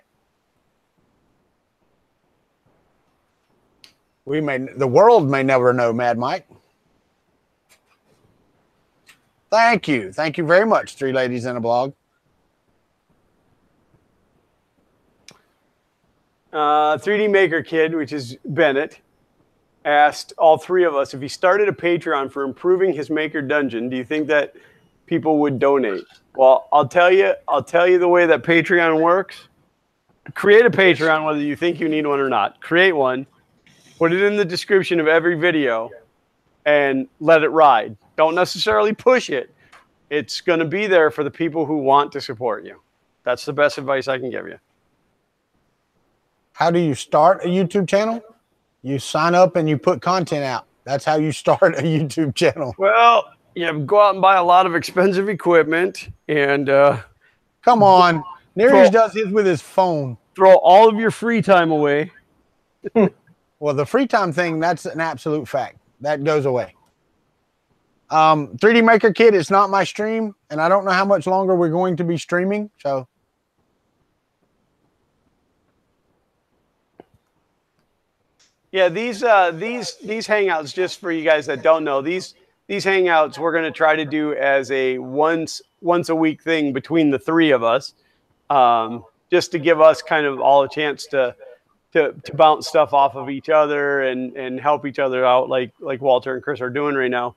The world may never know, Mad Mike. Thank you. Thank you very much, Three Ladies in a Blog. 3D Maker Kid, which is Bennett, asked all three of us if he started a Patreon for improving his Maker Dungeon, do you think that people would donate? Well, I'll tell you the way that Patreon works. Create a Patreon, whether you think you need one or not. Create one, put it in the description of every video, and let it ride. Don't necessarily push it. It's going to be there for the people who want to support you. That's the best advice I can give you. How do you start a YouTube channel? You sign up and you put content out. That's how you start a YouTube channel. Well, you go out and buy a lot of expensive equipment and come on. Nereus does his with his phone. Throw all of your free time away. Well, the free time thing, that's an absolute fact. That goes away. 3D Maker Kit is not my stream, and I don't know how much longer we're going to be streaming. So, Yeah, these hangouts, just for you guys that don't know, these hangouts we're going to try to do as a once a week thing between the three of us, just to give us kind of all a chance to bounce stuff off of each other and help each other out, like Walter and Chris are doing right now.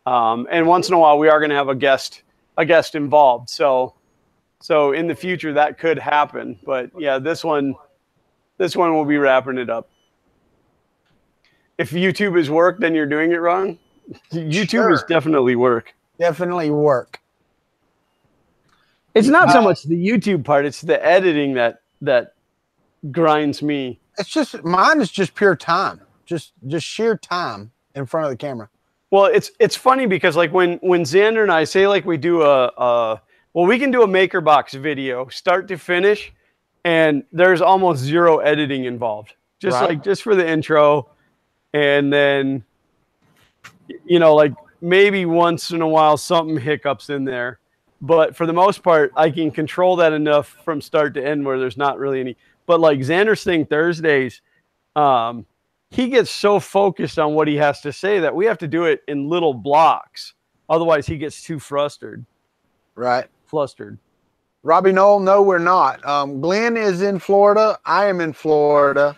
And once in a while, we are going to have a guest involved. So in the future that could happen. But yeah, this one will be wrapping it up. If YouTube is work, then you're doing it wrong. YouTube is definitely work. Definitely work. It's not so much the YouTube part; it's the editing that grinds me. It's just mine is just pure time, just sheer time in front of the camera. Well, it's funny because like when Xander and I say like we do we can do a MakerBox video start to finish, and there's almost zero editing involved. Just for the intro. And then, like maybe once in a while, something hiccups in there. But for the most part, I can control that enough from start to end where there's not really any. But like Xander's thing Thursdays, he gets so focused on what he has to say that we have to do it in little blocks. Otherwise, he gets too flustered. Right. Flustered. Robbie Knoll, no, we're not. Glenn is in Florida. I am in Florida.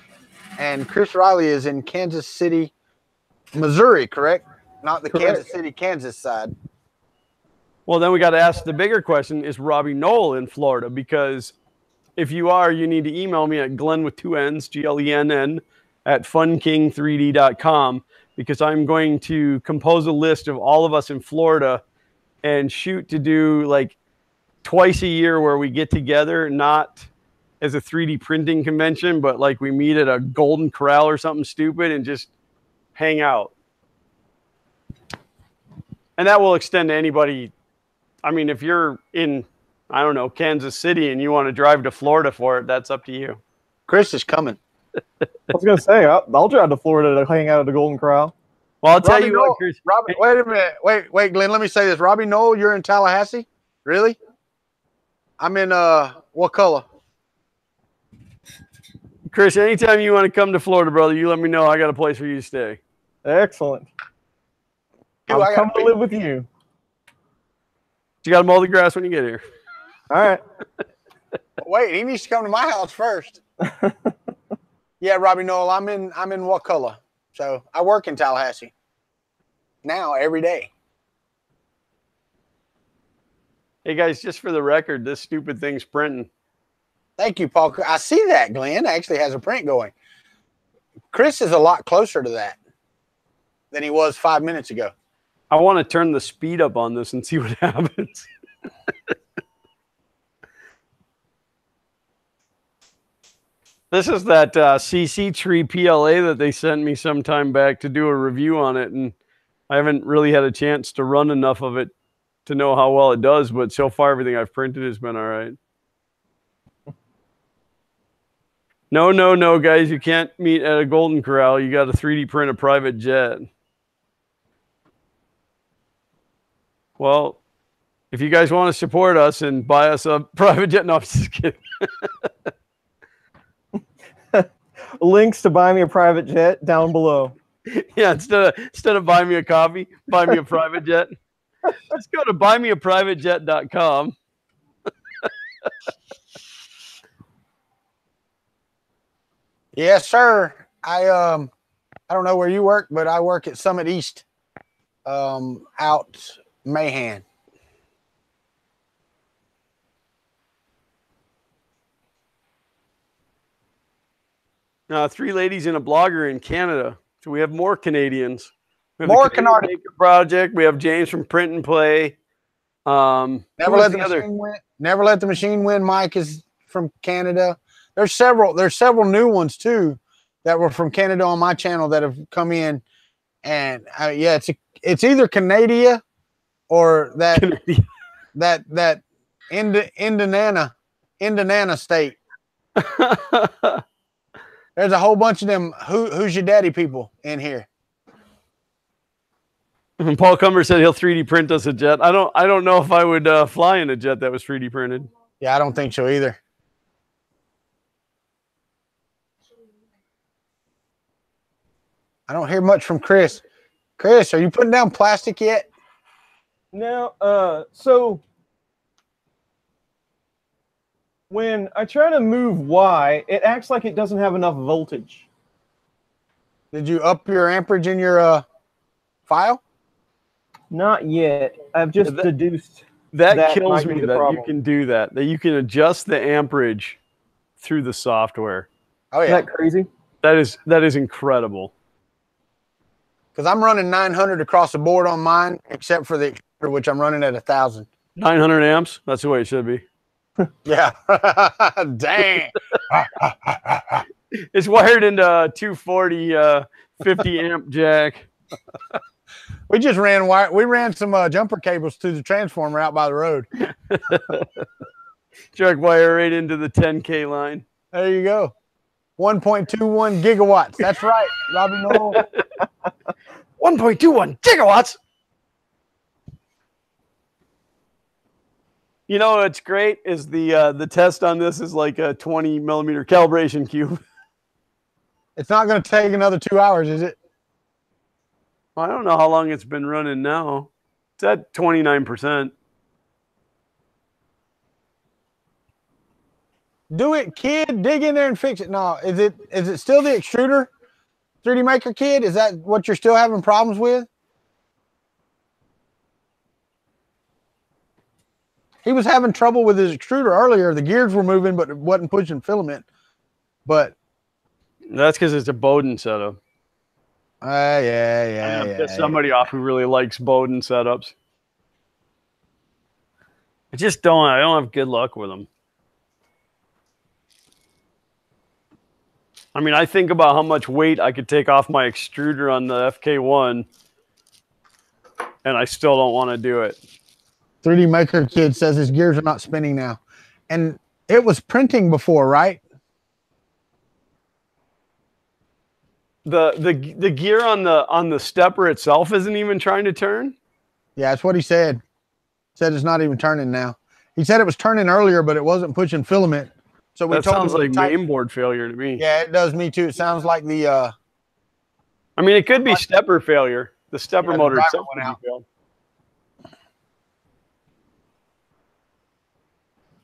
And Chris Riley is in Kansas City, Missouri, correct? Not the Kansas City, Kansas side. Well, then we got to ask the bigger question, is Robbie Knoll in Florida? Because if you are, you need to email me at Glenn with 2 N's, GLENN, at funking3d.com, because I'm going to compose a list of all of us in Florida and shoot to do like twice a year where we get together, not as a 3D printing convention, but like we meet at a Golden Corral or something stupid and just hang out. And that will extend to anybody. I mean, if you're in, I don't know, Kansas City and you want to drive to Florida for it, that's up to you. Chris is coming. I was going to say, I'll drive to Florida to hang out at the Golden Corral. Well, I'll tell you what, Chris. Robbie, wait a minute. Wait, Glenn, let me say this. Robbie Knoll, you're in Tallahassee? Really? I'm in, what color? Chris, anytime you want to come to Florida, brother, you let me know. I got a place for you to stay. Excellent. I'll come to live with you. You got to mow the grass when you get here. All right. Wait, he needs to come to my house first. Yeah, Robbie Knoll, I'm in Wakulla. So I work in Tallahassee now every day. Hey guys, just for the record, this stupid thing's printing. Thank you, Paul. I see that Glenn actually has a print going. Chris is a lot closer to that than he was 5 minutes ago. I want to turn the speed up on this and see what happens. This is that CC tree PLA that they sent me some time back to do a review on it, and I haven't really had a chance to run enough of it to know how well it does, but so far everything I've printed has been all right. No, guys, you can't meet at a Golden Corral. You got to 3D print a private jet. Well, if you guys want to support us and buy us a private jet, no, I'm just kidding. Links to buy me a private jet down below. Yeah, instead of buy me a coffee, buy me a private jet. Just go to buymeaprivatejet.com. Yes, sir. I don't know where you work, but I work at Summit East, out Mahan. Three ladies and a blogger in Canada. So we have more Canadians. We have More the Canadian Canadian Maker Project. We have James from Print and Play. Never let the machine win. Mike is from Canada. There's several new ones too that were from Canada on my channel that have come in, and yeah, it's either Canada or that Indiana state. There's a whole bunch of them who's your daddy people in here. Paul Cumber said he'll 3D print us a jet. I don't know if I would fly in a jet that was 3D printed. Yeah, I don't think so either. I don't hear much from Chris. Chris, are you putting down plastic yet? Now, so when I try to move Y, it acts like it doesn't have enough voltage. Did you up your amperage in your file? Not yet. I've just deduced that kills might be me the that problem. you can do that. That you can adjust the amperage through the software. Oh yeah, Isn't that crazy? That is incredible. because I'm running 900 across the board on mine, except for the extruder, which I'm running at 1,000. 900 amps. That's the way it should be. Yeah. Dang. It's wired into a 240 50 amp jack. We just ran some jumper cables to the transformer out by the road. Jack wire right into the 10K line. There you go. 1.21 gigawatts. That's right, Robbie Noel. 1.21 gigawatts. You know what's great is the test on this is like a 20 millimeter calibration cube. It's not going to take another 2 hours, is it? I don't know how long it's been running now. It's at 29%. Do it, kid. Dig in there and fix it. No, is it still the extruder 3D Maker kid? Is that what you're still having problems with? He was having trouble with his extruder earlier. The gears were moving, but it wasn't pushing filament. But that's because it's a Bowden setup. Yeah. Get somebody off who really likes Bowden setups. I don't have good luck with them. I mean, I think about how much weight I could take off my extruder on the FK1, and I still don't want to do it. 3D Maker kid says his gears are not spinning now. And it was printing before, right? The gear on the stepper itself isn't even trying to turn? Yeah, that's what he said. Said it's not even turning now. He said it was turning earlier, but it wasn't pushing filament. So we that told sounds him like mainboard failure to me. Yeah, it does me too. It sounds like the I mean, it could be stepper failure. The stepper motor itself went out. failed.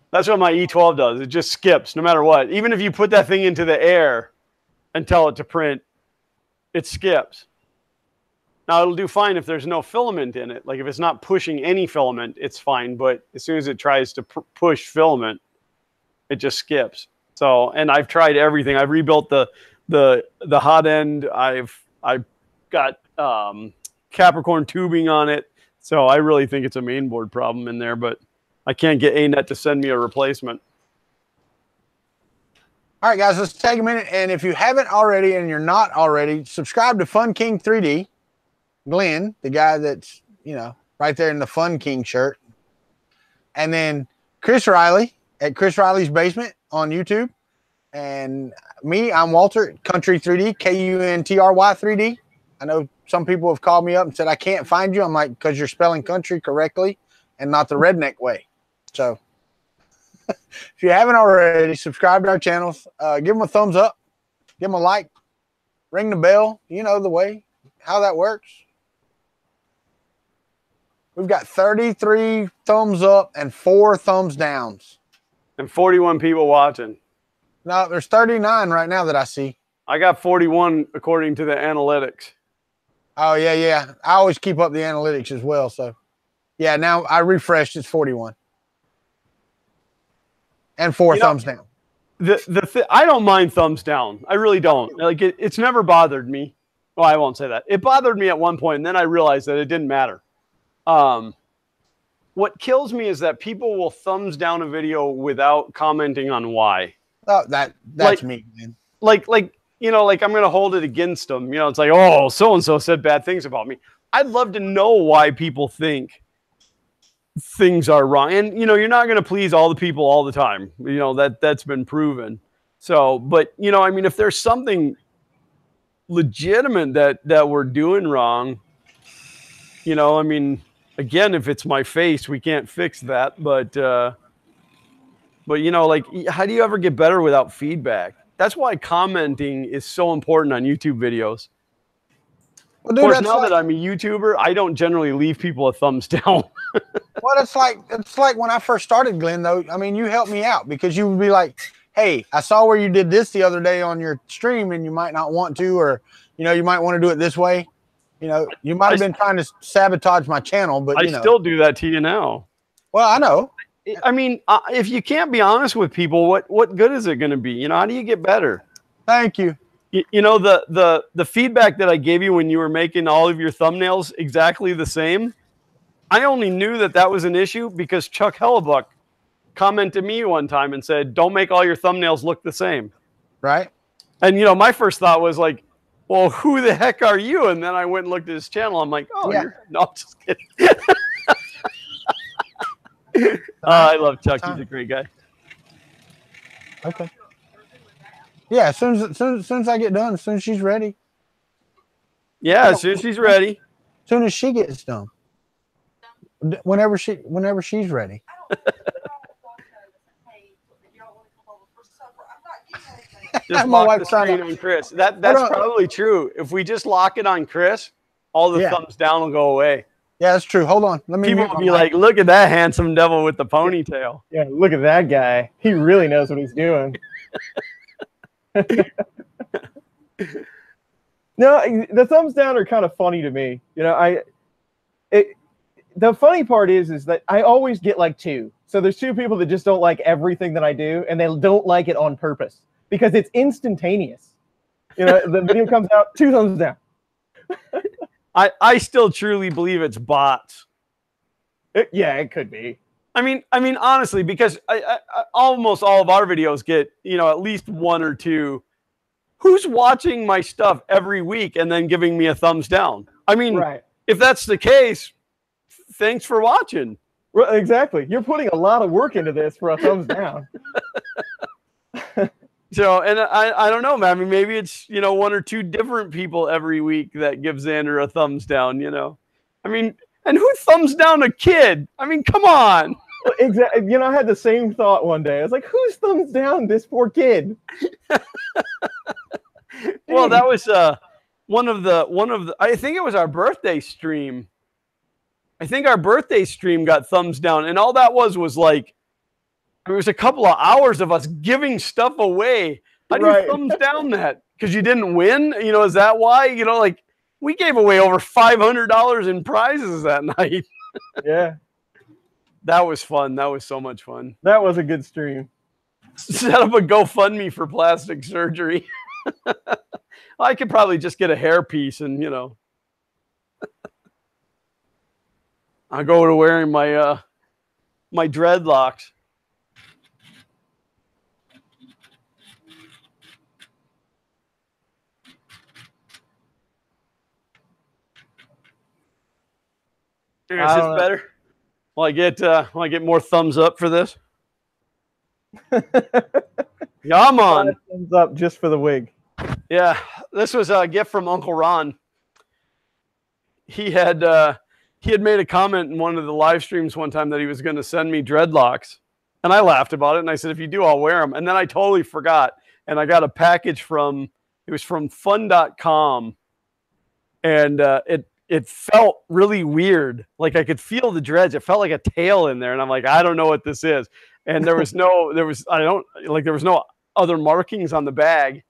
That's what my E12 does. It just skips no matter what. Even if you put that thing into the air and tell it to print, it skips. Now, it'll do fine if there's no filament in it. Like if it's not pushing any filament, it's fine. But as soon as it tries to push filament, it just skips. So, and I've tried everything. I've rebuilt the hot end. I've got Capricorn tubing on it. So I really think it's a mainboard problem in there, but I can't get ANET to send me a replacement. All right, guys, let's take a minute. And if you haven't already and you're not already, subscribe to Fun King 3D. Glenn, the guy that's, right there in the Fun King shirt. And then Chris Riley at Chris Riley's Basement on YouTube. And me, I'm Walter at Kuntry 3D, Kuntry 3D. I know some people have called me up and said, I can't find you. I'm like, because you're spelling country correctly and not the redneck way. So if you haven't already, subscribe to our channels. Give them a thumbs up. Give them a like. Ring the bell. You know the way, how that works. We've got 33 thumbs up and 4 thumbs downs. And 41 people watching. No, there's 39 right now that I see. I got 41 according to the analytics. Oh, yeah. I always keep up the analytics as well. So, yeah, now I refreshed. It's 41. And 4 thumbs down. I don't mind thumbs down. I really don't. Like it's never bothered me. Well, I won't say that. It bothered me at one point, and then I realized that it didn't matter. What kills me is that people will thumbs down a video without commenting on why. Oh, that's me, man. Like I'm going to hold it against them. It's like, oh, so-and-so said bad things about me. I'd love to know why people think things are wrong. And, you're not going to please all the people all the time. That's been proven. So, but, if there's something legitimate that we're doing wrong, You know, I mean, again, if it's my face, we can't fix that. But you know, like, how do you ever get better without feedback? That's why commenting is so important on YouTube videos. Well, Of dude, course, that's now like, that I'm a YouTuber, I don't generally leave people a thumbs down. well, it's like when I first started, Glenn. Though, I mean, you helped me out because you would be like, "Hey, I saw where you did this the other day on your stream, and you might not want to, or you know, you might want to do it this way." You know, you might have been trying to sabotage my channel, but I still do that to you now. Well, I know. I mean, if you can't be honest with people, what good is it going to be? You know, how do you get better? Thank you. You know, the feedback that I gave you when you were making all of your thumbnails exactly the same, I only knew that was an issue because Chuck Hellebuck commented me one time and said, don't make all your thumbnails look the same. Right. And, you know, my first thought was like, well, who the heck are you? And then I went and looked at his channel. I'm like, oh, yeah. No, I'm just kidding. I love Chuck. He's a great guy. Okay. Yeah, as soon as I get done, as soon as she's ready. Yeah, as soon as she's ready. As soon as she gets done. Whenever she's ready. Just My lock wife the screen on Chris. That's probably true. If we just lock it on Chris, all the thumbs down will go away. Yeah, that's true. Hold on. Let me. People will be like, "Look at that handsome devil with the ponytail." Yeah, look at that guy. He really knows what he's doing. No, the thumbs down are kind of funny to me. You know, the funny part is that I always get like two. So there's two people that just don't like everything that I do, and they don't like it on purpose because it's instantaneous. You know, the video comes out, 2 thumbs down. I still truly believe it's bots. Yeah, it could be. I mean, honestly, because I almost all of our videos get, you know, at least 1 or 2. Who's watching my stuff every week and then giving me a thumbs down? I mean, if that's the case, thanks for watching. Well, exactly. You're putting a lot of work into this for a thumbs down. So, and I don't know, man. I mean, maybe it's, you know, 1 or 2 different people every week that gives Xander a thumbs down, you know. I mean, and who thumbs down a kid? I mean, come on. Exactly. You know, I had the same thought one day. I was like, who's thumbs down this poor kid? Well, that was one of the I think it was our birthday stream. I think our birthday stream got thumbs down, and all that was like, it was a couple of hours of us giving stuff away. How do you thumbs down that? Because you didn't win? You know, is that why? You know, like, we gave away over $500 in prizes that night. Yeah. That was fun. That was so much fun. That was a good stream. Set up a GoFundMe for plastic surgery. I could probably just get a hairpiece and, you know. I'll go to wearing my my dreadlocks. Is this better? Will I get more thumbs up for this? Yeah, I'm on. Thumbs up just for the wig. Yeah, this was a gift from Uncle Ron. He had made a comment in one of the live streams one time that he was going to send me dreadlocks, and I laughed about it. And I said, "If you do, I'll wear them." And then I totally forgot, and I got a package from fun.com, and it felt really weird. Like I could feel the dreads. It felt like a tail in there, and I'm like, I don't know what this is. And there was no other markings on the bag.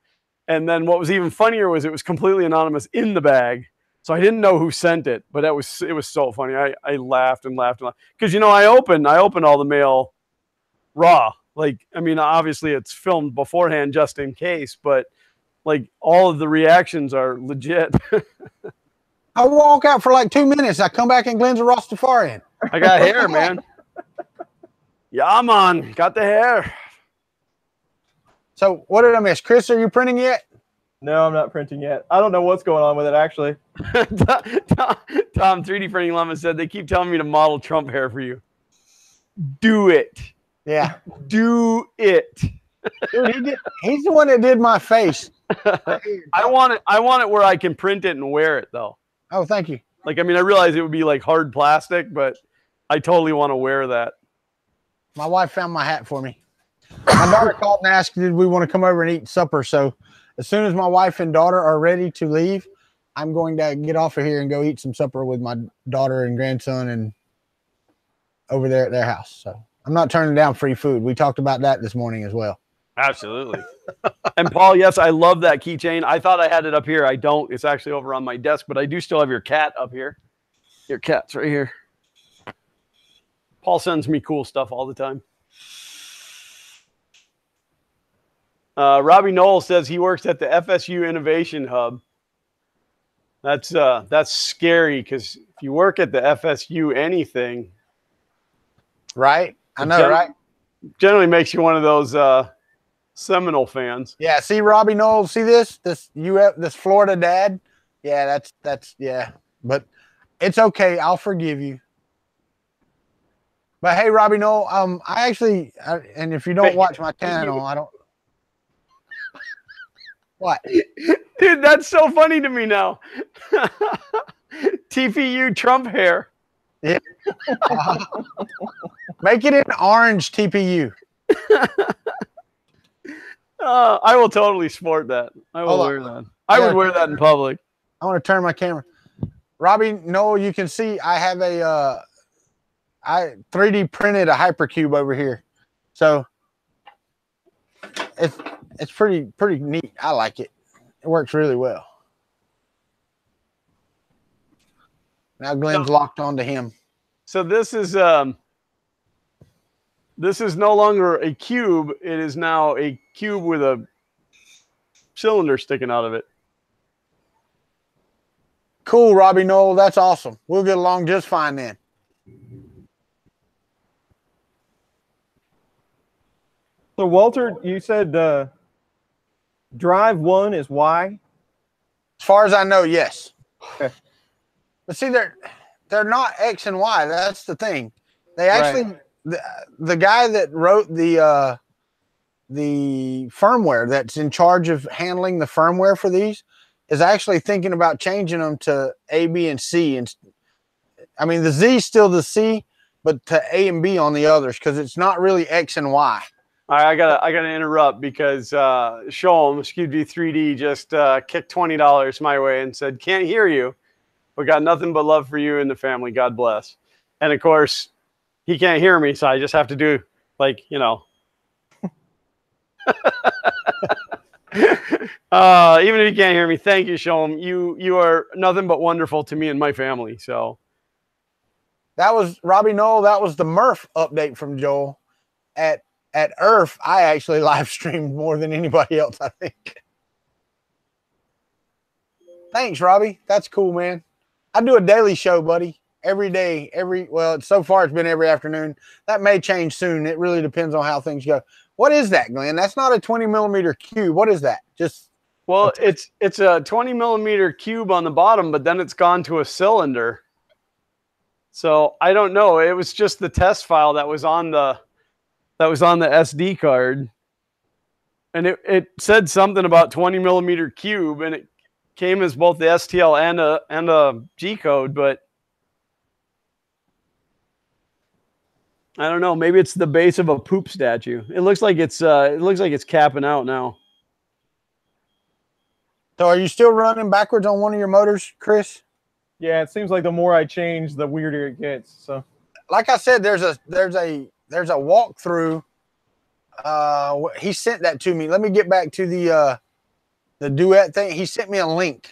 And then what was even funnier was it was completely anonymous in the bag. So I didn't know who sent it, but it was so funny. I laughed and laughed and laughed. Because, you know, I opened all the mail raw. Like, I mean, obviously it's filmed beforehand just in case, but like all of the reactions are legit. I walk out for like 2 minutes. I come back and Glenn's a Rastafarian. I got hair, man. Yeah, man. Got the hair. So what did I miss? Chris, are you printing yet? No, I'm not printing yet. I don't know what's going on with it, actually. Tom 3D Printing Llama said they keep telling me to model Trump hair for you. Do it. Yeah. Do it. Dude, he's the one that did my face. I want it where I can print it and wear it, though. Oh, thank you. Like, I mean, I realize it would be like hard plastic, but I totally want to wear that. My wife found my hat for me. My daughter called and asked, did we want to come over and eat supper? So as soon as my wife and daughter are ready to leave, I'm going to get off of here and go eat some supper with my daughter and grandson and over there at their house. So I'm not turning down free food. We talked about that this morning as well. Absolutely. And Paul, yes, I love that keychain. I thought I had it up here. I don't. It's actually over on my desk, but I do still have your cat up here. Your cat's right here. Paul sends me cool stuff all the time. Robbie Knoll says he works at the FSU Innovation Hub. That's scary because if you work at the FSU anything, right? I know, right? Generally makes you one of those Seminole fans. Yeah. See, Robbie Knoll. See this Florida dad. Yeah, that's yeah. But it's okay. I'll forgive you. But hey, Robbie Knoll. And if you don't watch my channel, I don't. What? Dude, that's so funny to me now. TPU Trump hair. Yeah. Make it an orange TPU. I will totally sport that. I will wear that. I would wear that in public. I want to turn my camera. Robbie, no, you can see I have I 3D printed a hypercube over here. So it's pretty neat. I like it. It works really well. Now Glenn's locked onto him. So this is no longer a cube. It is now a cube with a cylinder sticking out of it. Cool, Robbie Knoll. That's awesome. We'll get along just fine then. So Walter, you said drive 1 is Y? As far as I know, yes. Okay. But see, they're not X and Y. That's the thing. They actually the guy that wrote the firmware that's in charge of handling the firmware for these is actually thinking about changing them to A, B, and C. And I mean, the Z is still the C, but to A and B on the others because it's not really X and Y. All right, I gotta interrupt because Sholm, ScudV3D, just kicked $20 my way and said, "Can't hear you. We got nothing but love for you and the family. God bless." And of course, he can't hear me, so I just have to do even if you can't hear me, thank you, Sholm. You are nothing but wonderful to me and my family. So that was Robbie Knoll. That was the Murph update from Joel at Earth. I actually live streamed more than anybody else, I think. Thanks, Robbie. That's cool, man. I do a daily show, buddy. Every day, so far it's been every afternoon. That may change soon. It really depends on how things go. What is that, Glenn? That's not a 20 millimeter cube. What is that? It's a 20 millimeter cube on the bottom, but then it's gone to a cylinder. So I don't know. It was just the test file that was on the SD card, and it said something about 20 millimeter cube, and it came as both the STL and a G code, but I don't know. Maybe it's the base of a poop statue. It looks like it's capping out now. So are you still running backwards on one of your motors, Chris? Yeah, it seems like the more I change, the weirder it gets. So, like I said, there's a walkthrough. He sent that to me. Let me get back to the Duet thing. He sent me a link.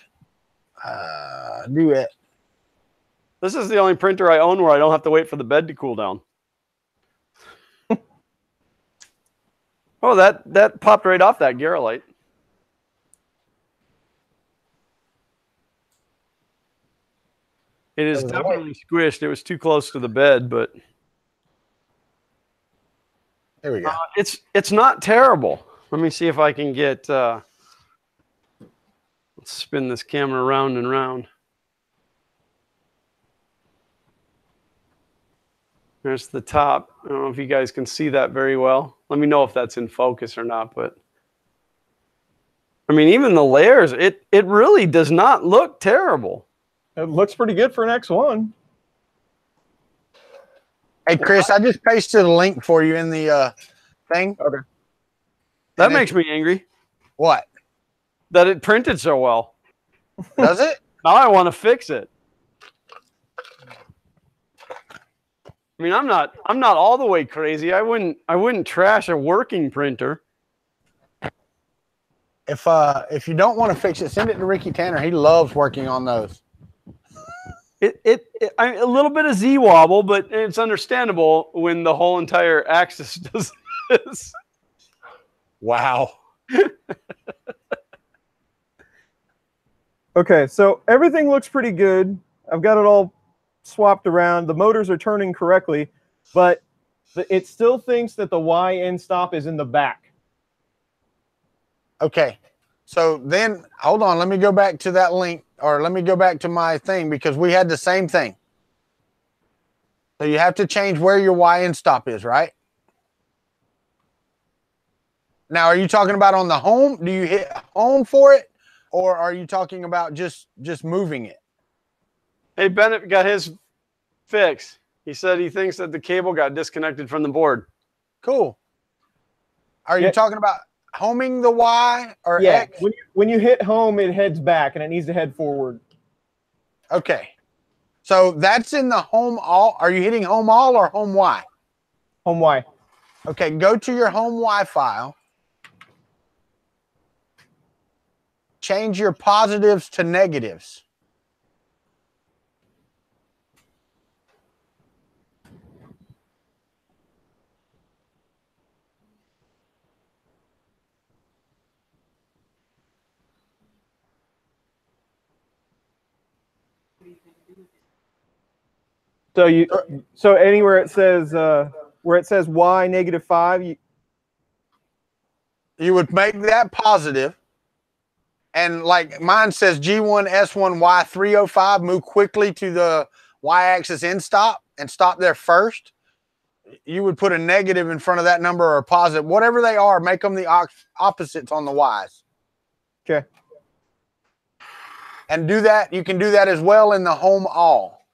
Duet. This is the only printer I own where I don't have to wait for the bed to cool down. Oh, that popped right off that Garolite. It is definitely squished. It was too close to the bed, but there we go. It's not terrible. Let me see if I can get. Let's spin this camera round and round. There's the top. I don't know if you guys can see that very well. Let me know if that's in focus or not. But I mean, even the layers, it really does not look terrible. It looks pretty good for an X1. Hey, Chris, I just pasted a link for you in the thing. Okay. That And makes me angry What? that it printed so well. Does it? Now I want to fix it. I mean, I'm not all the way crazy. I wouldn't trash a working printer. If you don't want to fix it, send it to Ricky Tanner. He loves working on those. A little bit of Z wobble, but it's understandable when the whole entire axis does this. Wow. Okay, so everything looks pretty good. I've got it all swapped around. The motors are turning correctly, but it still thinks that the Y end stop is in the back. Okay. So then, hold on. Let me go back to that link, or let me go back to my thing, because we had the same thing. So you have to change where your Y end stop is, right? Now, are you talking about on the home? Do you hit home for it? Or are you talking about just moving it? Hey, Bennett got his fix. He said he thinks that the cable got disconnected from the board. Cool. Are you talking about homing the Y or X? When you hit home, it heads back and it needs to head forward. Okay. So that's in the home all. Are you hitting home all or home Y? Home Y. Okay, go to your home Y file. Change your positives to negatives. So anywhere it says where it says Y -5, you would make that positive. And like mine says G1 S1 Y 305, move quickly to the Y-axis end stop and stop there first. You would put a negative in front of that number or a positive, whatever they are, make them the opposites on the Y's. Okay. And do that. You can do that as well in the home all.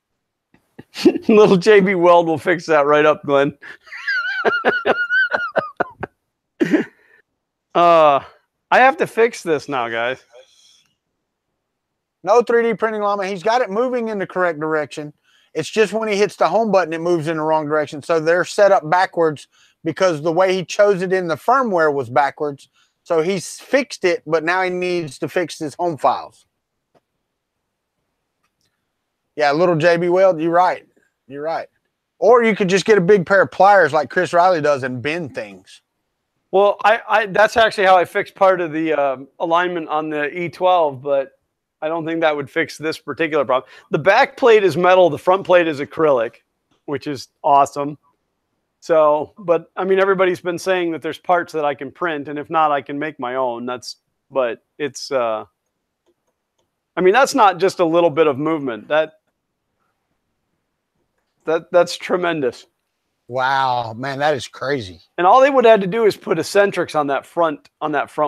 Little JB Weld will fix that right up, Glenn. I have to fix this now, guys. No 3D printing llama. He's got it moving in the correct direction. It's just when he hits the home button, it moves in the wrong direction. So they're set up backwards because the way he chose it in the firmware was backwards. So he's fixed it, but now he needs to fix his home files. Yeah, little JB Weld, you're right. You're right. Or you could just get a big pair of pliers like Chris Riley does and bend things. Well, that's actually how I fixed part of the alignment on the E12, but I don't think that would fix this particular problem. The back plate is metal. The front plate is acrylic, which is awesome. So, but I mean, everybody's been saying that there's parts that I can print, and if not, I can make my own. But it's, I mean, that's not just a little bit of movement. That's tremendous. Wow, man, that is crazy. And all they would have to do is put eccentrics on that front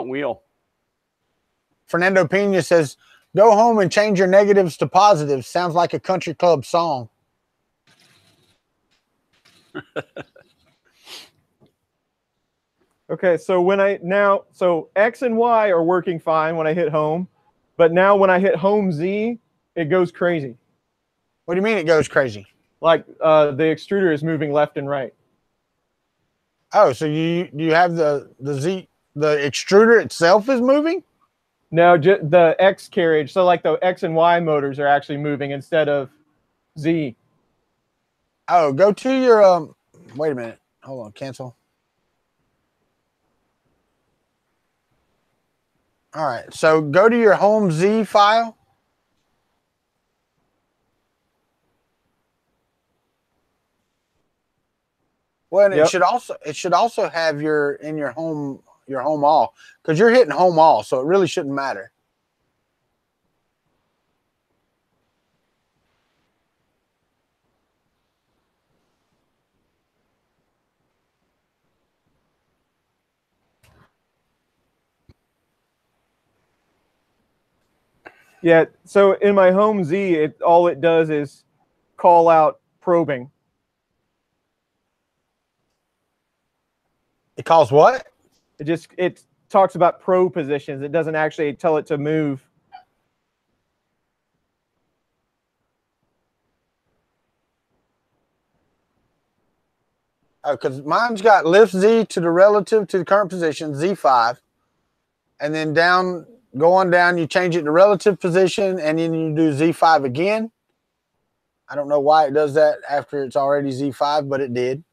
wheel. Fernando Pena says, "Go home and change your negatives to positives." Sounds like a country club song. Okay, so so X and Y are working fine when I hit home, but now when I hit home Z, it goes crazy. What do you mean it goes crazy? Like the extruder is moving left and right. Oh, so you have the extruder itself is moving? No, just the X carriage. So like the X and Y motors are actually moving instead of Z. Oh, go to your wait a minute. Hold on, cancel. All right, so go to your home Z file. Well, Yep. it should also have your home all, because you're hitting home all, so it really shouldn't matter. Yeah. So in my home Z, all it does is call out probing. It calls what? It talks about probe positions. It doesn't actually tell it to move. Because mine's got lift Z to the relative to the current position, Z5. And then down, go on down, you change it to relative position, and then you do Z5 again. I don't know why it does that after it's already Z5, but it did.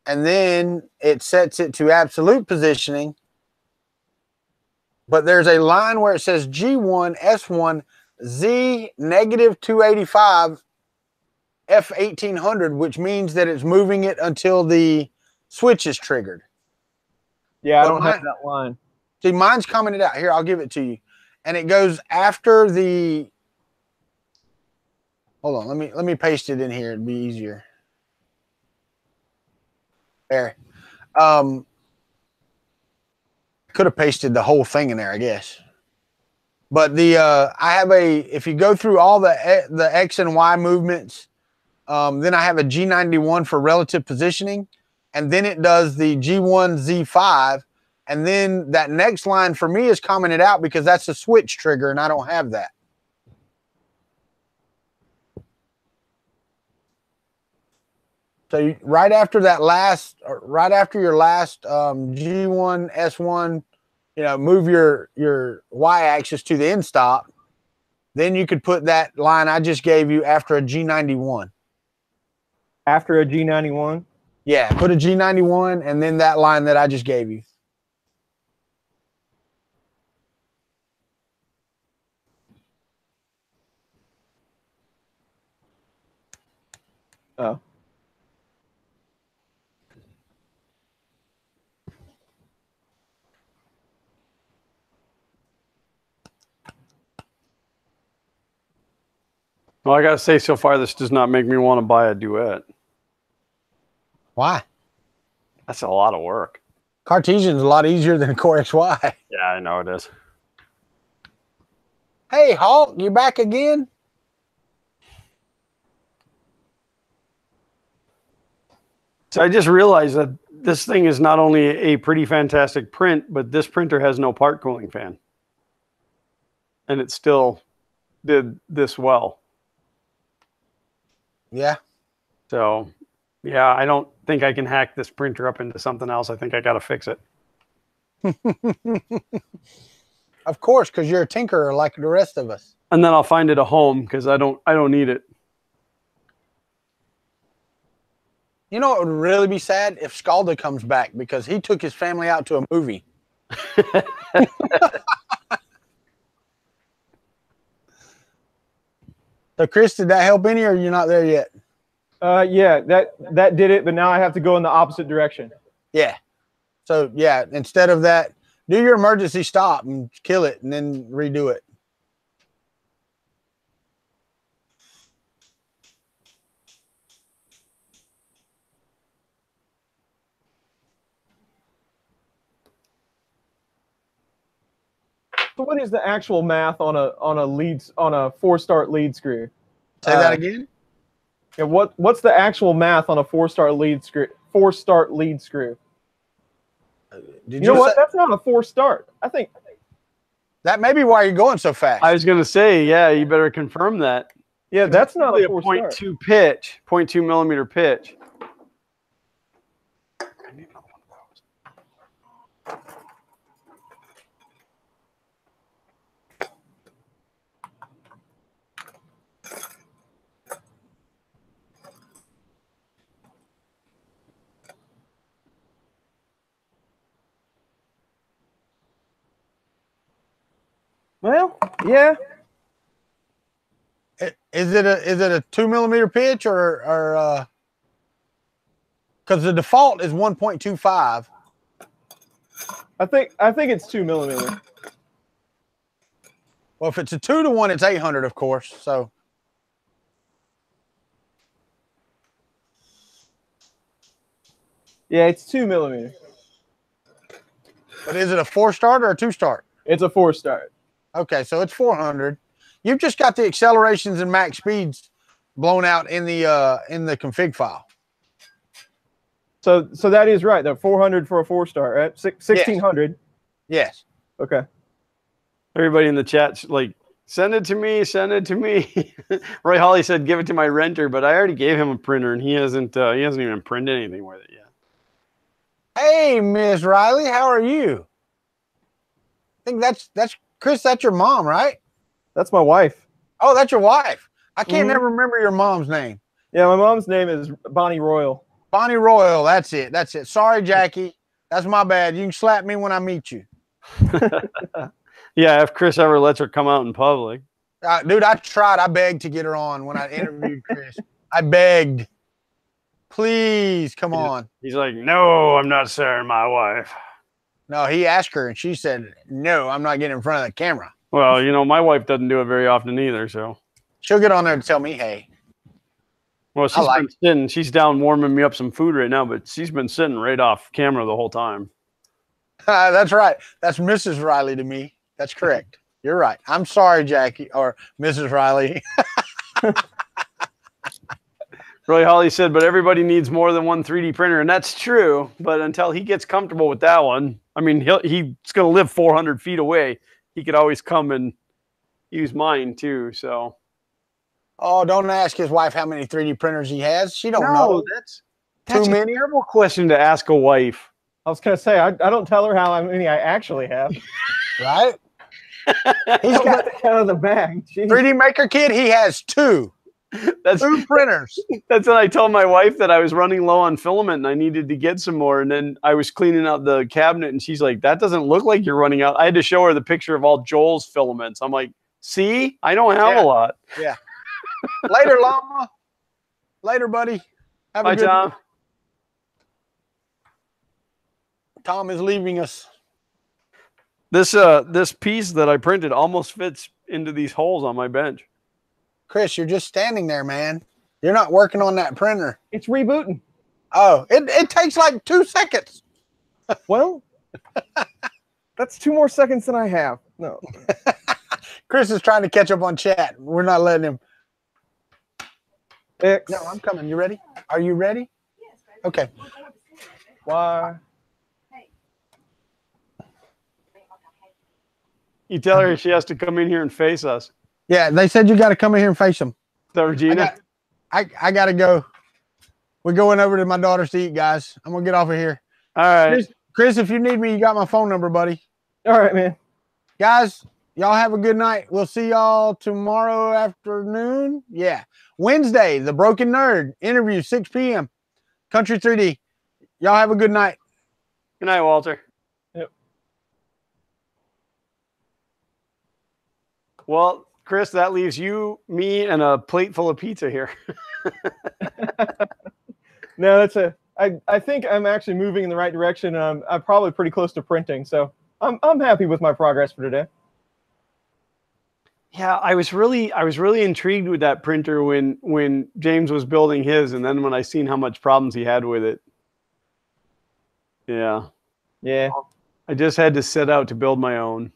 And then it sets it to absolute positioning. But there's a line where it says G1, S1, Z negative 285, F1800, which means that it's moving it until the switch is triggered. Yeah, I But don't have that line. See, mine's commented out. Here, I'll give it to you. And it goes after the... Hold on, let me paste it in here. It'd be easier. There. Could have pasted the whole thing in there, I guess. But the I have a... If you go through all the X and Y movements, then I have a G91 for relative positioning. And then it does the G1, Z5. And then that next line for me is commented out because that's a switch trigger, and I don't have that. So right after that last, right after your last G1, S1, you know, move your Y axis to the end stop, then you could put that line I just gave you after a G91. After a G91? Yeah, put a G91 and then that line that I just gave you. Oh. Well, I gotta say, so far this does not make me want to buy a Duet. Why? That's a lot of work. Cartesian's a lot easier than Core XY. Yeah, I know it is. Hey, Hulk, you back again? So I just realized that this thing is not only a pretty fantastic print, but this printer has no part cooling fan. And it still did this well. Yeah. So, yeah, I don't think I can hack this printer up into something else. I think I got to fix it. Of course, because you're a tinkerer like the rest of us. And then I'll find it a home because I don't need it. You know what would really be sad? If Scalda comes back because he took his family out to a movie. So, Chris, did that help any, or you're not there yet? Yeah, that did it, but now I have to go in the opposite direction. Yeah. So, yeah, instead of that, do your emergency stop and kill it and then redo it. So what is the actual math on a 4-start lead screw? Say that again. Yeah, what's the actual math on a 4-start lead screw? 4-start lead screw. Did You know what? That's not a 4-start. I think that may be why you're going so fast. I was going to say, yeah, you better confirm that. Yeah, that's not a 4-start. 0.2 pitch, 0.2 millimeter pitch. Well, yeah. Is it a 2 millimeter pitch or because the default is 1.25? I think it's 2 millimeter. Well, if it's a 2-to-1, it's 800, of course. So Yeah, it's 2 millimeter. but is it a 4-start or a 2-start? It's a 4-start. Okay, so it's 400. You've just got the accelerations and max speeds blown out in the config file. So that is right. The 400 for a 4-star, right? 1600. Yes. Okay. Everybody in the chat's like, send it to me, send it to me. Roy Holly said, give it to my renter, but I already gave him a printer, and he hasn't even printed anything with it yet. Hey, Miss Riley, how are you? I think that's Chris. That's your mom, right? That's my wife. Oh, that's your wife. I can't never remember your mom's name. Yeah, my mom's name is Bonnie Royal. Bonnie Royal. That's it. That's it. Sorry, Jackie. That's my bad. You can slap me when I meet you. Yeah, if Chris ever lets her come out in public. Dude, I tried. I begged to get her on when I interviewed Chris. I begged. Please, come on. He's like, no, I'm not sharing my wife. No, he asked her, and she said, no, I'm not getting in front of the camera. Well, you know, my wife doesn't do it very often either, so. She'll get on there to tell me, hey. Well, she's been sitting. She's down warming me up some food right now, but she's been sitting right off camera the whole time. That's right. That's Mrs. Riley to me. That's correct. You're right. I'm sorry, Jackie, or Mrs. Riley. Roy Holly said, but everybody needs more than one 3D printer, and that's true. But until he gets comfortable with that one, I mean, he's going to live 400 feet away. He could always come and use mine too. So, oh, don't ask his wife how many 3D printers he has. She don't know. That's Too many. a terrible question to ask a wife. I was going to say, I don't tell her how many I actually have. Right? He's got out of the bag. Jeez. 3D Maker Kid. He has two printers. That's what I told my wife, that I was running low on filament and I needed to get some more. And then I was cleaning out the cabinet and she's like, that doesn't look like you're running out. I had to show her the picture of all Joel's filaments. I'm like, see, I don't have a lot. Yeah. Later, Llama. Later, buddy. Have a good Tom. one. Tom is leaving us. This piece that I printed almost fits into these holes on my bench. Chris, you're just standing there, man. You're not working on that printer. It's rebooting. Oh, it takes like 2 seconds. Well, that's 2 more seconds than I have. No. Chris is trying to catch up on chat. We're not letting him. X. No, I'm coming. You ready? Are you ready? Yes. Okay. Y. You tell her she has to come in here and face us. Yeah, they said you got to come in here and face them. Is that Regina? I got to go. We're going over to my daughter's to eat, guys. I'm going to get off of here. All right. Chris, if you need me, you got my phone number, buddy. All right, man. Guys, y'all have a good night. We'll see y'all tomorrow afternoon. Yeah. Wednesday, The Broken Nerd interview, 6 p.m. Kuntry 3D. Y'all have a good night. Good night, Walter. Yep. Well, Chris, that leaves you, me, and a plate full of pizza here. No, I think I'm actually moving in the right direction. I'm probably pretty close to printing, so I'm happy with my progress for today. Yeah, I was really intrigued with that printer when James was building his, and then when I seen how much problems he had with it. Yeah. Yeah. I just had to set out to build my own.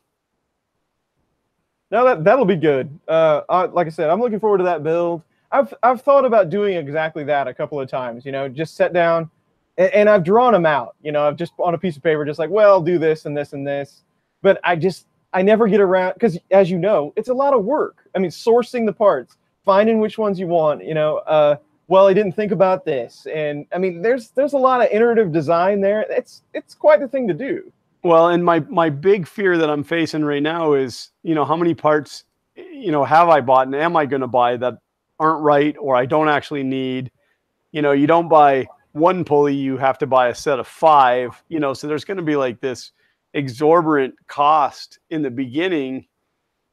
No, that'll be good. Like I said, I'm looking forward to that build. I've thought about doing exactly that a couple of times. You know, just sit down, and I've drawn them out. You know, I've just on a piece of paper, just like, well, do this and this and this. But I never get around, because as you know, it's a lot of work. I mean, sourcing the parts, finding which ones you want. You know, well, I didn't think about this, and I mean, there's a lot of iterative design there. It's quite the thing to do. Well, and my big fear that I'm facing right now is, you know, how many parts, you know, have I bought and am I going to buy that aren't right or I don't actually need? You know, you don't buy one pulley, you have to buy a set of 5, you know, so there's going to be like this exorbitant cost in the beginning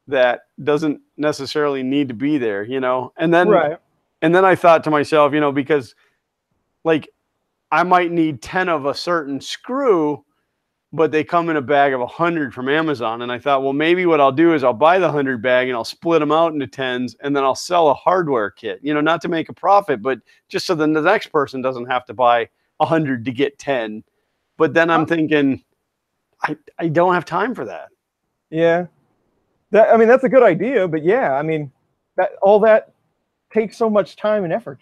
that doesn't necessarily need to be there, you know? And then, right. And then I thought to myself, you know, because like I might need 10 of a certain screw, but they come in a bag of 100 from Amazon. And I thought, well, maybe what I'll do is I'll buy the 100 bag and I'll split them out into 10s, and then I'll sell a hardware kit, you know, not to make a profit, but just so then the next person doesn't have to buy 100 to get 10. But then I'm thinking, I don't have time for that. Yeah. I mean, that's a good idea, but yeah, I mean, all that takes so much time and effort.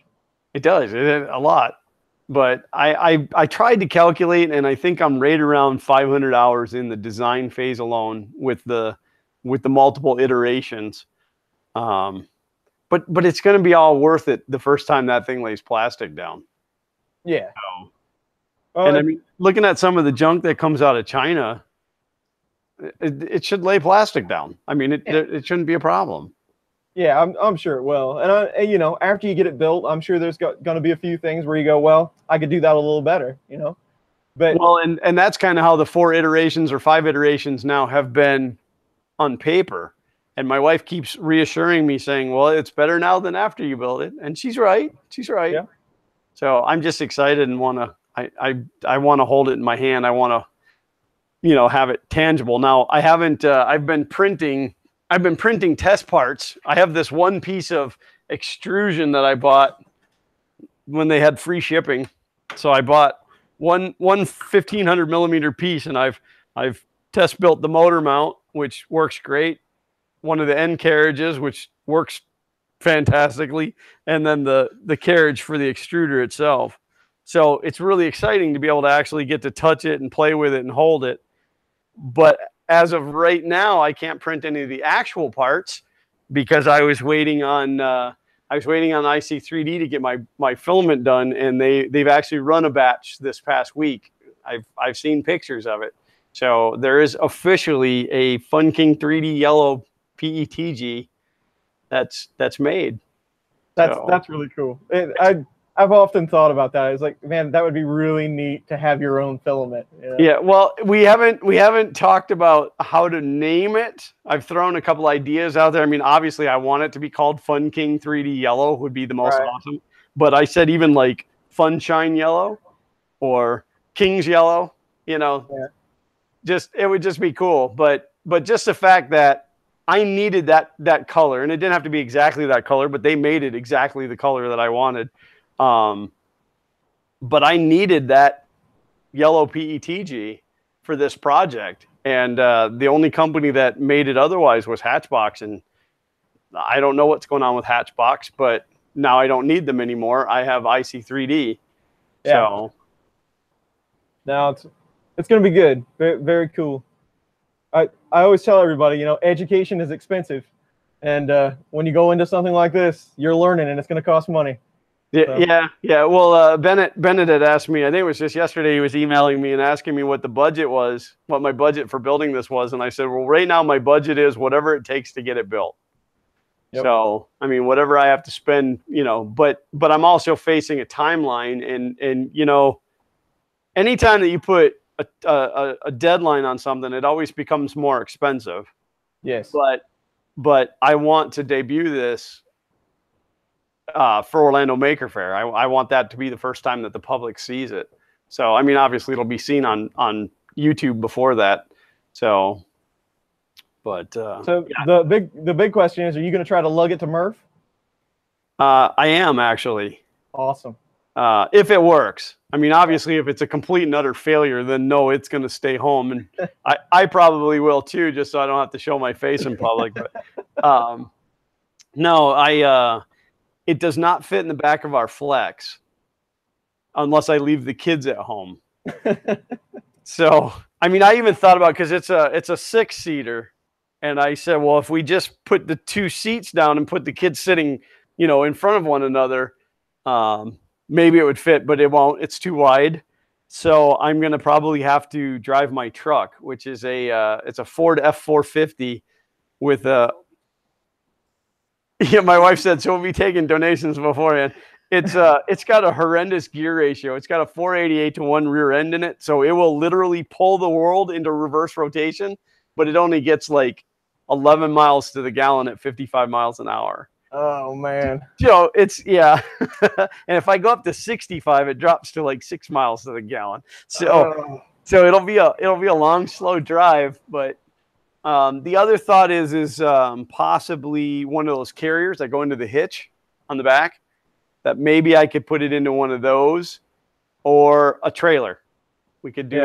It does a lot. But I tried to calculate, and I think I'm right around 500 hours in the design phase alone with the multiple iterations. But it's going to be all worth it the first time that thing lays plastic down. Yeah. And I mean, looking at some of the junk that comes out of China, it should lay plastic down. I mean, it shouldn't be a problem. Yeah, I'm sure it will. And you know, after you get it built, I'm sure there's going to be a few things where you go, well, I could do that a little better, you know. But well, and that's kind of how the 4 iterations or 5 iterations now have been on paper. And my wife keeps reassuring me, saying, "Well, it's better now than after you build it," and she's right. She's right. Yeah. So I'm just excited and want to. I want to hold it in my hand. I want to, you know, have it tangible. Now I haven't. I've been printing test parts. I have this one piece of extrusion that I bought when they had free shipping. So I bought one 1,500 millimeter piece, and I've test built the motor mount, which works great. One of the end carriages, which works fantastically, and then the carriage for the extruder itself. So it's really exciting to be able to actually get to touch it and play with it and hold it. But as of right now, I can't print any of the actual parts because I was waiting on IC3D to get my filament done, and they've actually run a batch this past week. I've seen pictures of it. So there is officially a Fun King 3D yellow PETG that's made. That's really cool. I've often thought about that. It's like, man, that would be really neat to have your own filament. You know? Yeah, well, we haven't talked about how to name it. I've thrown a couple ideas out there. I mean, obviously, I want it to be called Fun King 3D Yellow would be the most awesome. But I said even like Funshine Yellow or King's Yellow. You know, it would just be cool. But just the fact that I needed that color, and it didn't have to be exactly that color, but they made it exactly the color that I wanted. But I needed that yellow PETG for this project, and the only company that made it otherwise was Hatchbox, and I don't know what's going on with Hatchbox, but now I don't need them anymore. I have IC3D. Yeah. So now it's going to be good. Very, very cool. I always tell everybody, you know, education is expensive, and when you go into something like this, you're learning, and it's going to cost money. Yeah, yeah. Well, Bennett had asked me, I think it was just yesterday, he was emailing me and asking me what the budget was, what my budget for building this was. And I said, well, right now my budget is whatever it takes to get it built. Yep. So, I mean, whatever I have to spend, you know, but I'm also facing a timeline, and you know, anytime that you put a deadline on something, it always becomes more expensive. Yes. But I want to debut this for Orlando Maker Faire. I want that to be the first time that the public sees it. So, I mean, obviously it'll be seen on YouTube before that. So, but yeah. the big question is, are you going to try to lug it to Murph? I am actually. Awesome. If it works. I mean, obviously, if it's a complete and utter failure, then no, it's going to stay home, and I probably will too, just so I don't have to show my face in public. But no, it does not fit in the back of our Flex unless I leave the kids at home. So, I mean, I even thought about, because it's a 6-seater, and I said, well, if we just put the 2 seats down and put the kids sitting, you know, in front of one another, maybe it would fit, but it won't. It's too wide. So I'm going to probably have to drive my truck, which is it's a Ford F450 with a, yeah, my wife said, so we'll be taking donations beforehand. It's got a horrendous gear ratio. It's got a 488-to-1 rear end in it. So it will literally pull the world into reverse rotation, but it only gets like 11 miles to the gallon at 55 miles an hour. Oh man. So it's, yeah. And if I go up to 65, it drops to like 6 miles to the gallon. So it'll be a long, slow drive. But the other thought is possibly one of those carriers that go into the hitch on the back, that maybe I could put it into one of those, or a trailer. We could do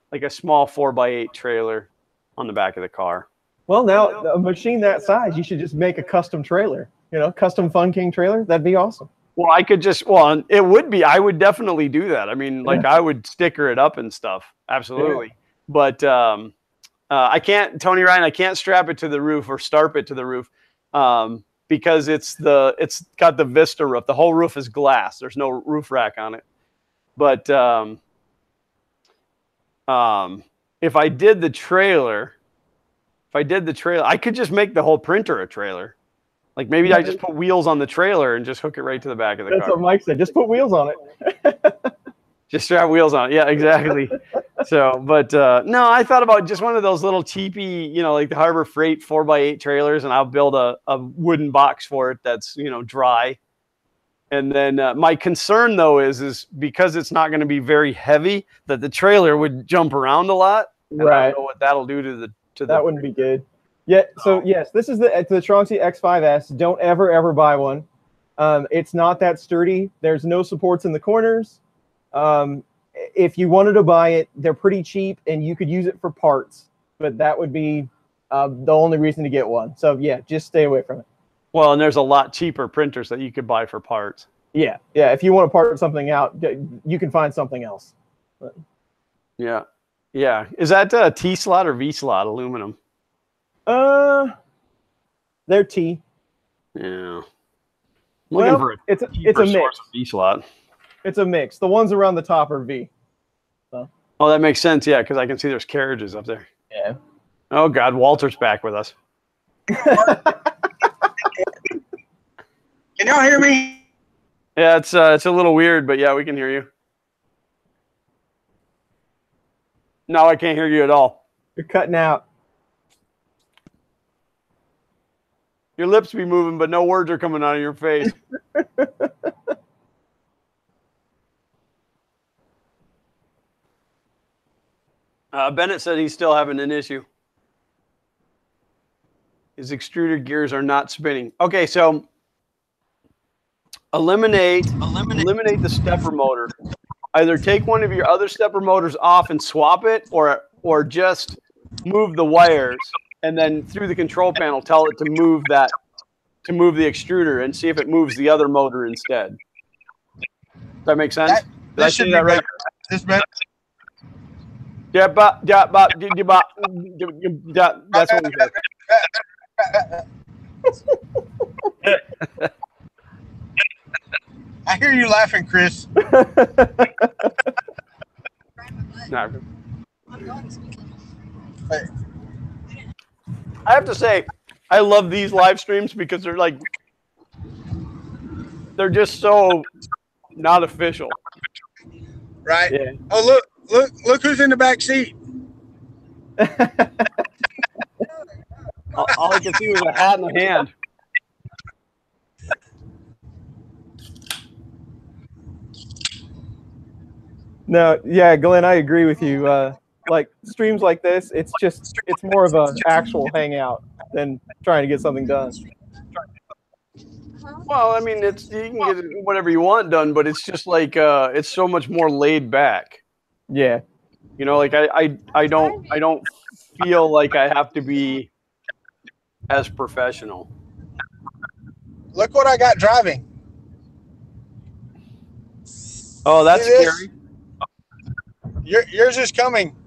like a small 4x8 trailer on the back of the car. Well, now a machine that size, you should just make a custom trailer. You know, custom Fun King trailer. That'd be awesome. Well, I could just, well, it would be, I would definitely do that. I mean, like I would sticker it up and stuff. Absolutely. Yeah. But I can't, Tony Ryan, I can't strap it to the roof or starp it to the roof because it's got the Vista roof. The whole roof is glass. There's no roof rack on it. But if I did the trailer, I could just make the whole printer a trailer. Like maybe I just put wheels on the trailer and just hook it right to the back of the car. That's what Mike said. Just put wheels on it. Just strap wheels on it. Yeah, exactly. So, but no, I thought about just one of those little cheapy, you know, like the Harbor Freight 4x8 trailers, and I'll build a wooden box for it that's, you know, dry. And then my concern though is because it's not going to be very heavy, that the trailer would jump around a lot. Right. I don't know what that'll do to the. That wouldn't be good. Yeah. So yes, this is the Tronxy X5S. Don't ever buy one. It's not that sturdy. There's no supports in the corners. If you wanted to buy it, they're pretty cheap, and you could use it for parts. But that would be the only reason to get one. So yeah, just stay away from it. Well, and there's a lot cheaper printers that you could buy for parts. Yeah. If you want to part something out, you can find something else. But. Yeah. Is that T slot or V slot aluminum? They're T. Yeah. Well, it's a mix. V slot. It's a mix. The ones around the top are V. So. Oh, that makes sense. Yeah, because I can see there's carriages up there. Yeah. Oh God, Walter's back with us. Can y'all hear me? Yeah, it's a little weird, but yeah, we can hear you. No, I can't hear you at all. You're cutting out. Your lips be moving, but no words are coming out of your face. Bennett said he's still having an issue. His extruder gears are not spinning. Okay, so eliminate the stepper motor. Either take one of your other stepper motors off and swap it, or just move the wires and then through the control panel tell it to move the extruder and see if it moves the other motor instead. Does that make sense? Did I say that right? This better. Yeah, that's what we said. I hear you laughing, Chris. No. I have to say, I love these live streams because they're just so not official. Right? Yeah. Oh, look who's in the back seat. All I could see was a hat in a hand. No, yeah, Glenn, I agree with you. Like streams like this, it's more of an actual hangout than trying to get something done. Well, I mean, you can get whatever you want done, but it's just like it's so much more laid back. Yeah. You know, like I don't feel like I have to be as professional. Look what I got driving. Oh, that's scary. Yours is coming.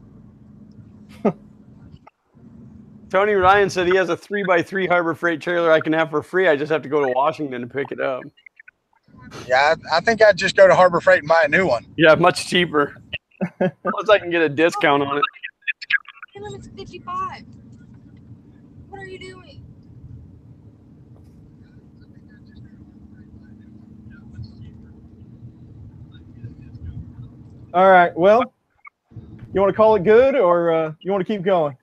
Tony Ryan said he has a 3x3 Harbor Freight trailer I can have for free. I just have to go to Washington to pick it up. Yeah, I think I'd just go to Harbor Freight and buy a new one. Yeah, much cheaper. Plus, I can get a discount on it. It's 55. What are you doing? All right. Well, you want to call it good, or you want to keep going?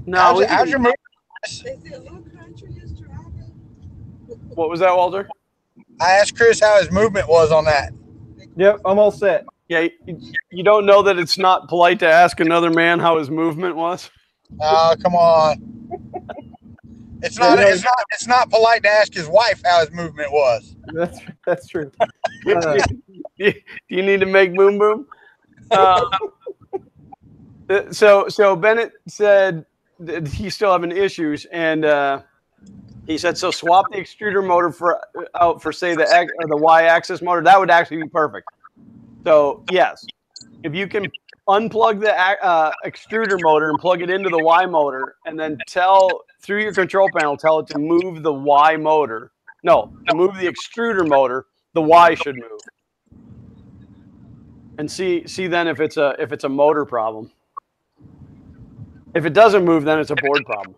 No. How's your movement? What was that, Walter? I asked Chris how his movement was on that. Yep, I'm all set. Yeah, you don't know that it's not polite to ask another man how his movement was? Oh, come on. It's not polite to ask his wife how his movement was. That's true. Do you need to make boom boom? So Bennett said he's still having issues, and he said so. Swap the extruder motor out for say the Y-axis motor. That would actually be perfect. So yes, if you can unplug the extruder motor and plug it into the Y motor, and then through your control panel, tell it to move the Y motor. No, to move the extruder motor, the Y should move. And see then if it's a motor problem. If it doesn't move, then it's a board problem.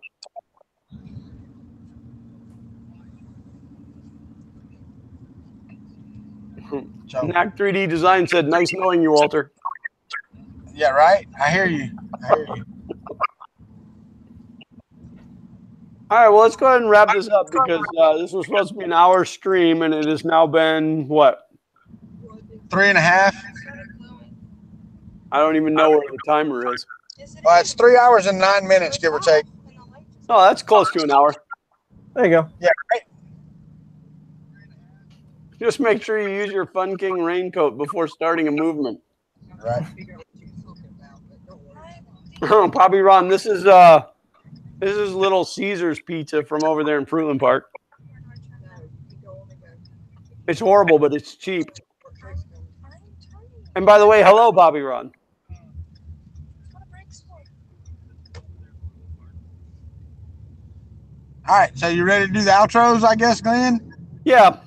So, Knack 3D Design said, "Nice knowing you, Walter." yeah, right. I hear you. All right, well, let's go ahead and wrap this up because this was supposed to be an hour stream, and it has now been, what? 3.5. I don't even know where the timer is. Well, it's 3 hours and 9 minutes, give or take. Oh, that's close to an hour. There you go. Yeah, right. Just make sure you use your Fun King raincoat before starting a movement. Right. Oh, Bobby Ron, this is Little Caesar's pizza from over there in Fruitland Park. It's horrible, but it's cheap. And by the way, hello, Bobby Ron. All right, so you ready to do the outros, I guess, Glenn? Yeah.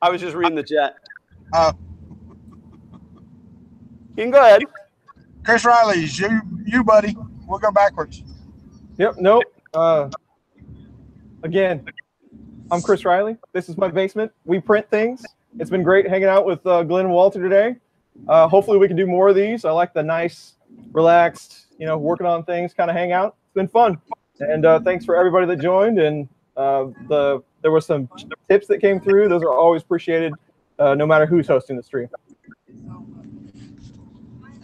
I was just reading the chat. You can go ahead. Chris Riley's you, buddy. We'll go backwards. Yep. Nope. Again, I'm Chris Riley. This is my basement. We print things. It's been great hanging out with Glenn and Walter today. Hopefully we can do more of these. I like the nice, relaxed, working on things, kind of hang out. It's been fun. And thanks for everybody that joined. And there were some tips that came through. Those are always appreciated, no matter who's hosting the stream.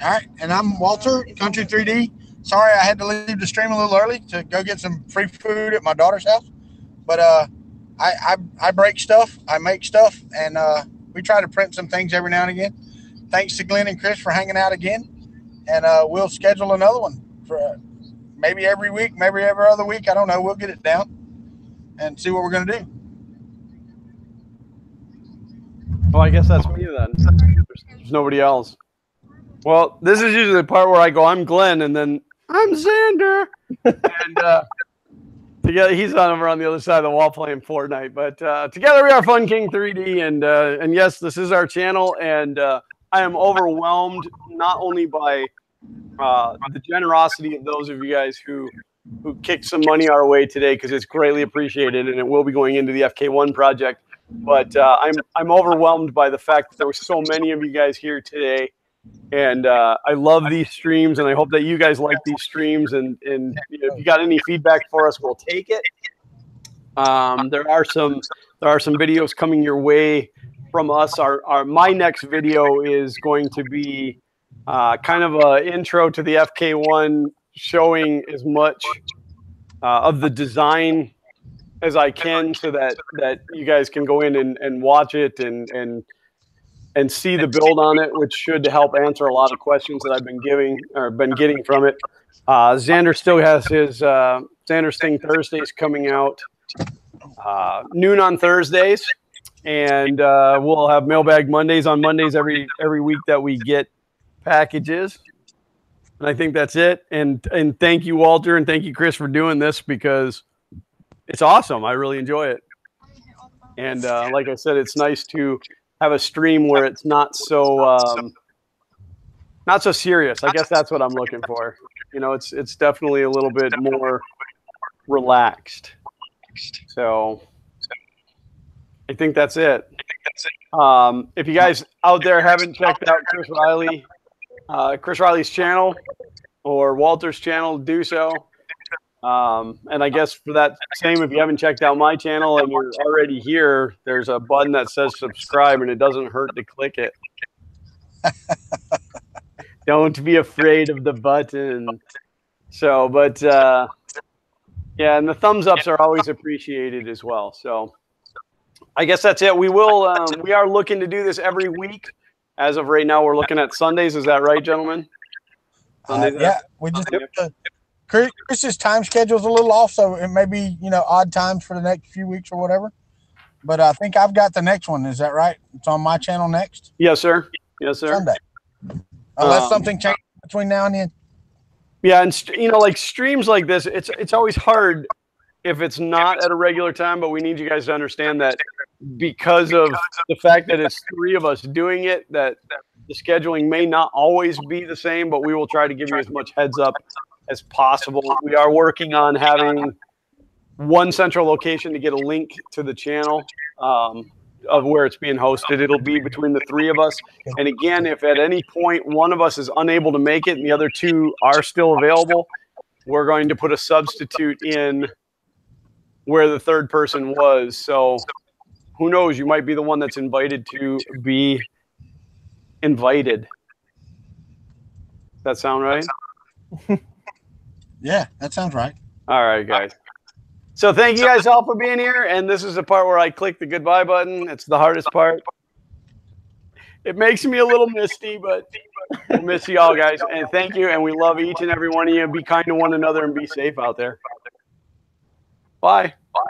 All right, and I'm Walter, Kuntry 3D. Sorry I had to leave the stream a little early to go get some free food at my daughter's house. But I break stuff, I make stuff, and we try to print some things every now and again. Thanks to Glenn and Chris for hanging out again. And we'll schedule another one for maybe every week, maybe every other week. I don't know. We'll get it down and see what we're going to do. Well, I guess that's me then. There's nobody else. Well, this is usually the part where I go, I'm Glenn, and then I'm Xander. And together, he's over on the other side of the wall playing Fortnite. But together we are Fun King 3D, and yes, this is our channel, and I am overwhelmed not only by the generosity of those of you guys who kicked some money our way today, because it's greatly appreciated, and it will be going into the FK1 project. But I'm overwhelmed by the fact that there were so many of you guys here today. And I love these streams, and I hope that you guys like these streams. And if you got any feedback for us, we'll take it. There are some videos coming your way from us. My next video is going to be kind of an intro to the FK1, showing as much of the design as I can, so that you guys can go in and watch it and see the build on it, which should help answer a lot of questions that I've been getting from it. Xander still has his Xander's Thing Thursdays coming out noon on Thursdays, and we'll have Mailbag Mondays on Mondays every week that we get packages. And I think that's it. And thank you, Walter, and thank you, Chris, for doing this, because it's awesome. I really enjoy it. And like I said, it's nice to have a stream where it's not so serious. I guess that's what I'm looking for. It's definitely a little bit more relaxed. So I think that's it. If you guys out there haven't checked out Chris Riley's channel or Walter's channel, do so. And I guess for that same, if you haven't checked out my channel and you're already here, there's a button that says subscribe, and it doesn't hurt to click it. Don't be afraid of the button. So, but yeah, and the thumbs ups are always appreciated as well. So I guess that's it. We are looking to do this every week. As of right now, we're looking at Sundays. Is that right, gentlemen? Yeah, we just Chris's time schedule's a little off, so it may be, odd times for the next few weeks or whatever. But I think I've got the next one. Is that right? It's on my channel next? Yes, sir. Yes, sir. Sunday. Unless something changes between now and then. Yeah, and like streams like this, it's always hard if it's not at a regular time, but we need you guys to understand that because of the fact that it's 3 of us doing it, that the scheduling may not always be the same, but we will try to give you as much heads up as possible. We are working on having one central location to get a link to the channel of where it's being hosted. It'll be between the 3 of us. And again, if at any point one of us is unable to make it and the other 2 are still available, we're going to put a substitute in where the 3rd person was. So who knows? You might be the one that's invited to be invited. Does that sound right? Yeah, that sounds right. All right, guys. So thank you guys all for being here. And this is the part where I click the goodbye button. It's the hardest part. It makes me a little misty, but we'll miss you all, guys. And thank you. And we love each and every one of you. Be kind to one another and be safe out there. Bye. Bye.